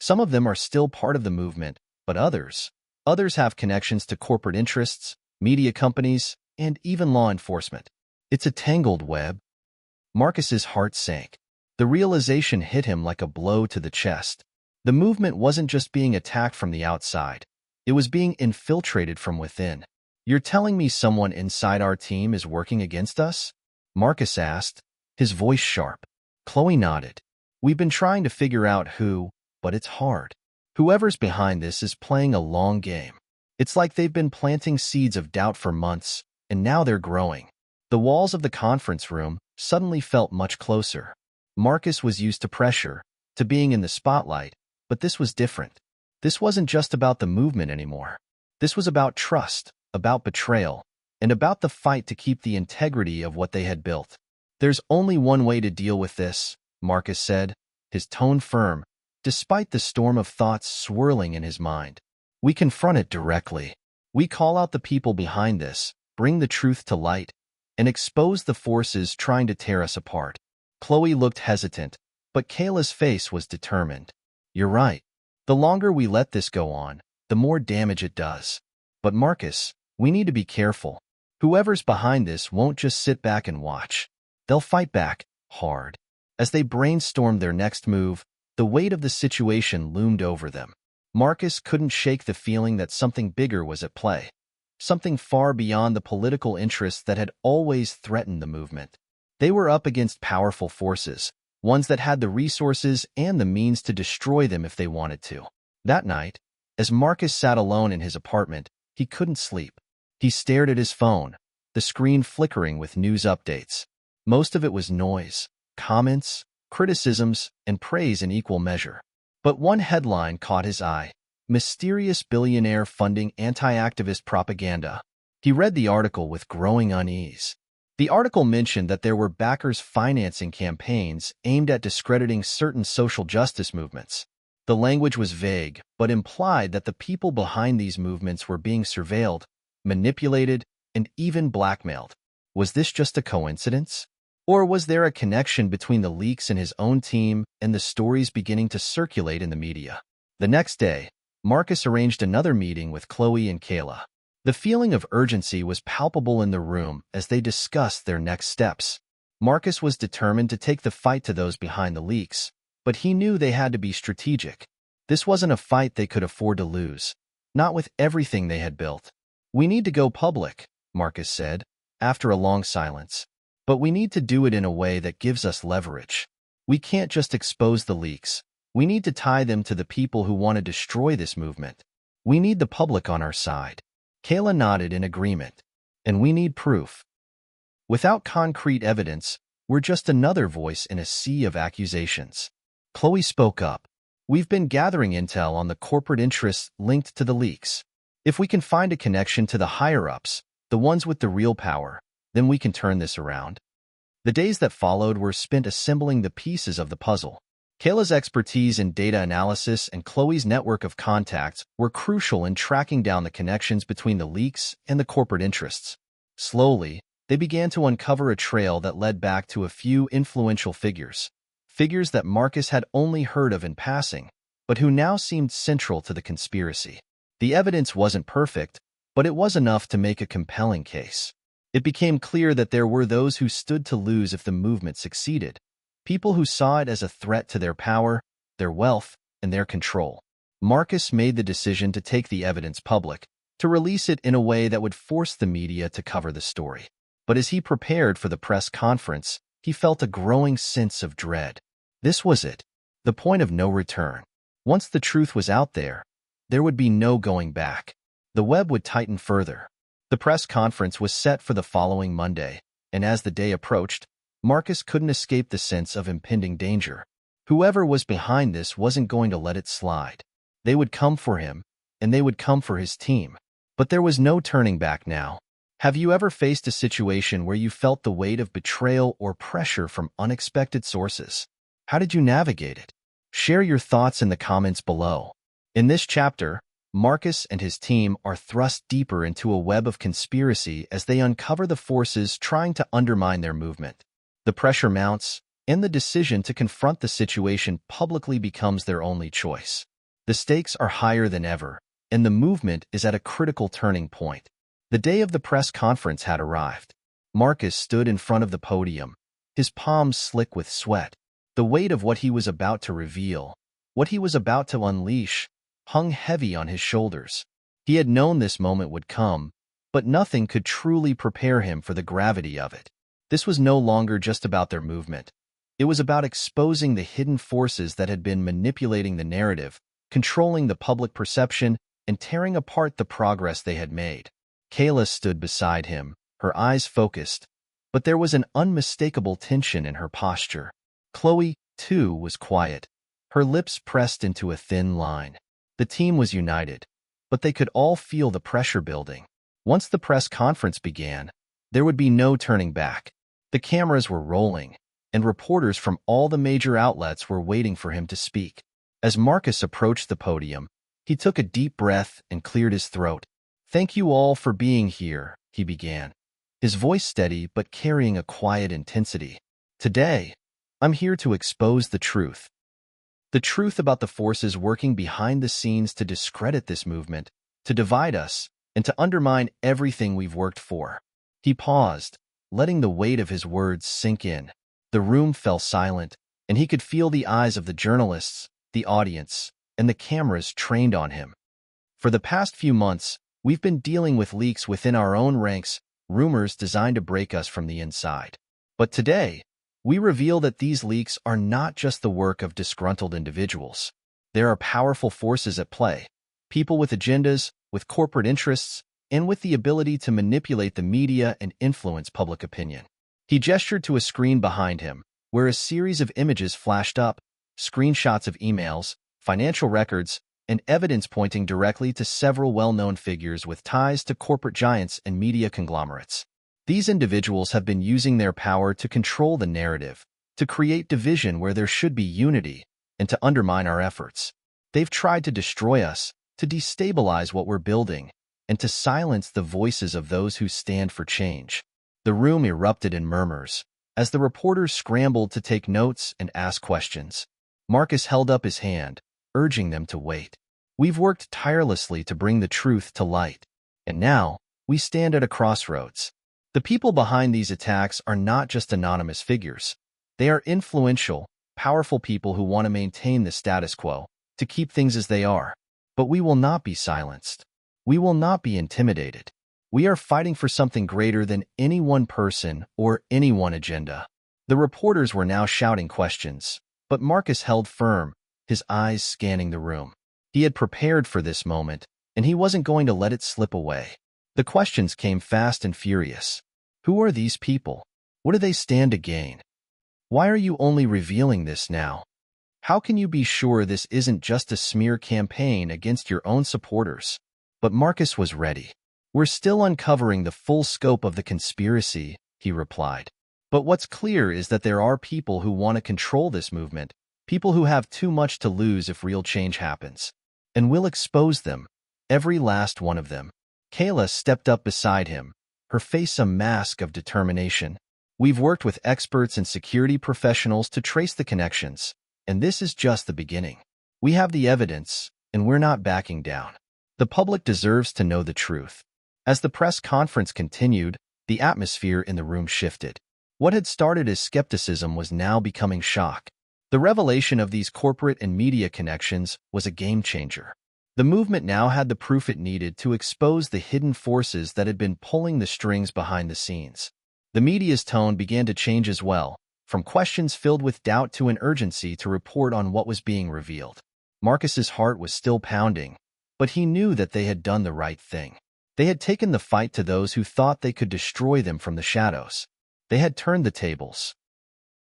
"Some of them are still part of the movement, but others have connections to corporate interests, media companies, and even law enforcement. It's a tangled web." Marcus's heart sank. The realization hit him like a blow to the chest. The movement wasn't just being attacked from the outside. It was being infiltrated from within. "You're telling me someone inside our team is working against us?" Marcus asked, his voice sharp. Chloe nodded. "We've been trying to figure out who, but it's hard. Whoever's behind this is playing a long game. It's like they've been planting seeds of doubt for months, and now they're growing. The walls of the conference room suddenly felt much closer. Marcus was used to pressure, to being in the spotlight, but this was different. This wasn't just about the movement anymore. This was about trust, about betrayal, and about the fight to keep the integrity of what they had built. "There's only one way to deal with this," Marcus said, his tone firm, despite the storm of thoughts swirling in his mind. "We confront it directly. We call out the people behind this, bring the truth to light, and expose the forces trying to tear us apart." Chloe looked hesitant, but Kayla's face was determined. "You're right. The longer we let this go on, the more damage it does. But Marcus, we need to be careful. Whoever's behind this won't just sit back and watch. They'll fight back, hard." As they brainstormed their next move, the weight of the situation loomed over them. Marcus couldn't shake the feeling that something bigger was at play, something far beyond the political interests that had always threatened the movement. They were up against powerful forces, ones that had the resources and the means to destroy them if they wanted to. That night, as Marcus sat alone in his apartment, he couldn't sleep. He stared at his phone, the screen flickering with news updates. Most of it was noise, comments, criticisms, and praise in equal measure. But one headline caught his eye: "Mysterious billionaire funding anti-activist propaganda." He read the article with growing unease. The article mentioned that there were backers financing campaigns aimed at discrediting certain social justice movements. The language was vague, but implied that the people behind these movements were being surveilled, manipulated, and even blackmailed. Was this just a coincidence? Or was there a connection between the leaks in his own team and the stories beginning to circulate in the media? The next day, Marcus arranged another meeting with Chloe and Kayla. The feeling of urgency was palpable in the room as they discussed their next steps. Marcus was determined to take the fight to those behind the leaks, but he knew they had to be strategic. This wasn't a fight they could afford to lose, not with everything they had built. "We need to go public," Marcus said, after a long silence. "But we need to do it in a way that gives us leverage. We can't just expose the leaks. We need to tie them to the people who want to destroy this movement. We need the public on our side." Kayla nodded in agreement. "And we need proof. Without concrete evidence, we're just another voice in a sea of accusations." Chloe spoke up. "We've been gathering intel on the corporate interests linked to the leaks. If we can find a connection to the higher-ups, the ones with the real power, then we can turn this around." The days that followed were spent assembling the pieces of the puzzle. Kayla's expertise in data analysis and Chloe's network of contacts were crucial in tracking down the connections between the leaks and the corporate interests. Slowly, they began to uncover a trail that led back to a few influential figures that Marcus had only heard of in passing, but who now seemed central to the conspiracy. The evidence wasn't perfect, but it was enough to make a compelling case. It became clear that there were those who stood to lose if the movement succeeded, people who saw it as a threat to their power, their wealth, and their control. Marcus made the decision to take the evidence public, to release it in a way that would force the media to cover the story. But as he prepared for the press conference, he felt a growing sense of dread. This was it, the point of no return. Once the truth was out there would be no going back. The web would tighten further. The press conference was set for the following Monday, and as the day approached, Marcus couldn't escape the sense of impending danger. Whoever was behind this wasn't going to let it slide. They would come for him, and they would come for his team. But there was no turning back now. Have you ever faced a situation where you felt the weight of betrayal or pressure from unexpected sources? How did you navigate it? Share your thoughts in the comments below. In this chapter, Marcus and his team are thrust deeper into a web of conspiracy as they uncover the forces trying to undermine their movement. The pressure mounts, and the decision to confront the situation publicly becomes their only choice. The stakes are higher than ever, and the movement is at a critical turning point. The day of the press conference had arrived. Marcus stood in front of the podium, his palms slick with sweat. The weight of what he was about to reveal, what he was about to unleash, hung heavy on his shoulders. He had known this moment would come, but nothing could truly prepare him for the gravity of it. This was no longer just about their movement. It was about exposing the hidden forces that had been manipulating the narrative, controlling the public perception, and tearing apart the progress they had made. Kayla stood beside him, her eyes focused, but there was an unmistakable tension in her posture. Chloe, too, was quiet, her lips pressed into a thin line. The team was united, but they could all feel the pressure building. Once the press conference began, there would be no turning back. The cameras were rolling, and reporters from all the major outlets were waiting for him to speak. As Marcus approached the podium, he took a deep breath and cleared his throat. "Thank you all for being here," he began, his voice steady but carrying a quiet intensity. "Today, I'm here to expose the truth. The truth about the forces working behind the scenes to discredit this movement, to divide us, and to undermine everything we've worked for." He paused, letting the weight of his words sink in. The room fell silent, and he could feel the eyes of the journalists, the audience, and the cameras trained on him. For the past few months, we've been dealing with leaks within our own ranks, rumors designed to break us from the inside. But today, we reveal that these leaks are not just the work of disgruntled individuals. There are powerful forces at play, people with agendas, with corporate interests, and with the ability to manipulate the media and influence public opinion. He gestured to a screen behind him, where a series of images flashed up, screenshots of emails, financial records, and evidence pointing directly to several well-known figures with ties to corporate giants and media conglomerates. These individuals have been using their power to control the narrative, to create division where there should be unity, and to undermine our efforts. They've tried to destroy us, to destabilize what we're building, and to silence the voices of those who stand for change. The room erupted in murmurs, as the reporters scrambled to take notes and ask questions. Marcus held up his hand, urging them to wait. "We've worked tirelessly to bring the truth to light, and now we stand at a crossroads. The people behind these attacks are not just anonymous figures. They are influential, powerful people who want to maintain the status quo, to keep things as they are. But we will not be silenced. We will not be intimidated. We are fighting for something greater than any one person or any one agenda." The reporters were now shouting questions, but Marcus held firm, his eyes scanning the room. He had prepared for this moment, and he wasn't going to let it slip away. The questions came fast and furious. Who are these people? What do they stand to gain? Why are you only revealing this now? How can you be sure this isn't just a smear campaign against your own supporters? But Marcus was ready. "We're still uncovering the full scope of the conspiracy," he replied. "But what's clear is that there are people who want to control this movement, people who have too much to lose if real change happens. And we'll expose them, every last one of them." Kayla stepped up beside him, her face a mask of determination. "We've worked with experts and security professionals to trace the connections, and this is just the beginning. We have the evidence, and we're not backing down. The public deserves to know the truth." As the press conference continued, the atmosphere in the room shifted. What had started as skepticism was now becoming shock. The revelation of these corporate and media connections was a game-changer. The movement now had the proof it needed to expose the hidden forces that had been pulling the strings behind the scenes. The media's tone began to change as well, from questions filled with doubt to an urgency to report on what was being revealed. Marcus's heart was still pounding, but he knew that they had done the right thing. They had taken the fight to those who thought they could destroy them from the shadows. They had turned the tables.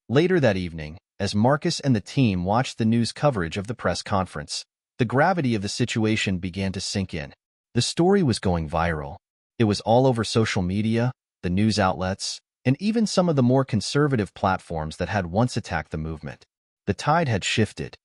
Later that evening, as Marcus and the team watched the news coverage of the press conference, the gravity of the situation began to sink in. The story was going viral. It was all over social media, the news outlets, and even some of the more conservative platforms that had once attacked the movement. The tide had shifted.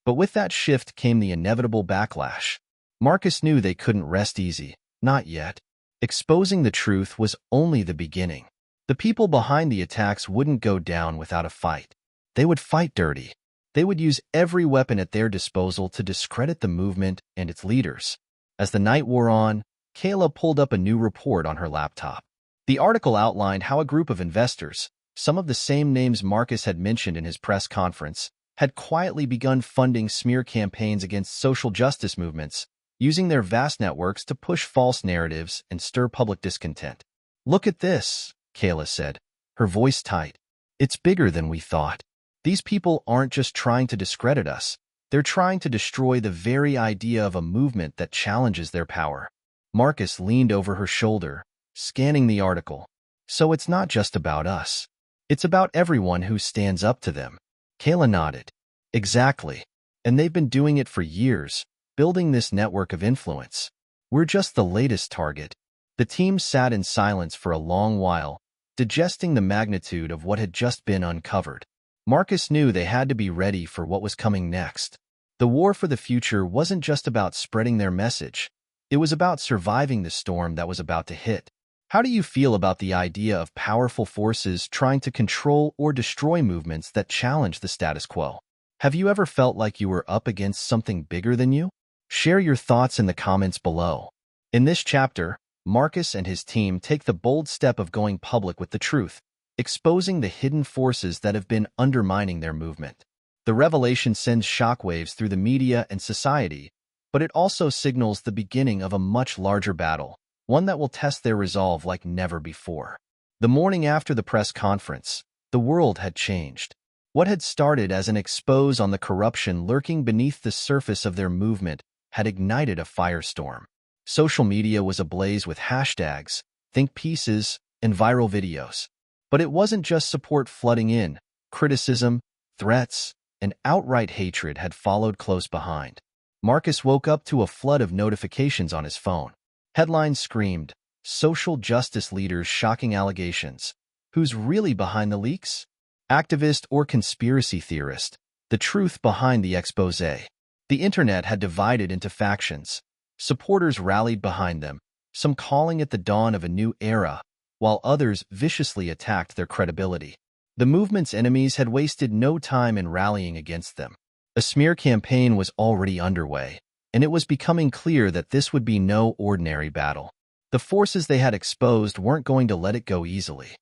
But with that shift came the inevitable backlash. Marcus knew they couldn't rest easy, not yet. Exposing the truth was only the beginning. The people behind the attacks wouldn't go down without a fight. They would fight dirty. They would use every weapon at their disposal to discredit the movement and its leaders. As the night wore on, Kayla pulled up a new report on her laptop. The article outlined how a group of investors, some of the same names Marcus had mentioned in his press conference, had quietly begun funding smear campaigns against social justice movements, using their vast networks to push false narratives and stir public discontent. "Look at this," Kayla said, her voice tight. "It's bigger than we thought. These people aren't just trying to discredit us. They're trying to destroy the very idea of a movement that challenges their power. Marcus leaned over her shoulder, scanning the article. So it's not just about us. It's about everyone who stands up to them. Kayla nodded. Exactly. And they've been doing it for years, building this network of influence. We're just the latest target. The team sat in silence for a long while, digesting the magnitude of what had just been uncovered. Marcus knew they had to be ready for what was coming next. The war for the future wasn't just about spreading their message. It was about surviving the storm that was about to hit. How do you feel about the idea of powerful forces trying to control or destroy movements that challenge the status quo? Have you ever felt like you were up against something bigger than you? Share your thoughts in the comments below. In this chapter, Marcus and his team take the bold step of going public with the truth, exposing the hidden forces that have been undermining their movement. The revelation sends shockwaves through the media and society, but it also signals the beginning of a much larger battle, one that will test their resolve like never before. The morning after the press conference, the world had changed. What had started as an expose on the corruption lurking beneath the surface of their movement had ignited a firestorm. Social media was ablaze with hashtags, think pieces, and viral videos. But it wasn't just support flooding in. Criticism, threats, and outright hatred had followed close behind. Marcus woke up to a flood of notifications on his phone. Headlines screamed, social justice leaders shocking allegations. Who's really behind the leaks? Activist or conspiracy theorist? The truth behind the expose. The internet had divided into factions. Supporters rallied behind them, some calling it the dawn of a new era, while others viciously attacked their credibility. The movement's enemies had wasted no time in rallying against them. A smear campaign was already underway, and it was becoming clear that this would be no ordinary battle. The forces they had exposed weren't going to let it go easily.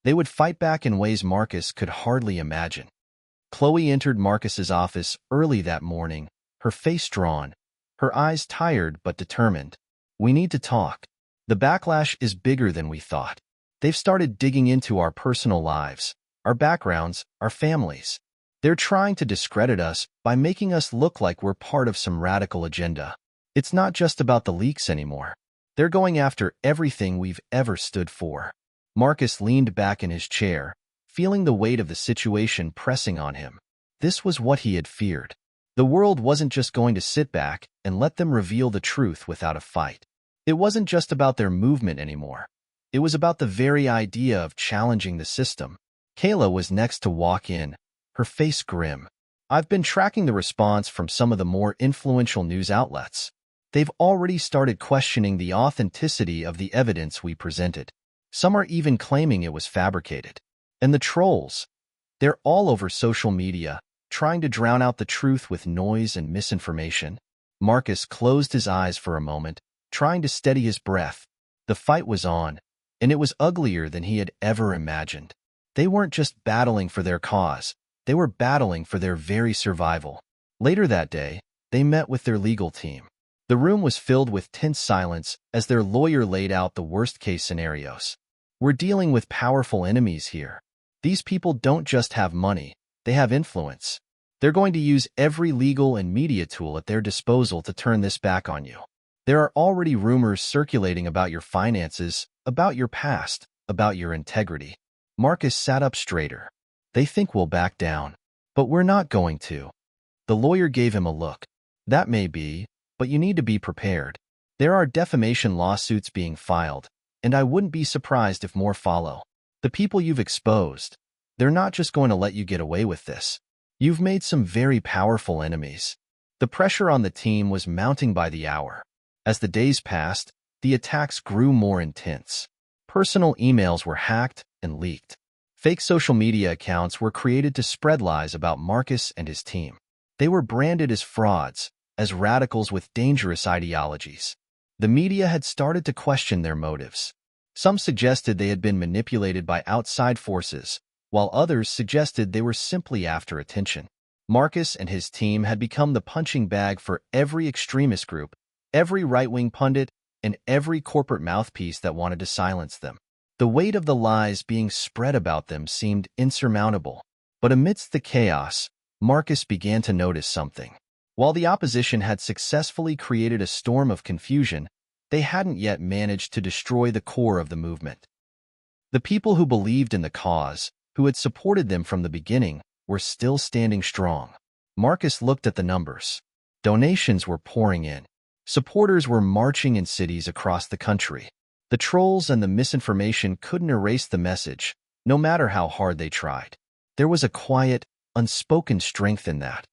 They would fight back in ways Marcus could hardly imagine. Chloe entered Marcus's office early that morning, her face drawn, her eyes tired but determined. We need to talk. The backlash is bigger than we thought. They've started digging into our personal lives, our backgrounds, our families. They're trying to discredit us by making us look like we're part of some radical agenda. It's not just about the leaks anymore. They're going after everything we've ever stood for. Marcus leaned back in his chair, feeling the weight of the situation pressing on him. This was what he had feared. The world wasn't just going to sit back and let them reveal the truth without a fight. It wasn't just about their movement anymore. It was about the very idea of challenging the system. Kayla was next to walk in, her face grim. I've been tracking the response from some of the more influential news outlets. They've already started questioning the authenticity of the evidence we presented. Some are even claiming it was fabricated. And the trolls, they're all over social media, trying to drown out the truth with noise and misinformation. Marcus closed his eyes for a moment, trying to steady his breath. The fight was on, and it was uglier than he had ever imagined. They weren't just battling for their cause, they were battling for their very survival. Later that day, they met with their legal team. The room was filled with tense silence as their lawyer laid out the worst-case scenarios. We're dealing with powerful enemies here. These people don't just have money, they have influence. They're going to use every legal and media tool at their disposal to turn this back on you. There are already rumors circulating about your finances, about your past, about your integrity. Marcus sat up straighter. They think we'll back down. But we're not going to. The lawyer gave him a look. That may be, but you need to be prepared. There are defamation lawsuits being filed, and I wouldn't be surprised if more follow. The people you've exposed, they're not just going to let you get away with this. You've made some very powerful enemies. The pressure on the team was mounting by the hour. As the days passed, the attacks grew more intense. Personal emails were hacked and leaked. Fake social media accounts were created to spread lies about Marcus and his team. They were branded as frauds, as radicals with dangerous ideologies. The media had started to question their motives. Some suggested they had been manipulated by outside forces, while others suggested they were simply after attention. Marcus and his team had become the punching bag for every extremist group, every right-wing pundit, and every corporate mouthpiece that wanted to silence them. The weight of the lies being spread about them seemed insurmountable. But amidst the chaos, Marcus began to notice something. While the opposition had successfully created a storm of confusion, they hadn't yet managed to destroy the core of the movement. The people who believed in the cause, who had supported them from the beginning, were still standing strong. Marcus looked at the numbers. Donations were pouring in. Supporters were marching in cities across the country. The trolls and the misinformation couldn't erase the message, no matter how hard they tried. There was a quiet, unspoken strength in that.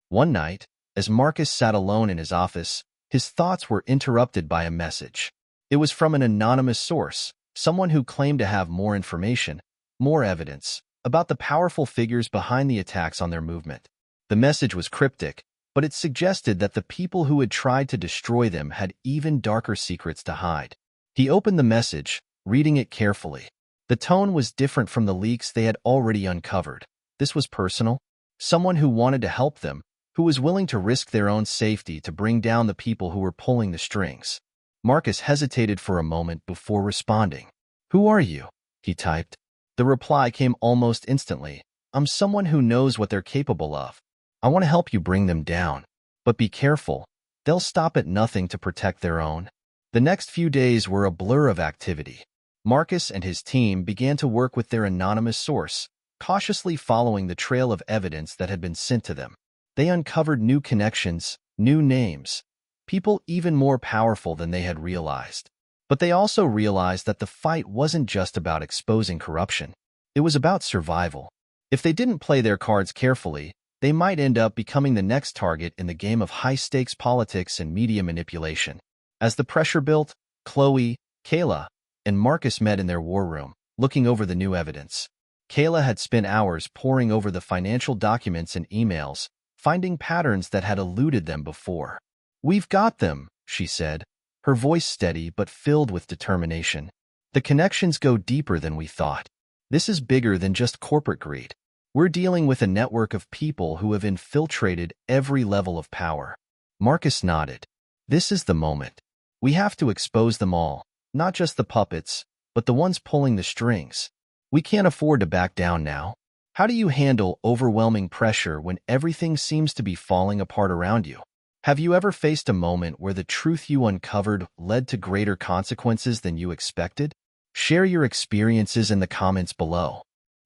One night, as Marcus sat alone in his office, his thoughts were interrupted by a message. It was from an anonymous source, someone who claimed to have more information, more evidence, about the powerful figures behind the attacks on their movement. The message was cryptic, but it suggested that the people who had tried to destroy them had even darker secrets to hide. He opened the message, reading it carefully. The tone was different from the leaks they had already uncovered. This was personal. Someone who wanted to help them, who was willing to risk their own safety to bring down the people who were pulling the strings. Marcus hesitated for a moment before responding. "Who are you?" he typed. The reply came almost instantly. "I'm someone who knows what they're capable of. I want to help you bring them down. But be careful. They'll stop at nothing to protect their own." The next few days were a blur of activity. Marcus and his team began to work with their anonymous source, cautiously following the trail of evidence that had been sent to them. They uncovered new connections, new names, people even more powerful than they had realized. But they also realized that the fight wasn't just about exposing corruption. It was about survival. If they didn't play their cards carefully, they might end up becoming the next target in the game of high-stakes politics and media manipulation. As the pressure built, Chloe, Kayla, and Marcus met in their war room, looking over the new evidence. Kayla had spent hours poring over the financial documents and emails, finding patterns that had eluded them before. "We've got them," she said, her voice steady but filled with determination. "The connections go deeper than we thought. This is bigger than just corporate greed. We're dealing with a network of people who have infiltrated every level of power." Marcus nodded. "This is the moment. We have to expose them all, not just the puppets, but the ones pulling the strings. We can't afford to back down now." How do you handle overwhelming pressure when everything seems to be falling apart around you? Have you ever faced a moment where the truth you uncovered led to greater consequences than you expected? Share your experiences in the comments below.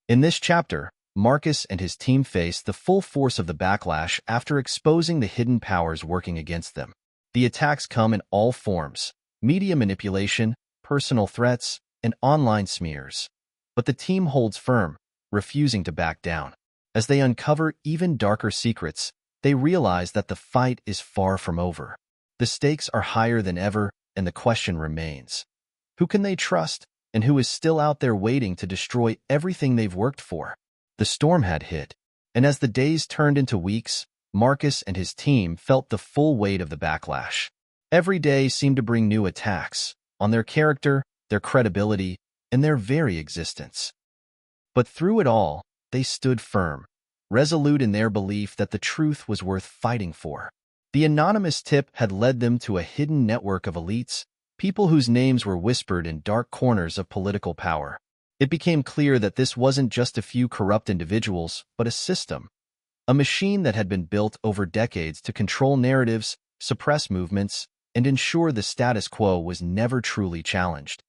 In this chapter, Marcus and his team face the full force of the backlash after exposing the hidden powers working against them. The attacks come in all forms: media manipulation, personal threats, and online smears. But the team holds firm, refusing to back down. As they uncover even darker secrets, they realize that the fight is far from over. The stakes are higher than ever, and the question remains: who can they trust, and who is still out there waiting to destroy everything they've worked for? The storm had hit, and as the days turned into weeks, Marcus and his team felt the full weight of the backlash. Every day seemed to bring new attacks on their character, their credibility, and their very existence. But through it all, they stood firm, resolute in their belief that the truth was worth fighting for. The anonymous tip had led them to a hidden network of elites, people whose names were whispered in dark corners of political power. It became clear that this wasn't just a few corrupt individuals, but a system, a machine that had been built over decades to control narratives, suppress movements, and ensure the status quo was never truly challenged.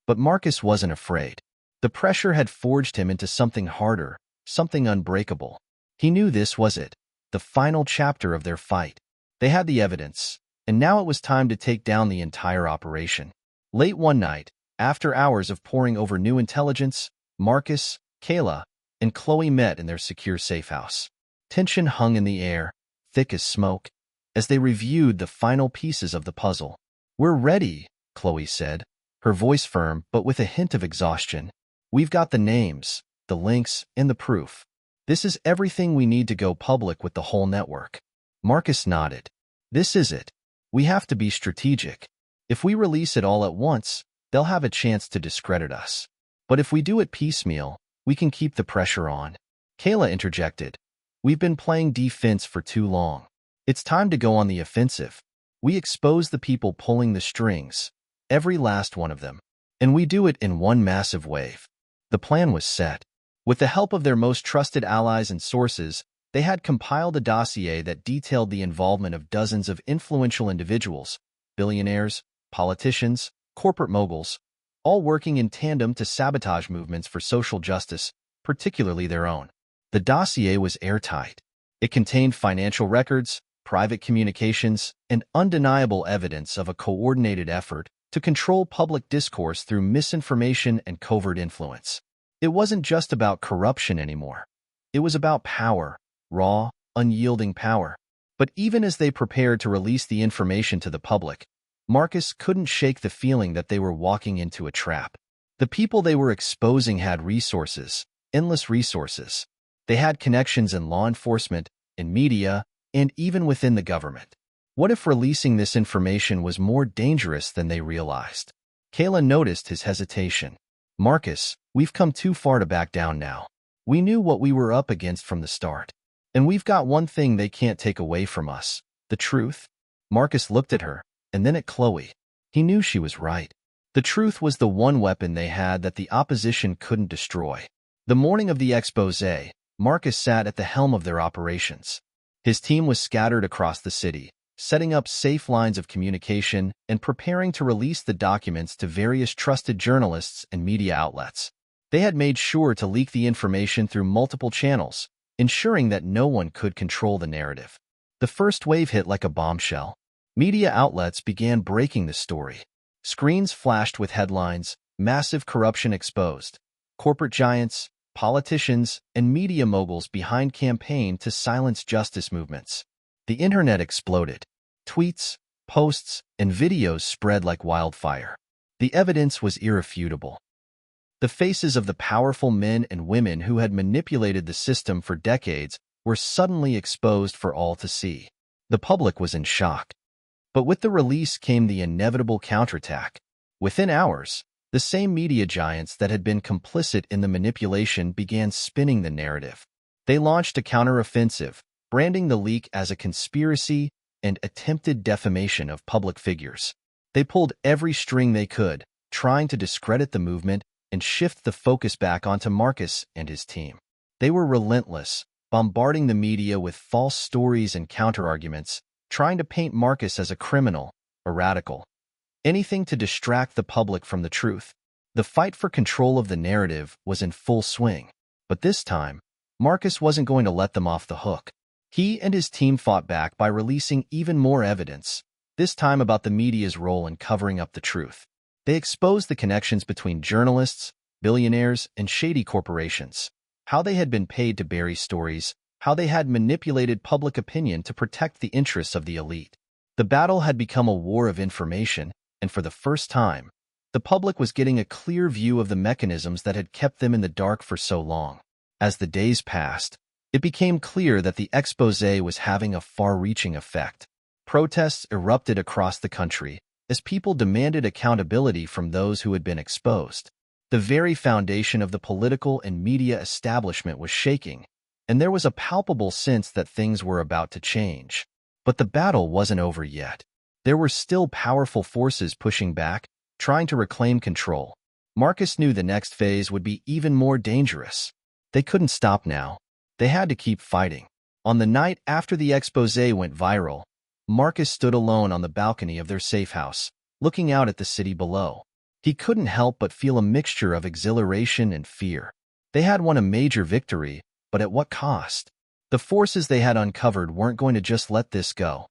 But Marcus wasn't afraid. The pressure had forged him into something harder, something unbreakable. He knew this was it, the final chapter of their fight. They had the evidence, and now it was time to take down the entire operation. Late one night, after hours of poring over new intelligence, Marcus, Kayla, and Chloe met in their secure safe house. Tension hung in the air, thick as smoke, as they reviewed the final pieces of the puzzle. "We're ready," Chloe said, her voice firm but with a hint of exhaustion. "We've got the names, the links, and the proof. This is everything we need to go public with the whole network." Marcus nodded. "This is it. We have to be strategic. If we release it all at once, they'll have a chance to discredit us. But if we do it piecemeal, we can keep the pressure on." Kayla interjected. "We've been playing defense for too long. It's time to go on the offensive. We expose the people pulling the strings, every last one of them. And we do it in one massive wave." The plan was set. With the help of their most trusted allies and sources, they had compiled a dossier that detailed the involvement of dozens of influential individuals, billionaires, politicians, corporate moguls, all working in tandem to sabotage movements for social justice, particularly their own. The dossier was airtight. It contained financial records, private communications, and undeniable evidence of a coordinated effort to control public discourse through misinformation and covert influence. It wasn't just about corruption anymore. It was about power, raw, unyielding power. But even as they prepared to release the information to the public, Marcus couldn't shake the feeling that they were walking into a trap. The people they were exposing had resources, endless resources. They had connections in law enforcement, in media, and even within the government. What if releasing this information was more dangerous than they realized? Kayla noticed his hesitation. Marcus, we've come too far to back down now. We knew what we were up against from the start. And we've got one thing they can't take away from us, the truth. Marcus looked at her, and then at Chloe. He knew she was right. The truth was the one weapon they had that the opposition couldn't destroy. The morning of the expose, Marcus sat at the helm of their operations. His team was scattered across the city, setting up safe lines of communication and preparing to release the documents to various trusted journalists and media outlets. They had made sure to leak the information through multiple channels, ensuring that no one could control the narrative. The first wave hit like a bombshell. Media outlets began breaking the story. Screens flashed with headlines, "Massive corruption exposed. Corporate giants, politicians, and media moguls behind campaign to silence justice movements." The internet exploded. Tweets, posts, and videos spread like wildfire. The evidence was irrefutable. The faces of the powerful men and women who had manipulated the system for decades were suddenly exposed for all to see. The public was in shock. But with the release came the inevitable counterattack. Within hours, the same media giants that had been complicit in the manipulation began spinning the narrative. They launched a counteroffensive, branding the leak as a conspiracy and attempted defamation of public figures. They pulled every string they could, trying to discredit the movement and shift the focus back onto Marcus and his team. They were relentless, bombarding the media with false stories and counterarguments, trying to paint Marcus as a criminal, a radical, anything to distract the public from the truth. The fight for control of the narrative was in full swing. But this time, Marcus wasn't going to let them off the hook. He and his team fought back by releasing even more evidence, this time about the media's role in covering up the truth. They exposed the connections between journalists, billionaires, and shady corporations, how they had been paid to bury stories, how they had manipulated public opinion to protect the interests of the elite. The battle had become a war of information, and for the first time, the public was getting a clear view of the mechanisms that had kept them in the dark for so long. As the days passed, it became clear that the expose was having a far-reaching effect. Protests erupted across the country as people demanded accountability from those who had been exposed. The very foundation of the political and media establishment was shaking, and there was a palpable sense that things were about to change. But the battle wasn't over yet. There were still powerful forces pushing back, trying to reclaim control. Marcus knew the next phase would be even more dangerous. They couldn't stop now. They had to keep fighting. On the night after the expose went viral, Marcus stood alone on the balcony of their safe house, looking out at the city below. He couldn't help but feel a mixture of exhilaration and fear. They had won a major victory, but at what cost? The forces they had uncovered weren't going to just let this go.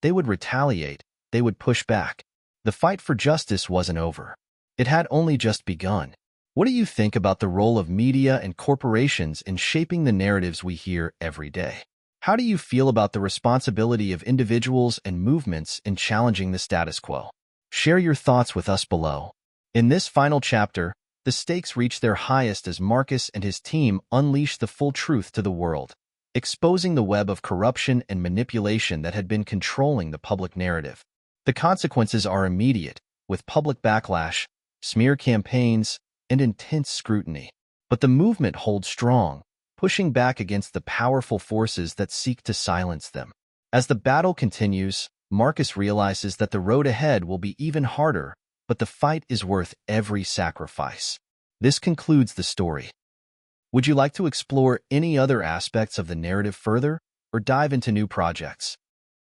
They would retaliate. They would push back. The fight for justice wasn't over. It had only just begun. What do you think about the role of media and corporations in shaping the narratives we hear every day? How do you feel about the responsibility of individuals and movements in challenging the status quo? Share your thoughts with us below. In this final chapter, the stakes reach their highest as Marcus and his team unleash the full truth to the world, exposing the web of corruption and manipulation that had been controlling the public narrative. The consequences are immediate, with public backlash, smear campaigns, and intense scrutiny. But the movement holds strong, pushing back against the powerful forces that seek to silence them. As the battle continues, Marcus realizes that the road ahead will be even harder, but the fight is worth every sacrifice. This concludes the story. Would you like to explore any other aspects of the narrative further, or dive into new projects?